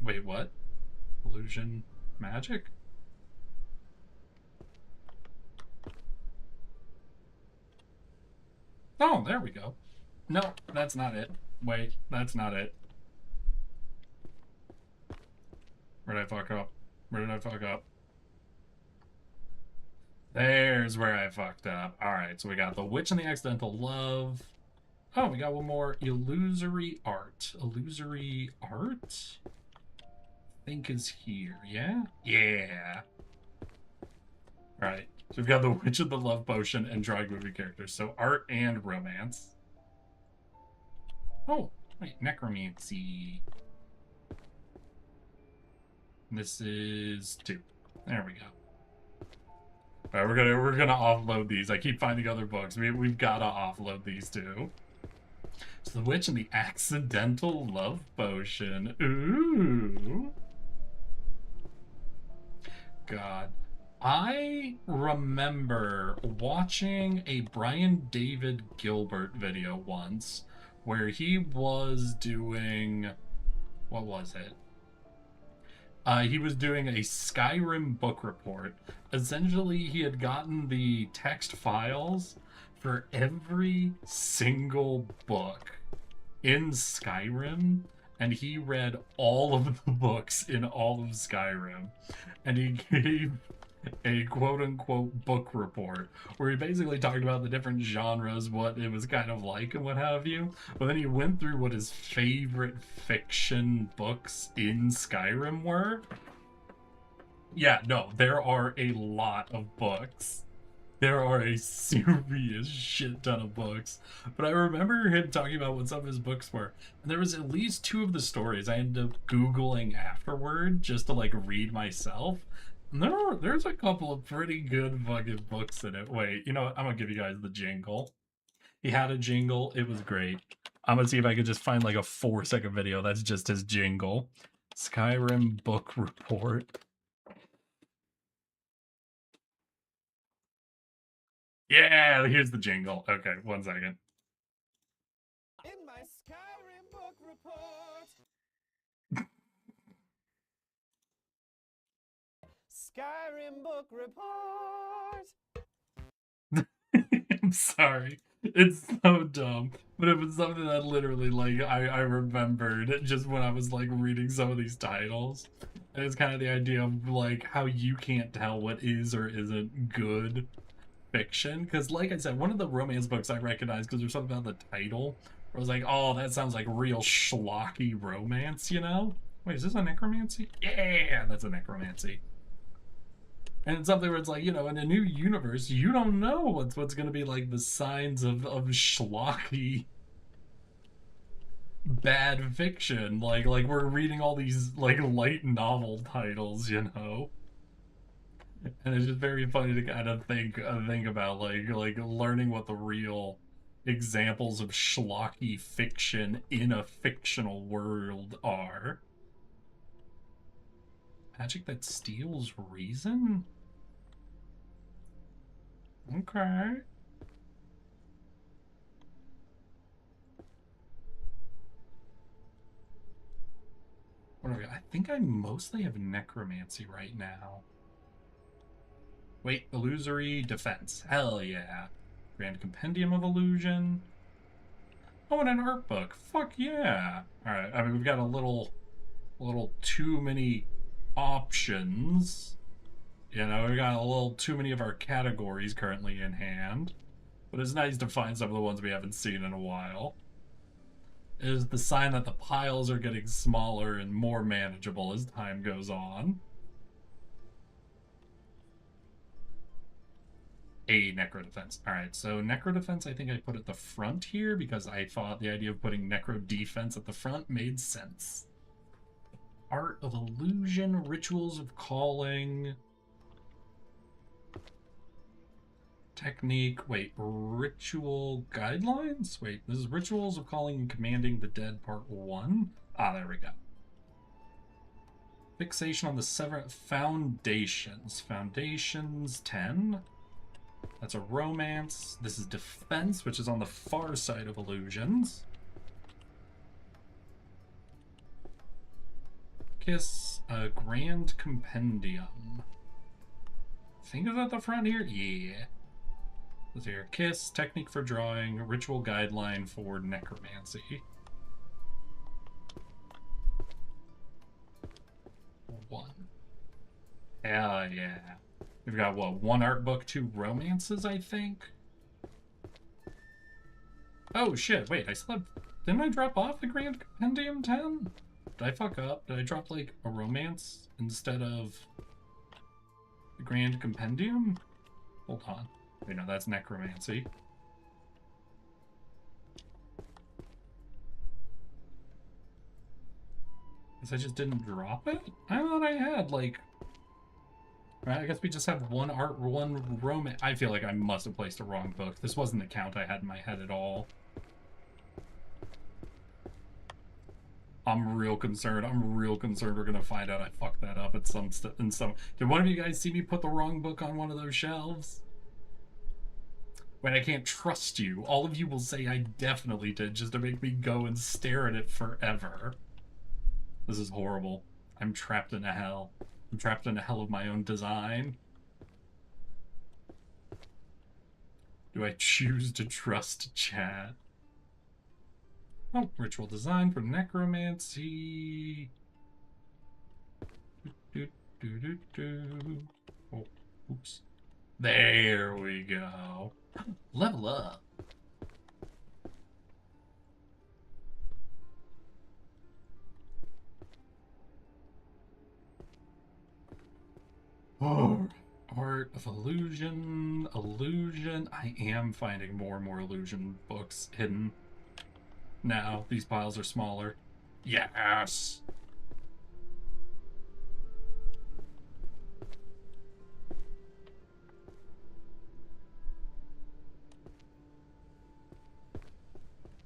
Wait, what? Illusion magic? Oh, there we go. No, that's not it. Wait, that's not it. Where did I fuck up? Where did I fuck up? There's where I fucked up. Alright, so we got The Witch and the Accidental Love. Oh, we got 1 more. Illusory art. Illusory art? I think is here, yeah? Yeah. Alright, so we've got The Witch of the Love Potion and drawing movie characters. So art and romance. Oh, wait, necromancy. This is 2. There we go. All right, we're gonna offload these. I keep finding other books. We've gotta offload these 2. So The Witch and the Accidental Love Potion. Ooh. God. I remember watching a Brian David Gilbert video once where he was doing, what was it? He was doing a Skyrim book report. Essentially, he had gotten the text files for every single book in Skyrim, and he read all of the books in all of Skyrim. And he gave a quote-unquote book report where he basically talked about the different genres, what it was kind of like and what have you, but then he went through what his favorite fiction books in Skyrim were. Yeah, no, there are a lot of books. There are a serious shit ton of books. But I remember him talking about what some of his books were. And there was at least 2 of the stories I ended up Googling afterward just to like read myself. There's a couple of pretty good fucking books in it. Wait, you know what? I'm gonna give you guys the jingle. He had a jingle. It was great. I'm gonna see if I could just find like a 4-second video. That's just his jingle. Skyrim book report. Yeah, here's the jingle. Okay, 1 second. In my Skyrim book report. Skyrim book report. I'm sorry. It's so dumb. But it was something that literally, like, I remembered just when I was, like, reading some of these titles. And it's kind of the idea of, like, how you can't tell what is or isn't good fiction. Because, like I said, one of the romance books I recognized because there's something about the title where I was like, oh, that sounds like real schlocky romance, you know? Wait, is this a necromancy? Yeah, that's a necromancy. And it's something where it's like, you know, in a new universe, you don't know what's going to be like the signs of schlocky bad fiction. Like we're reading all these like light novel titles, you know. And it's just very funny to kind of think about like learning what the real examples of schlocky fiction in a fictional world are. Magic that steals reason? Okay. What do we got? I think I mostly have necromancy right now. Wait, illusory defense. Hell yeah. Grand Compendium of Illusion. Oh, and an art book. Fuck yeah. Alright, I mean, we've got a little too many options. You know, we got a little too many of our categories currently in hand. But it's nice to find some of the ones we haven't seen in a while. It is the sign that the piles are getting smaller and more manageable as time goes on. A necro defense. Alright, so necro defense, I think I put at the front here because I thought the idea of putting necro defense at the front made sense. Art of Illusion, Rituals of Calling. Technique, wait, Ritual Guidelines? Wait, this is Rituals of Calling and Commanding the Dead Part 1? Ah, there we go. Fixation on the Seven Foundations. Foundations 10. That's a romance. This is defense, which is on the far side of illusions. Kiss, a grand compendium. I think it's at the front here? Yeah. Let's hear kiss, technique for drawing, ritual guideline for necromancy. 1. Hell yeah. We've got, what, 1 art book, 2 romances, I think? Oh, shit, wait, I still have... Didn't I drop off the Grand Compendium 10? Did I fuck up? Did I drop, like, a romance instead of the Grand Compendium? Hold on. Wait, no, that's necromancy. Guess I just didn't drop it? I thought I had, like... Right, I guess we just have 1 art, 1 romance. I feel like I must have placed a wrong book. This wasn't the count I had in my head at all. I'm real concerned. I'm real concerned we're gonna find out I fucked that up at some. Did one of you guys see me put the wrong book on one of those shelves? Wait, I can't trust you. All of you will say I definitely did just to make me go and stare at it forever. This is horrible. I'm trapped in a hell. I'm trapped in a hell of my own design. Do I choose to trust chat? Oh, ritual design for necromancy. Oh, oops. There we go. Level up. Oh, Art of Illusion. Illusion. I am finding more and more illusion books hidden. Now, these piles are smaller. Yes!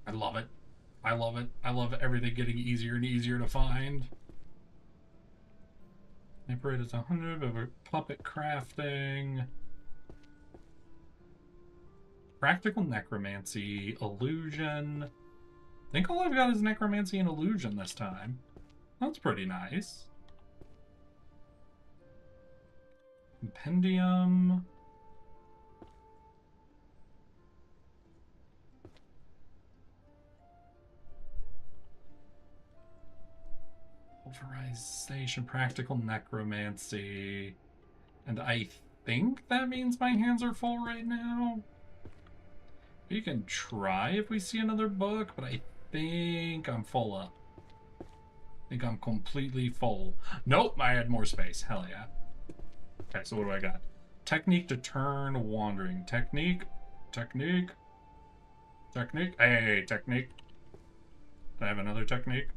I love it. I love it. I love everything getting easier and easier to find. Neighborhood is 100 over puppet crafting. Practical necromancy, illusion. I think all I've got is necromancy and illusion this time. That's pretty nice. Compendium. Pulverization, practical necromancy. And I think that means my hands are full right now. We can try if we see another book, but I think I'm full up. I think I'm completely full. Nope, I had more space. Hell yeah. Okay, so what do I got? Technique to turn wandering. Technique. Technique. Technique. Hey, technique. Did I have another technique?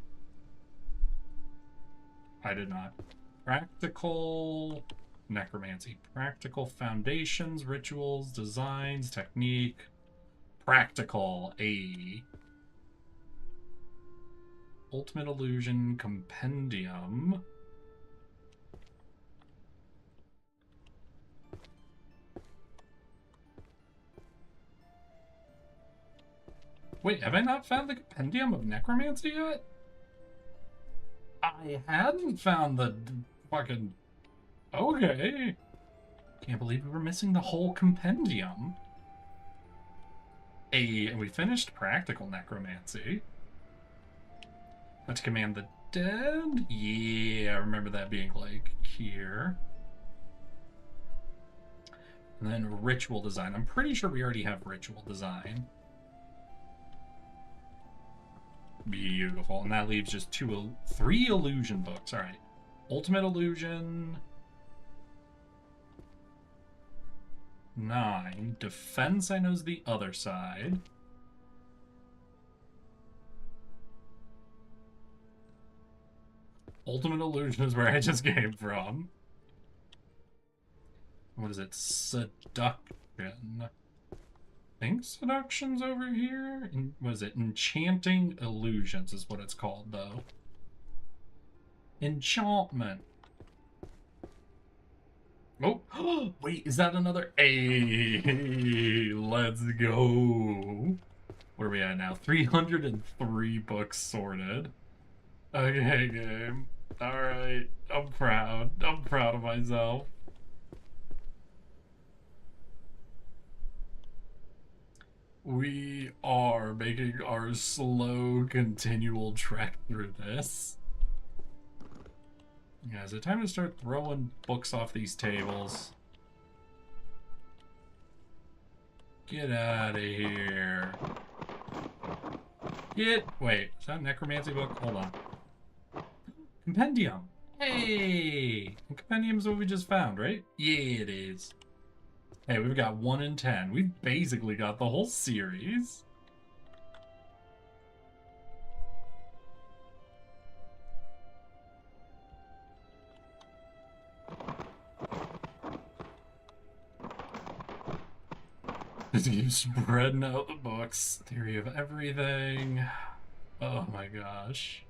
I did not. Practical necromancy. Practical foundations, rituals, designs, technique. Practical. A. Ultimate illusion compendium. Wait, have I not found the compendium of necromancy yet? I hadn't found the fucking... Okay. Can't believe we were missing the whole compendium. And we finished practical necromancy. How to command the dead? Yeah, I remember that being like here. And then ritual design. I'm pretty sure we already have ritual design. Beautiful. And that leaves just 3 illusion books. All right. Ultimate illusion. 9. Defense, I know, is the other side. Ultimate illusion is where I just came from. What is it? Seduction. I think seduction's over here. What is it? Enchanting illusions is what it's called, though. Enchantment. Oh, wait, is that another? Hey, let's go. Where are we at now? 303 books sorted. Okay, game. Alright, I'm proud. I'm proud of myself. We are making our slow, continual trek through this. Yeah, is it time to start throwing books off these tables? Get out of here. Wait, is that a necromancy book? Hold on. Compendium. Hey! And compendium's what we just found, right? Yeah, it is. Hey, we've got 1 in 10. We've basically got the whole series. Just keep spreading out the books. Theory of everything. Oh my gosh.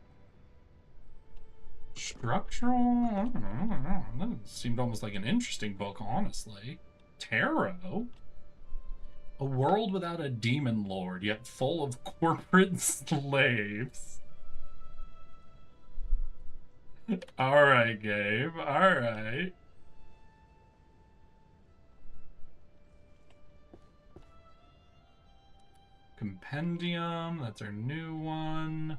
Structural? I don't know. That seemed almost like an interesting book, honestly. Tarot? A world without a demon lord, yet full of corporate slaves. Alright, Gabe. Alright. Compendium. That's our new one.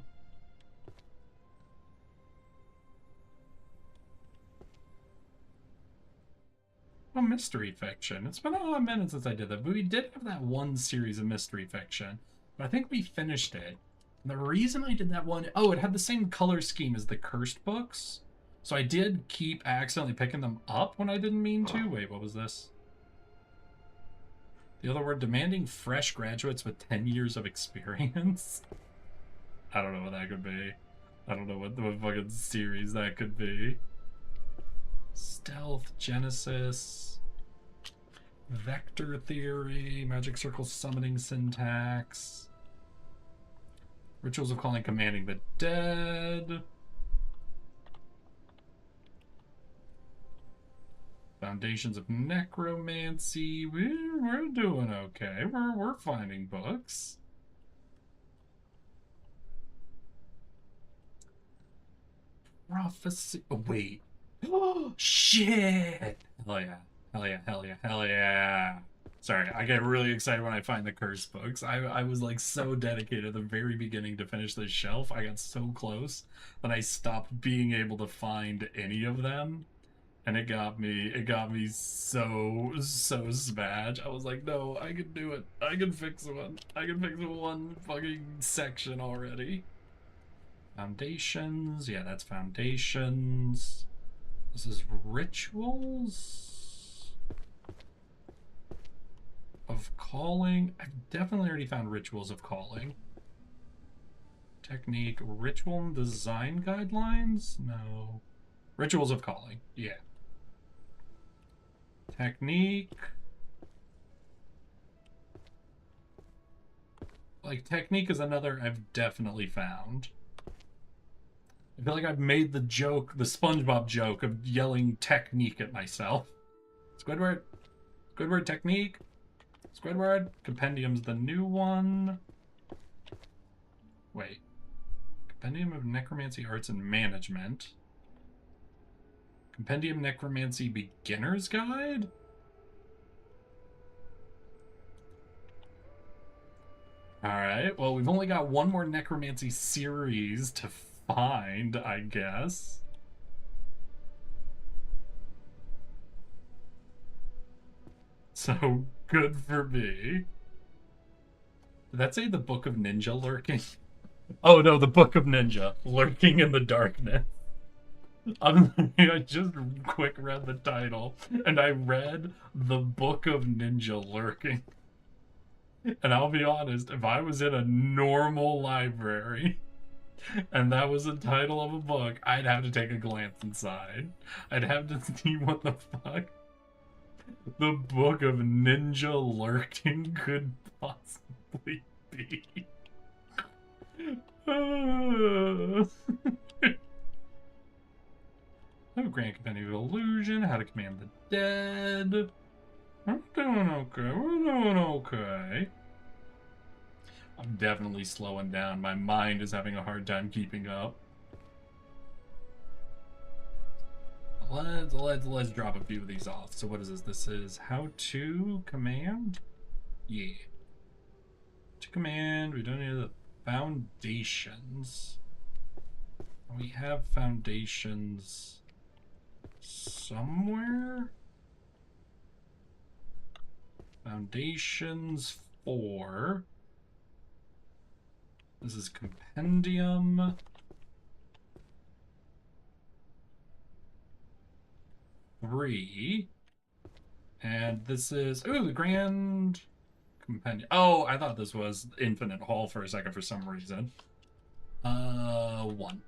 Oh, mystery fiction. It's been a minute since I did that, but we did have that one series of mystery fiction. But I think we finished it. And the reason I did that one... Oh, it had the same color scheme as the cursed books. So I did keep accidentally picking them up when I didn't mean to. Wait, what was this? The other word, demanding fresh graduates with 10 years of experience. I don't know what that could be. I don't know what fucking series that could be. Stealth, Genesis, Vector Theory, Magic Circle Summoning Syntax, Rituals of Calling Commanding the Dead, Foundations of Necromancy. We're doing okay. We're finding books. Prophecy. Oh, wait. Oh, shit! Hell yeah. Hell yeah, hell yeah, hell yeah. Sorry, I get really excited when I find the curse books. I was like so dedicated at the very beginning to finish this shelf. I got so close that I stopped being able to find any of them. And it got me so smashed. I was like, no, I can do it. I can fix one. I can fix one fucking section already. Foundations. Yeah, that's foundations. This is rituals of calling. I've definitely already found rituals of calling. Technique, ritual and design guidelines? No. Rituals of calling, yeah. Technique. Like, technique is another I've definitely found. I feel like I've made the joke, the SpongeBob joke of yelling technique at myself. Squidward. Squidward technique. Squidward. Compendium's the new one. Wait. Compendium of Necromancy Arts and Management. Compendium Necromancy Beginner's Guide? Alright, well, we've only got one more Necromancy series to find, I guess. So, good for me. Did that say the Book of Ninja lurking? Oh no, the Book of Ninja, lurking in the darkness. I just quick read the title, and I read the Book of Ninja lurking. And I'll be honest, if I was in a normal library, and that was the title of a book, I'd have to take a glance inside. I'd have to see what the fuck the Book of Ninja lurking could possibly be. Oh, Grand Compendium of Illusion, How to Command the Dead. We're doing okay, we're doing okay. I'm definitely slowing down. My mind is having a hard time keeping up. Let's drop a few of these off. So what is this? This is How to Command? Yeah. To command, we don't need the foundations. We have foundations somewhere? Foundations 4. This is Compendium 3. And this is, ooh, the Grand Compendium. Oh, I thought this was Infinite Hall for a second for some reason. 1.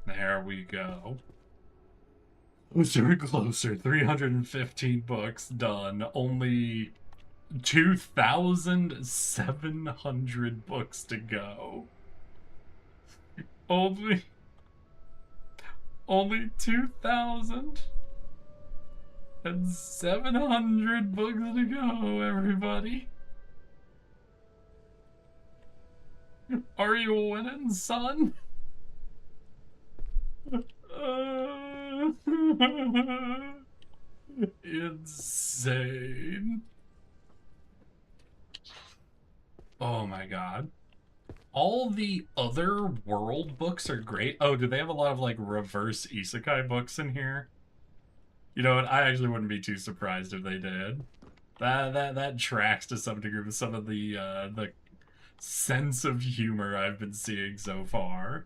There we go. Closer and closer. 315 books done. Only 2,700 books to go. Only 2,700 books to go, everybody. Are you winning, son? Insane. Oh my god. All the other world books are great. Oh, do they have a lot of like reverse isekai books in here? You know what? I actually wouldn't be too surprised if they did. That tracks to some degree with some of the sense of humor I've been seeing so far.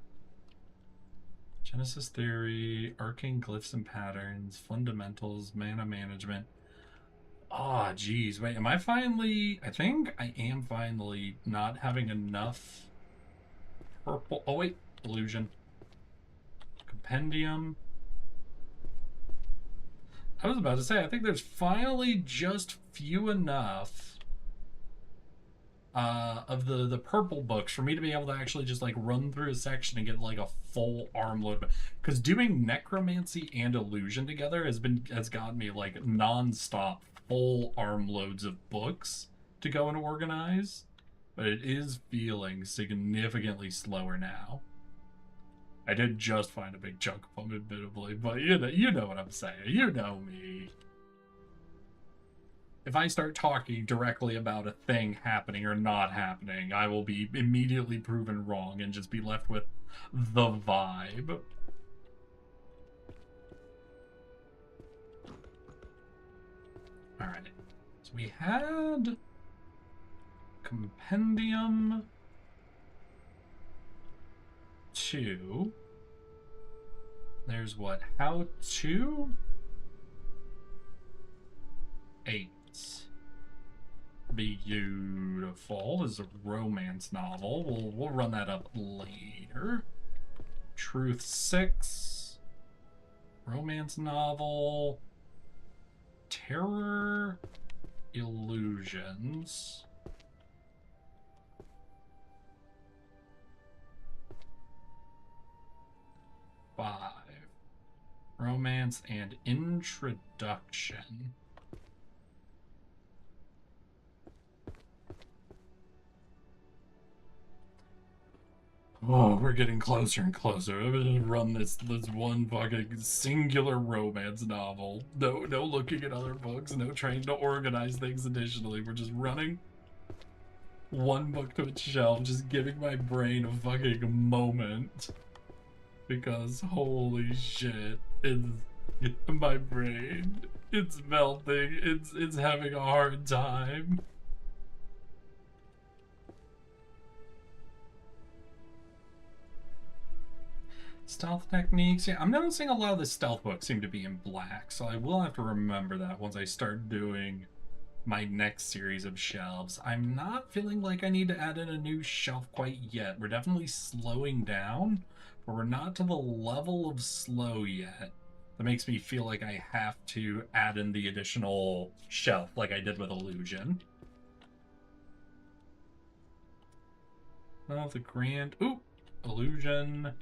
Genesis Theory, Arcane Glyphs and Patterns, Fundamentals, Mana Management. Oh, geez. Wait, am I finally... I think I am finally not having enough purple... Oh, wait. Illusion. Compendium. I was about to say, I think there's finally just few enough of the purple books for me to be able to actually just like run through a section and get like a full armload. Because doing necromancy and illusion together has gotten me like non-stop full armloads of books to go and organize, but it is feeling significantly slower now. I did just find a big chunk of them, admittedly, but you know what I'm saying. You know me. If I start talking directly about a thing happening or not happening, I will be immediately proven wrong and just be left with the vibe. Alright. So we had Compendium 2. There's what? How to? 8. Beautiful. This is a romance novel. We'll run that up later. Truth 6. Romance novel. Terror illusions. Five. Romance and introduction. Oh, we're getting closer and closer. I'm gonna run this one fucking singular romance novel. No looking at other books, no trying to organize things additionally. We're just running one book to its shelf, just giving my brain a fucking moment. Because holy shit, it's my brain. It's melting. It's having a hard time. Stealth techniques. Yeah, I'm noticing a lot of the stealth books seem to be in black, so I will have to remember that once I start doing my next series of shelves. I'm not feeling like I need to add in a new shelf quite yet. We're definitely slowing down, but we're not to the level of slow yet. That makes me feel like I have to add in the additional shelf like I did with Illusion. Oh, the grand... Ooh! Illusion...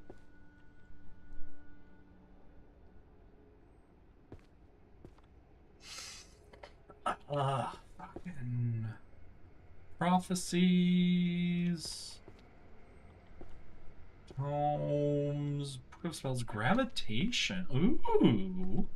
Fucking prophecies, tomes, book of spells, gravitation. Ooh.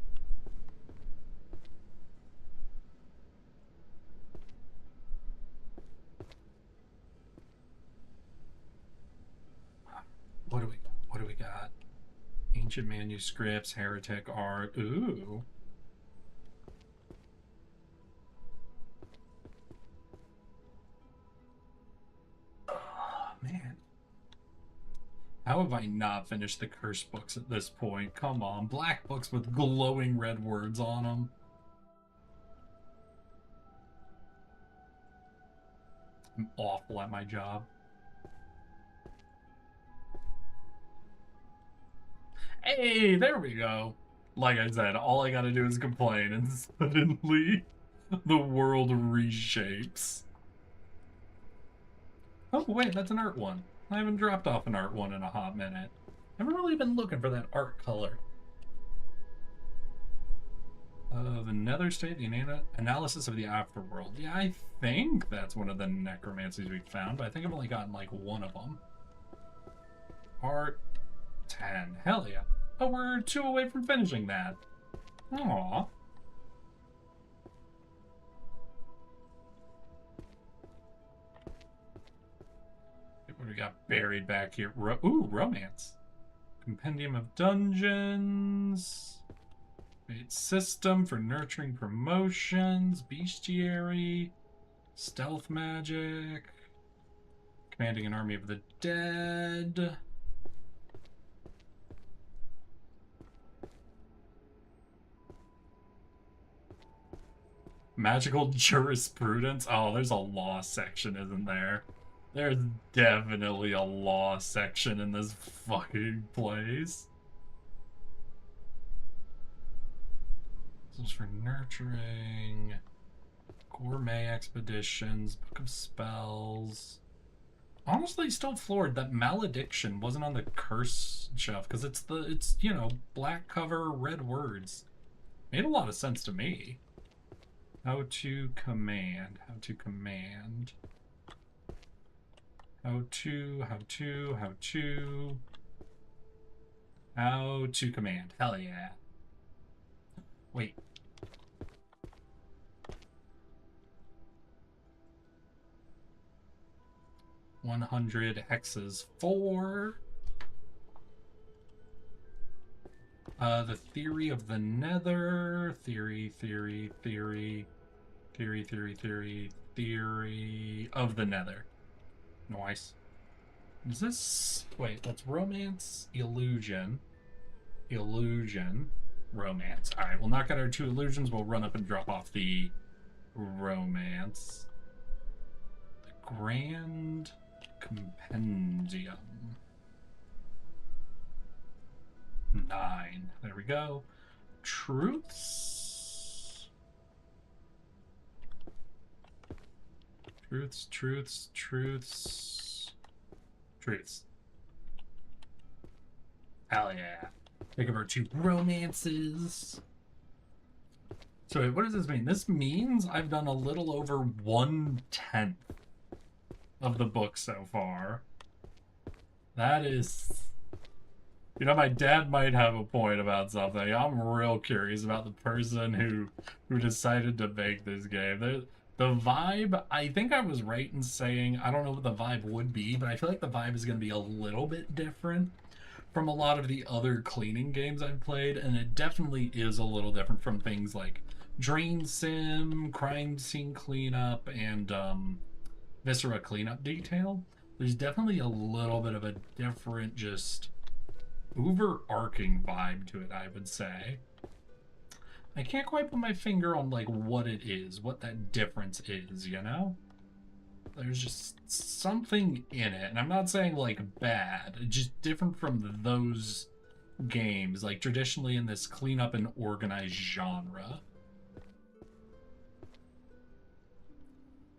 What do we got? Ancient manuscripts, heretic art. Ooh. Man. How have I not finished the curse books at this point? Come on. Black books with glowing red words on them. I'm awful at my job. Hey, there we go. Like I said, all I gotta do is complain and suddenly the world reshapes. Oh, wait, that's an art one. I haven't dropped off an art one in a hot minute. I haven't really been looking for that art color. The Nether State, the analysis of the afterworld. Yeah, I think that's one of the necromancies we found, but I think I've only gotten like one of them. Art 10. Hell yeah. Oh, we're 2 away from finishing that. Aww. What do we got buried back here? Ooh, romance. Compendium of Dungeons. Made system for nurturing promotions. Bestiary. Stealth magic. Commanding an army of the dead. Magical jurisprudence. Oh, there's a law section, isn't there? There's definitely a law section in this fucking place. This is for nurturing. Gourmet expeditions. Book of spells. Honestly, still floored that malediction wasn't on the curse shelf because it's you know, black cover, red words. Made a lot of sense to me. How to command. How to command. How to command. Hell yeah. Wait. $100 hexes for the theory of the nether. Theory of the nether. Nice. Is this... Wait, that's romance, illusion, romance. Alright, we'll knock out our 2 illusions. We'll run up and drop off the romance. The Grand Compendium. 9. There we go. Truths. Truths, truths, truths, truths. Hell yeah. Pick up our 2 romances. So wait, what does this mean? This means I've done a little over 1/10 of the book so far. That is... You know, my dad might have a point about something. I'm real curious about the person who decided to make this game. The vibe, I think I was right in saying, I don't know what the vibe would be, but I feel like the vibe is going to be a little bit different from a lot of the other cleaning games I've played, and it definitely is a little different from things like Drain Sim, Crime Scene Cleanup, and Viscera Cleanup Detail. There's definitely a little bit of a different, just overarching vibe to it, I would say. I can't quite put my finger on like what it is, what that difference is, you know? There's just something in it, and I'm not saying like bad, just different from those games, like traditionally in this cleanup and organized genre.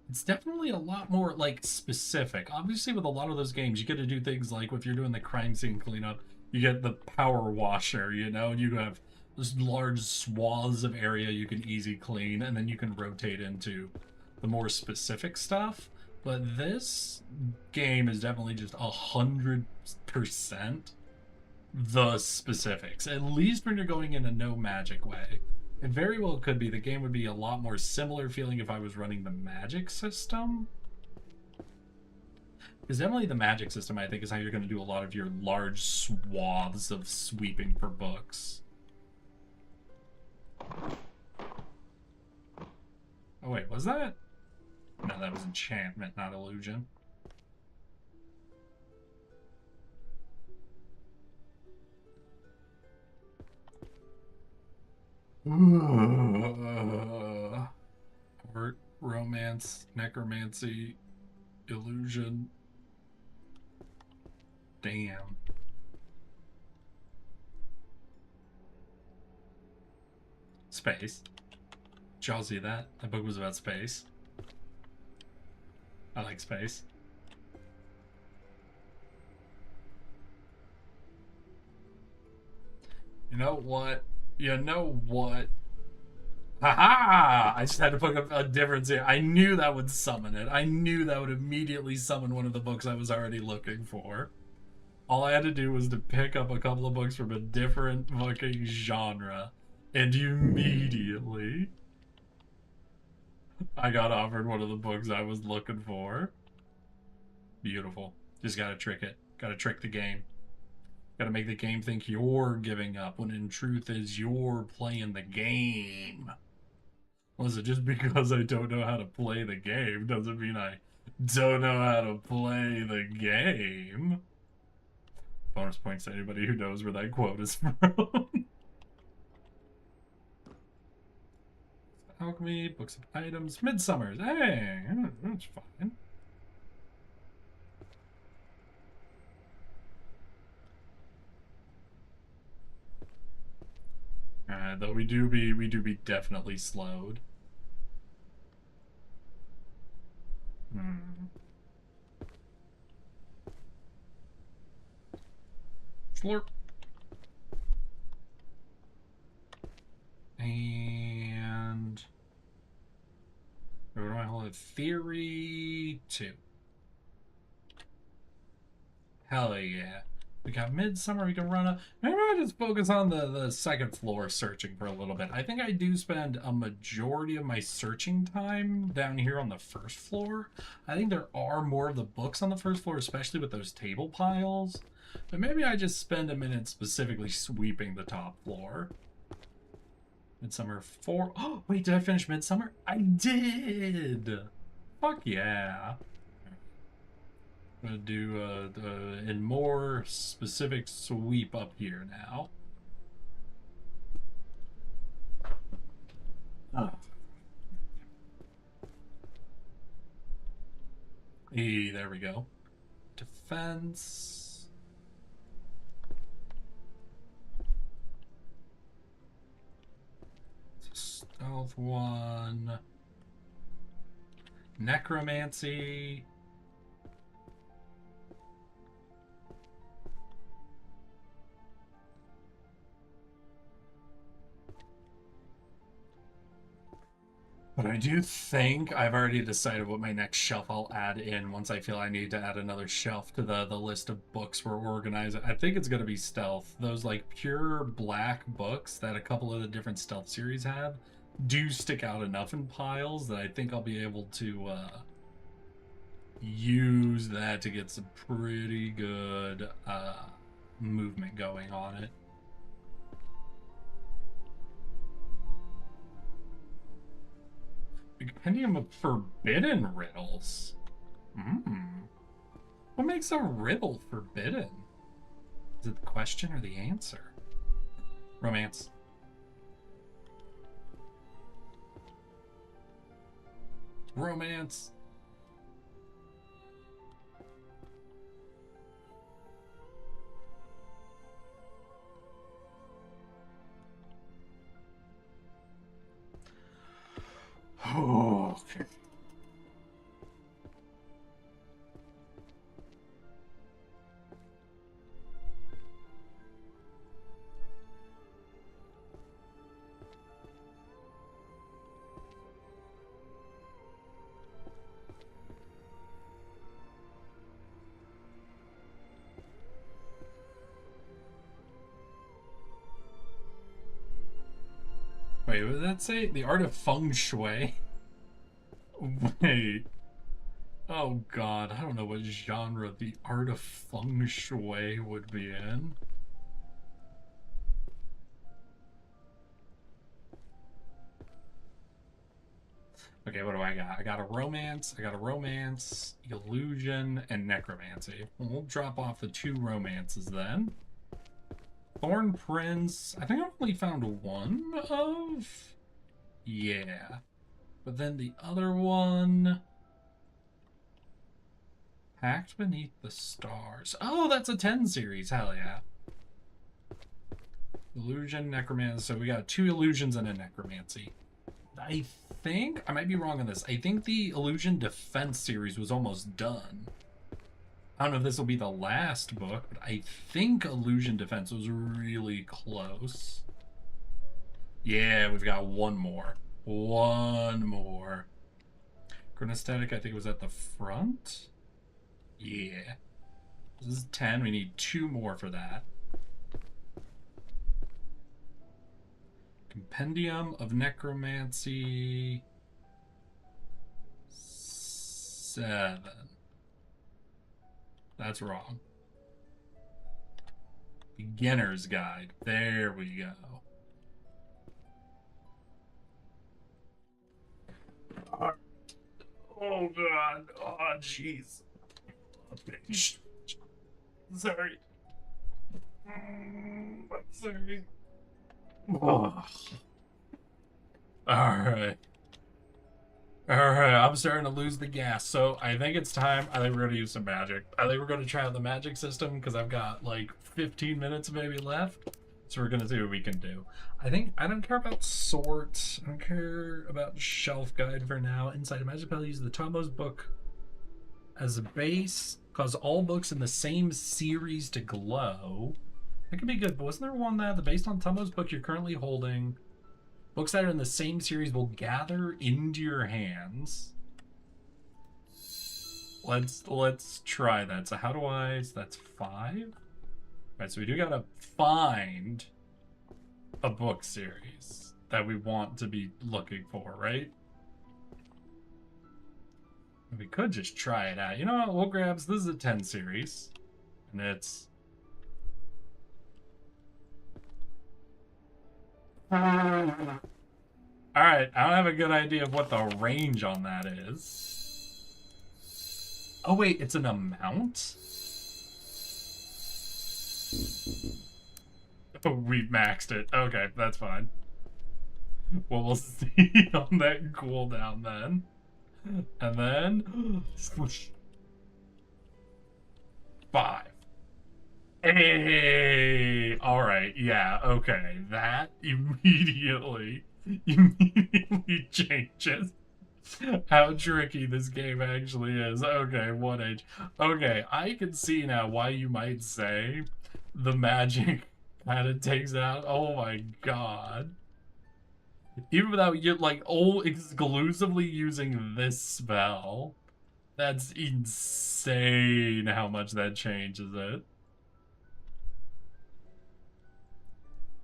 It's definitely a lot more like specific. Obviously with a lot of those games, you get to do things like if you're doing the crime scene cleanup, you get the power washer, you know, and you have this large swaths of area you can easy clean, and then you can rotate into the more specific stuff. But this game is definitely just 100% the specifics, at least when you're going in a no magic way. It very well could be the game would be a lot more similar feeling if I was running the magic system. Because definitely the magic system, I think, is how you're going to do a lot of your large swaths of sweeping for books. Oh wait, was that? No, that was enchantment, not illusion. Art, romance, necromancy, illusion. Damn. Space. Did y'all see that? That book was about space. I like space. You know what? You know what? Haha! I just had to put a difference here. I knew that would summon it. I knew that would immediately summon one of the books I was already looking for. All I had to do was to pick up a couple of books from a different fucking genre. And immediately, I got offered one of the books I was looking for. Beautiful. Just gotta trick it. Gotta trick the game. Gotta make the game think you're giving up, when in truth is you're playing the game. Listen, just because I don't know how to play the game doesn't mean I don't know how to play the game. Bonus points to anybody who knows where that quote is from. Alchemy, books of items, Midsummers. Hey, that's fine. Though we do be definitely slowed. Slurp. And what do I call it? Theory 2. Hell yeah. We got Midsummer we can run up. Maybe I just focus on the second floor searching for a little bit. I think I do spend a majority of my searching time down here on the first floor. I think there are more of the books on the first floor, especially with those table piles. But maybe I just spend a minute specifically sweeping the top floor. Midsummer 4. Oh, wait, did I finish Midsummer? I did! Fuck yeah. I'm gonna do a more specific sweep up here now. Oh. Hey, there we go. Defense. Stealth 1. Necromancy. But I do think I've already decided what my next shelf I'll add in once I feel I need to add another shelf to the list of books we're organizing. I think it's going to be stealth. Those like pure black books that a couple of the different stealth series have do stick out enough in piles that I think I'll be able to use that to get some pretty good movement going on it. Compendium of Forbidden Riddles. What makes a riddle forbidden? Is it the question or the answer? Romance. Romance. Oh, okay. Wait, what did that say? The art of feng shui? Wait. Oh god, I don't know what genre the art of feng shui would be in. Okay, what do I got? I got a romance, illusion, and necromancy. We'll drop off the 2 romances then. Thorn Prince, I think I've only found one of? Yeah. But then the other one... Packed Beneath the Stars. Oh, that's a 10 series, hell yeah. Illusion, necromancy, so we got 2 illusions and a necromancy. I think, I might be wrong on this, I think the Illusion Defense series was almost done. I don't know if this will be the last book, but I think Illusion Defense was really close. Yeah, we've got one more. One more. Chronesthetic, I think, was at the front. Yeah. This is 10. We need 2 more for that. Compendium of Necromancy. 7. That's wrong. Beginner's Guide. There we go. Oh god. Oh jeez. Sorry. I'm sorry. Oh. Alright. Alright, I'm starting to lose the gas. So I think it's time. I think we're going to use some magic. I think we're going to try out the magic system because I've got like 15 minutes maybe left. So we're going to see what we can do. I don't care about sort. I don't care about shelf guide for now. Inside a magic spell, use the Tomos book as a base. Cause all books in the same series to glow. That could be good, but wasn't there one that based on Tomos book you're currently holding, books that are in the same series will gather into your hands? Let's try that. So how do I? So that's 5. Right, so we do gotta find a book series that we want to be looking for, right? We could just try it out. You know what? We'll grab. So this is a 10 series, and it's. All right, I don't have a good idea of what the range on that is. Oh wait, it's an amount? Oh, we maxed it. Okay, that's fine. Well, we'll see on that cooldown then. And then... swoosh. 5. Hey! Alright, yeah, okay. That immediately changes. how tricky this game actually is. Okay, 1H. Okay, I can see now why you might say the magic kind of takes out. Oh my god. Even without you like exclusively using this spell. That's insane how much that changes it.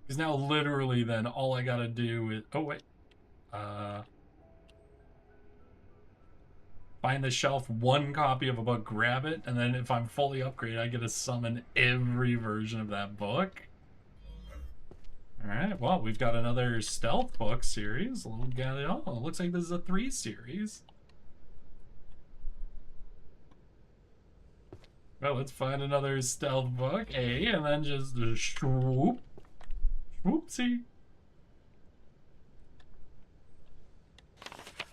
Because now literally then all I gotta do is wait. Find the shelf, one copy of a book, grab it, and then if I'm fully upgraded, I get to summon every version of that book. Alright, well, we've got another stealth book series. Oh, it looks like this is a 3 series. Well, let's find another stealth book, and then just swoop. Whoopsie.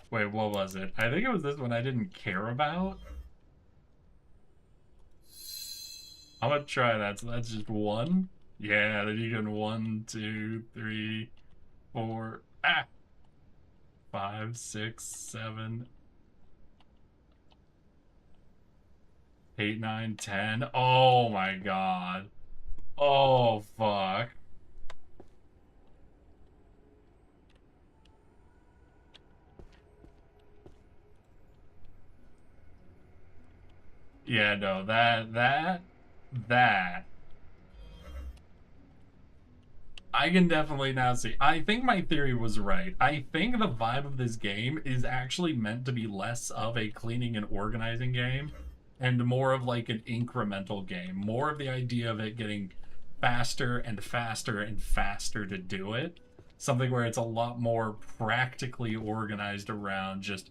Wait, what was it? I think it was this one I didn't care about. I'm gonna try that. So that's just 1. Yeah, then you can 1, 2, 3, 4, 5, 6, 7, 8, 9, 10. Oh my god. Oh fuck. Yeah, no, that. I can definitely now see. I think my theory was right. I think the vibe of this game is actually meant to be less of a cleaning and organizing game and more of like an incremental game. More of the idea of it getting faster and faster and faster to do it. Something where it's a lot more practically organized around just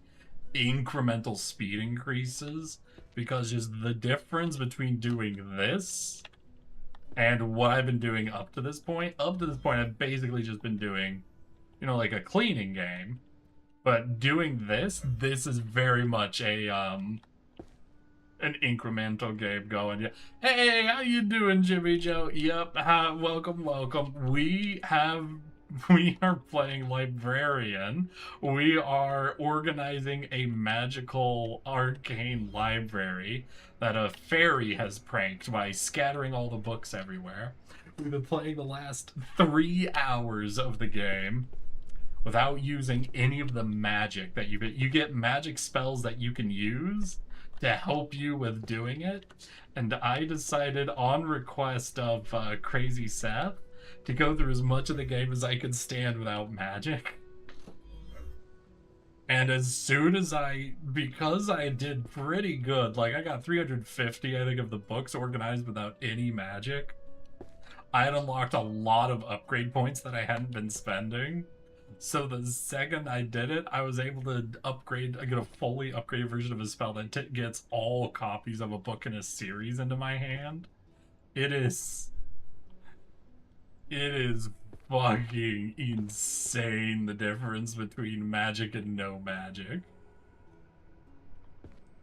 incremental speed increases, because just the difference between doing this and what I've been doing up to this point I've basically just been doing, you know, like a cleaning game, but doing this is very much a an incremental game going. Yeah. Hey, how you doing, Jimmy Joe? Yep. Welcome. We are playing Librarian. We are organizing a magical arcane library that a fairy has pranked by scattering all the books everywhere. We've been playing the last 3 hours of the game without using any of the magic that you get magic spells that you can use to help you with doing it. And I decided on request of Crazy Seth to go through as much of the game as I could stand without magic. And as soon as because I did pretty good, like I got 350, I think, of the books organized without any magic, I had unlocked a lot of upgrade points that I hadn't been spending. So the second I did it, I was able to get a fully upgraded version of a spell that gets all copies of a book in a series into my hand. It is fucking insane, the difference between magic and no magic.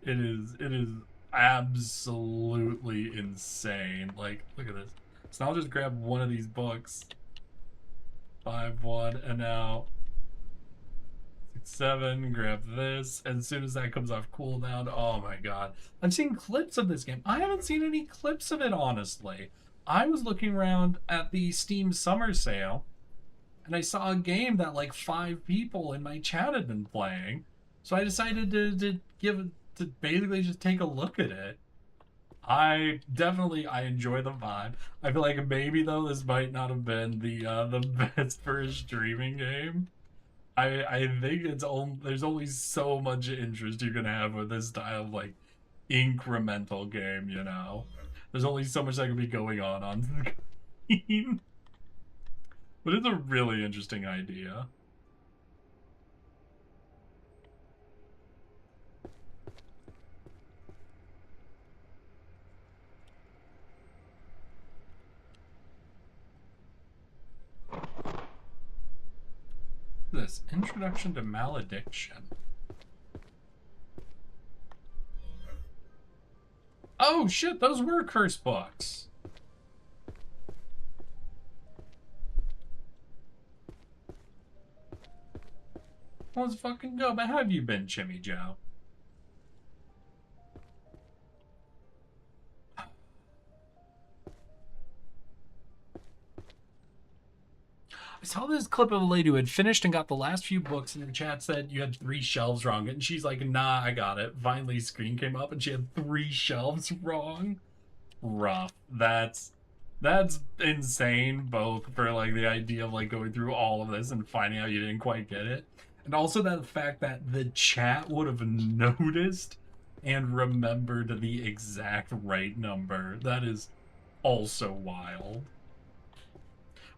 It is absolutely insane. Like, look at this. So I'll just grab one of these books. 5-1, and now 6-7, grab this. As soon as that comes off cooldown, oh my god. I've seen clips of this game. I haven't seen any clips of it, honestly. I was looking around at the Steam Summer Sale, and I saw a game that like 5 people in my chat had been playing. So I decided to basically just take a look at it. I enjoy the vibe. I feel like maybe though this might not have been the best for a streaming game. I think there's only so much interest you can have with this style of like incremental game, you know. There's only so much that can be going on the screen. But it's a really interesting idea. This Introduction to Malediction. Oh shit, those were curse books. Let's fucking go. But how have you been, Jimmy Joe? I saw this clip of a lady who had finished and got the last few books, and her chat said you had 3 shelves wrong. And she's like, nah, I got it. Finally, screen came up, and she had 3 shelves wrong. Rough. That's insane, both for like the idea of like going through all of this and finding out you didn't quite get it. And also that fact that the chat would have noticed and remembered the exact right number. That is also wild.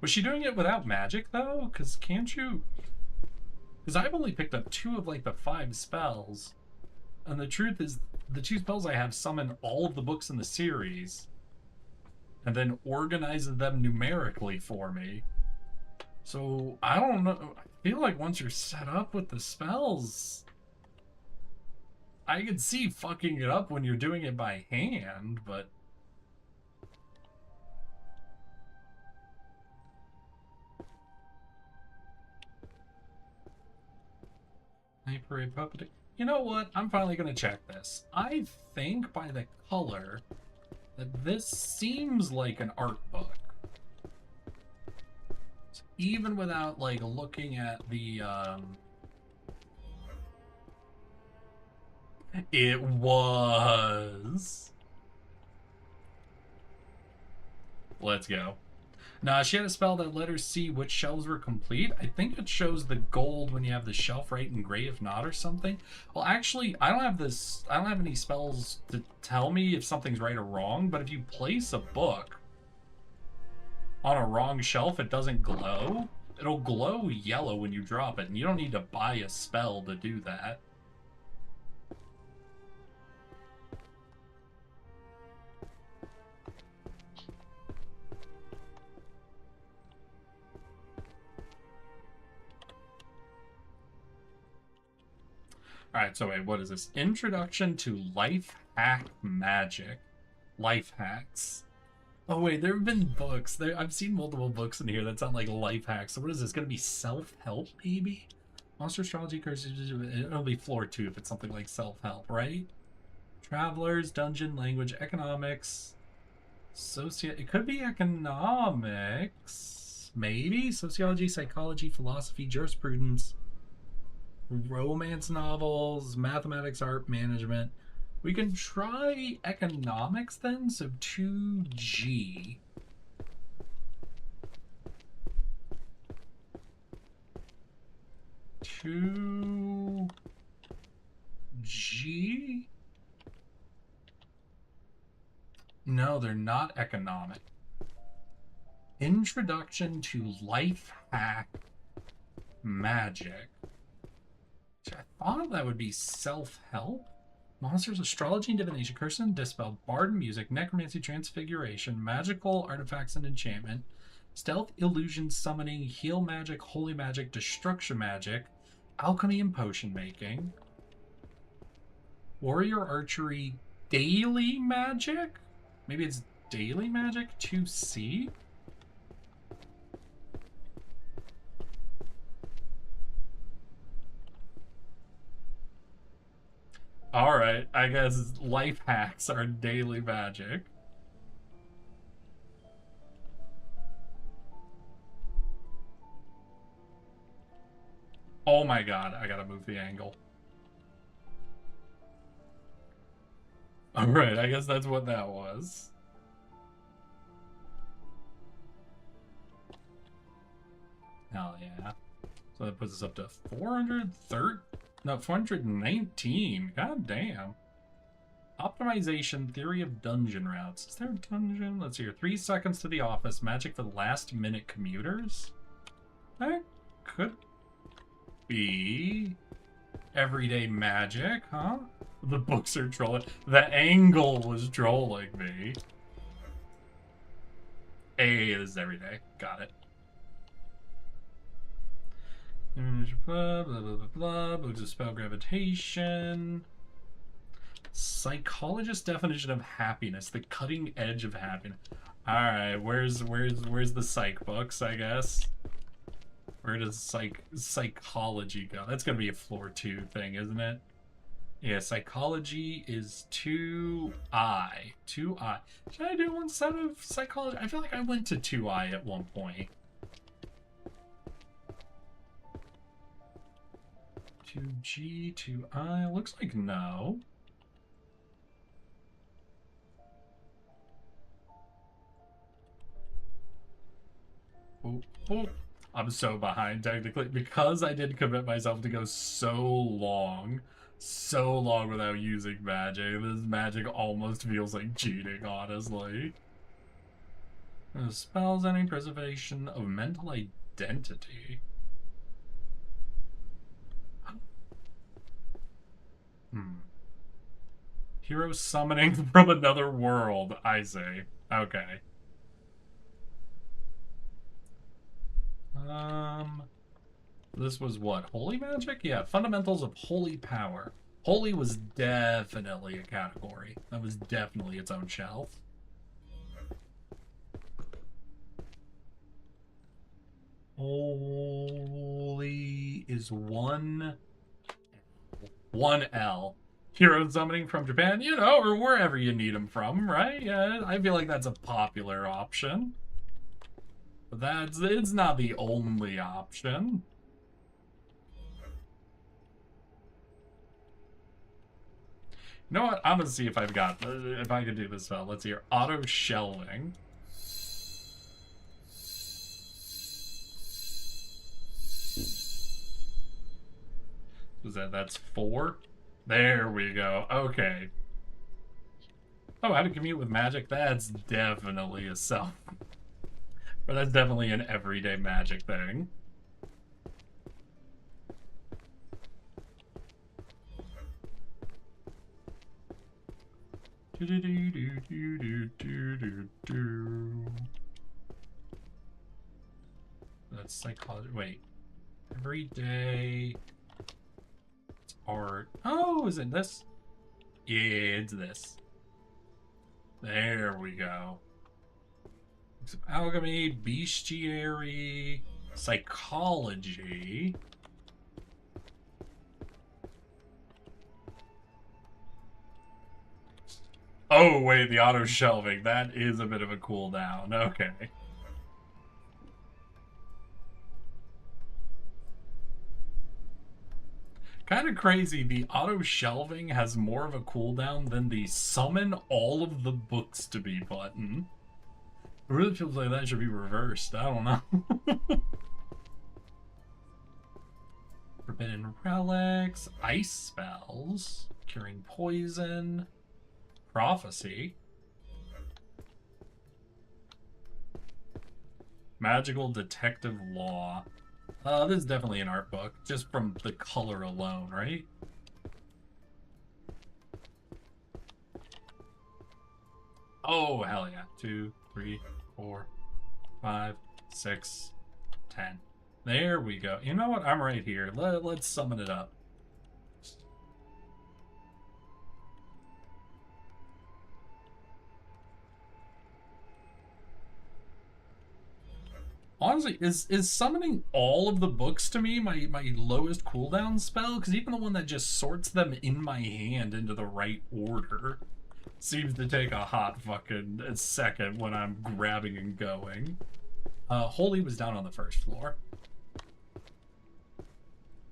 Was she doing it without magic, though? Because can't you... Because I've only picked up 2 of, like, the 5 spells. And the truth is, the 2 spells I have summon all of the books in the series. And then organizes them numerically for me. So, I don't know. I feel like once you're set up with the spells... I could see fucking it up when you're doing it by hand, but... Hyper puppet. You know what? I'm finally gonna check this. I think by the color that this seems like an art book. So even without like looking at the it was. Let's go. Nah, she had a spell that let her see which shelves were complete. I think it shows the gold when you have the shelf right and gray if not or something. Well, actually, I don't have any spells to tell me if something's right or wrong, but if you place a book on a wrong shelf, it doesn't glow. It'll glow yellow when you drop it, and you don't need to buy a spell to do that. Alright, so wait, what is this? Introduction to Life Hack Magic. Life hacks. Oh wait, there have been books. I've seen multiple books in here that sound like life hacks. So what is this? Gonna be self-help, maybe? Monster Astrology Curses. It'll be floor 2 if it's something like self-help, right? Travelers, Dungeon, Language, Economics, It could be Economics. Maybe? Sociology, Psychology, Philosophy, Jurisprudence. Romance novels, mathematics, art, management. We can try economics then, so 2G. Two G? No, they're not economic. Introduction to Life Hack Magic. I thought that would be self-help. Monsters, astrology and divination, curse and dispel, bard and music, necromancy, transfiguration, magical artifacts and enchantment, stealth, illusion, summoning, heal magic, holy magic, destruction magic, alchemy and potion making, warrior archery, daily magic? Maybe it's daily magic 2C? Alright, I guess life hacks are daily magic. Oh my god, I gotta move the angle. Alright, I guess that's what that was. Hell yeah. So that puts us up to 430. No, 419. God damn. Optimization, theory of dungeon routes. Is there a dungeon? Let's see here. 3 seconds to the office. Magic for the last minute commuters? That could be everyday magic, huh? The books are trolling. The angle was trolling me. Hey, this is everyday. Got it. Blah, blah, blah, blah, blah. Books of spell gravitation. Psychologist definition of happiness. The cutting edge of happiness. Alright, where's the psych books, I guess? Where does psychology go? That's gonna be a floor 2 thing, isn't it? Yeah, psychology is 2I. 2I. Should I do one set of psychology? I feel like I went to 2I at one point. 2G, 2I. Looks like no. Oh, oh. I'm so behind technically because I did commit myself to go so long without using magic. This magic almost feels like cheating, honestly. Spells any preservation of mental identity. Hero summoning from another world, I say. Okay. This was what? Holy magic? Yeah, fundamentals of holy power. Holy was definitely a category. That was definitely its own shelf. Holy is 1L. Hero summoning from Japan, you know, or wherever you need them from, right? Yeah, I feel like that's a popular option. But it's not the only option. You know what? I'm gonna see if if I can do this spell. Let's hear auto shelving. That's 4? There we go. Okay. Oh, how to commute with magic? That's definitely a self. Or that's definitely an everyday magic thing. That's psychology. Wait. Everyday. It's art. Oh, is it this? Yeah, it's this. There we go. Alchemy, bestiary, psychology. Oh, wait, the auto shelving. That is a bit of a cooldown. Okay. Kind of crazy. The auto shelving has more of a cooldown than the summon all of the books to be button. It really feels like that should be reversed. I don't know. Forbidden relics, ice spells, curing poison, prophecy, magical detective law. This is definitely an art book, just from the color alone, right? Oh, hell yeah. 2, 3, 4, 5, 6, 10. There we go. You know what? I'm right here. Let's summon it up. Honestly, is summoning all of the books to me my lowest cooldown spell? Because even the one that just sorts them in my hand into the right order seems to take a hot fucking second when I'm grabbing and going. Holy was down on the first floor.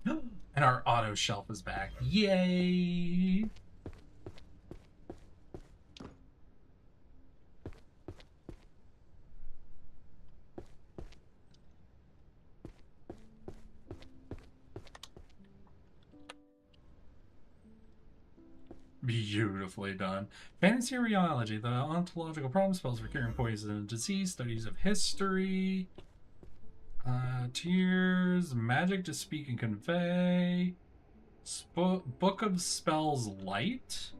And our auto shelf is back. Yay! Beautifully done. Fantasy Reality, the ontological problem spells for curing poison and disease, studies of history, tears, magic to speak and convey, book of spells light.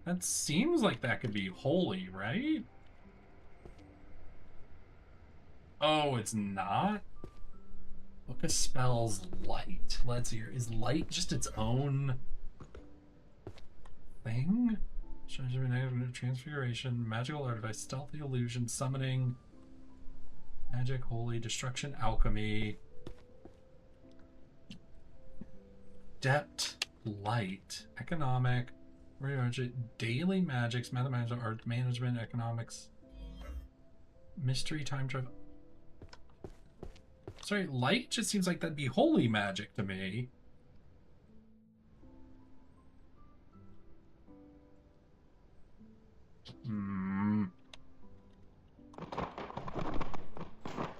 That seems like that could be holy, right? Oh, it's not? Book of spells light. Let's hear. Is light just its own thing? Negative transfiguration, magical artifice, stealthy illusion, summoning, magic, holy, destruction, alchemy. Adept Light. Economic. Daily magics. Mathematics. Art management. Economics. Mystery. Time travel. Sorry, light just seems like that'd be holy magic to me.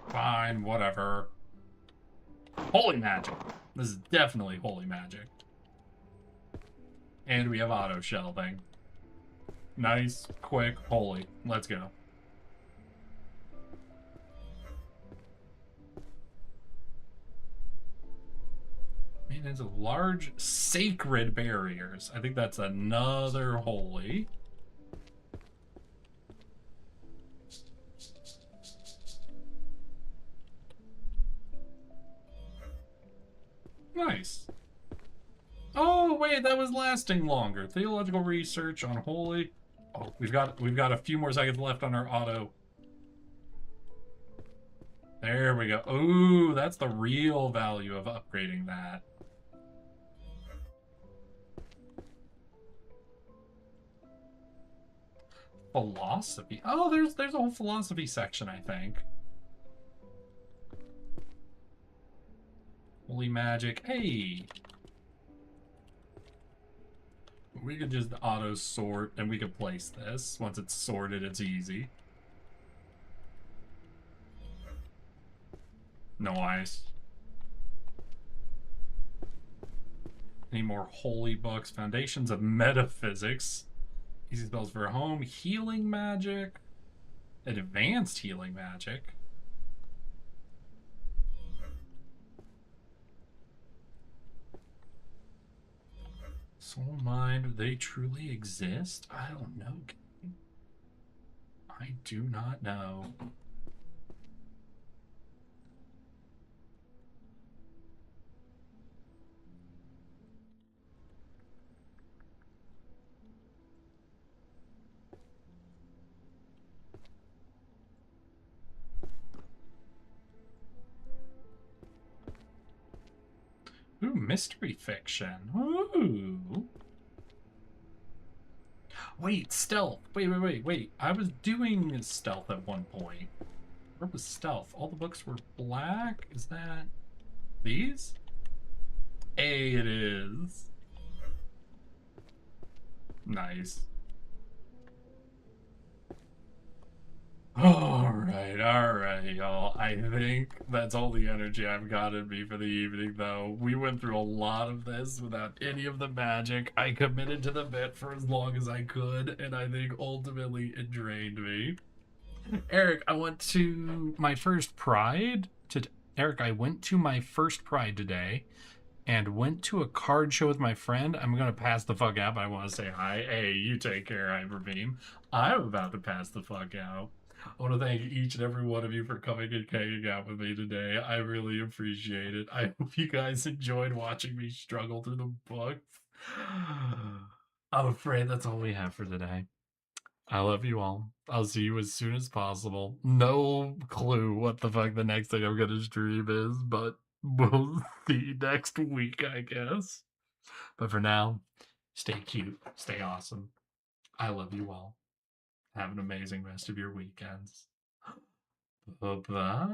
Fine, whatever. Holy magic. This is definitely holy magic. And we have auto shelving. Nice, quick, holy. Let's go. Maintenance of large sacred barriers. I think that's another holy. Nice. Oh wait, that was lasting longer. Theological research on holy. Oh, we've got a few more seconds left on our auto. There we go. Ooh, that's the real value of upgrading that. Philosophy. Oh, there's a whole philosophy section, I think. Holy magic. Hey. We could just auto sort and we could place this. Once it's sorted, it's easy. No ice. Any more holy books? Foundations of Metaphysics. Easy spells for home. Healing magic. Advanced healing magic. Soul mind, they truly exist? I don't know. I do not know. Ooh, mystery fiction. Ooh. Wait, stealth. Wait. I was doing stealth at one point. Where was stealth? All the books were black? Is that these? A, it is. Nice. Alright, y'all. I think that's all the energy I've got in me for the evening, though. We went through a lot of this without any of the magic. I committed to the bit for as long as I could, and I think ultimately it drained me. Eric, I went to my first Pride. I went to my first Pride today and went to a card show with my friend. I'm going to pass the fuck out, but I want to say hi. Hey, you take care, Hyperbeam. I'm about to pass the fuck out. I want to thank each and every one of you for coming and hanging out with me today. I really appreciate it. I hope you guys enjoyed watching me struggle through the books. I'm afraid that's all we have for today. I love you all. I'll see you as soon as possible. No clue what the fuck the next thing I'm gonna stream is, but we'll see next week, I guess. But for now, stay cute, stay awesome. I love you all. Have an amazing rest of your weekends. Bye-bye.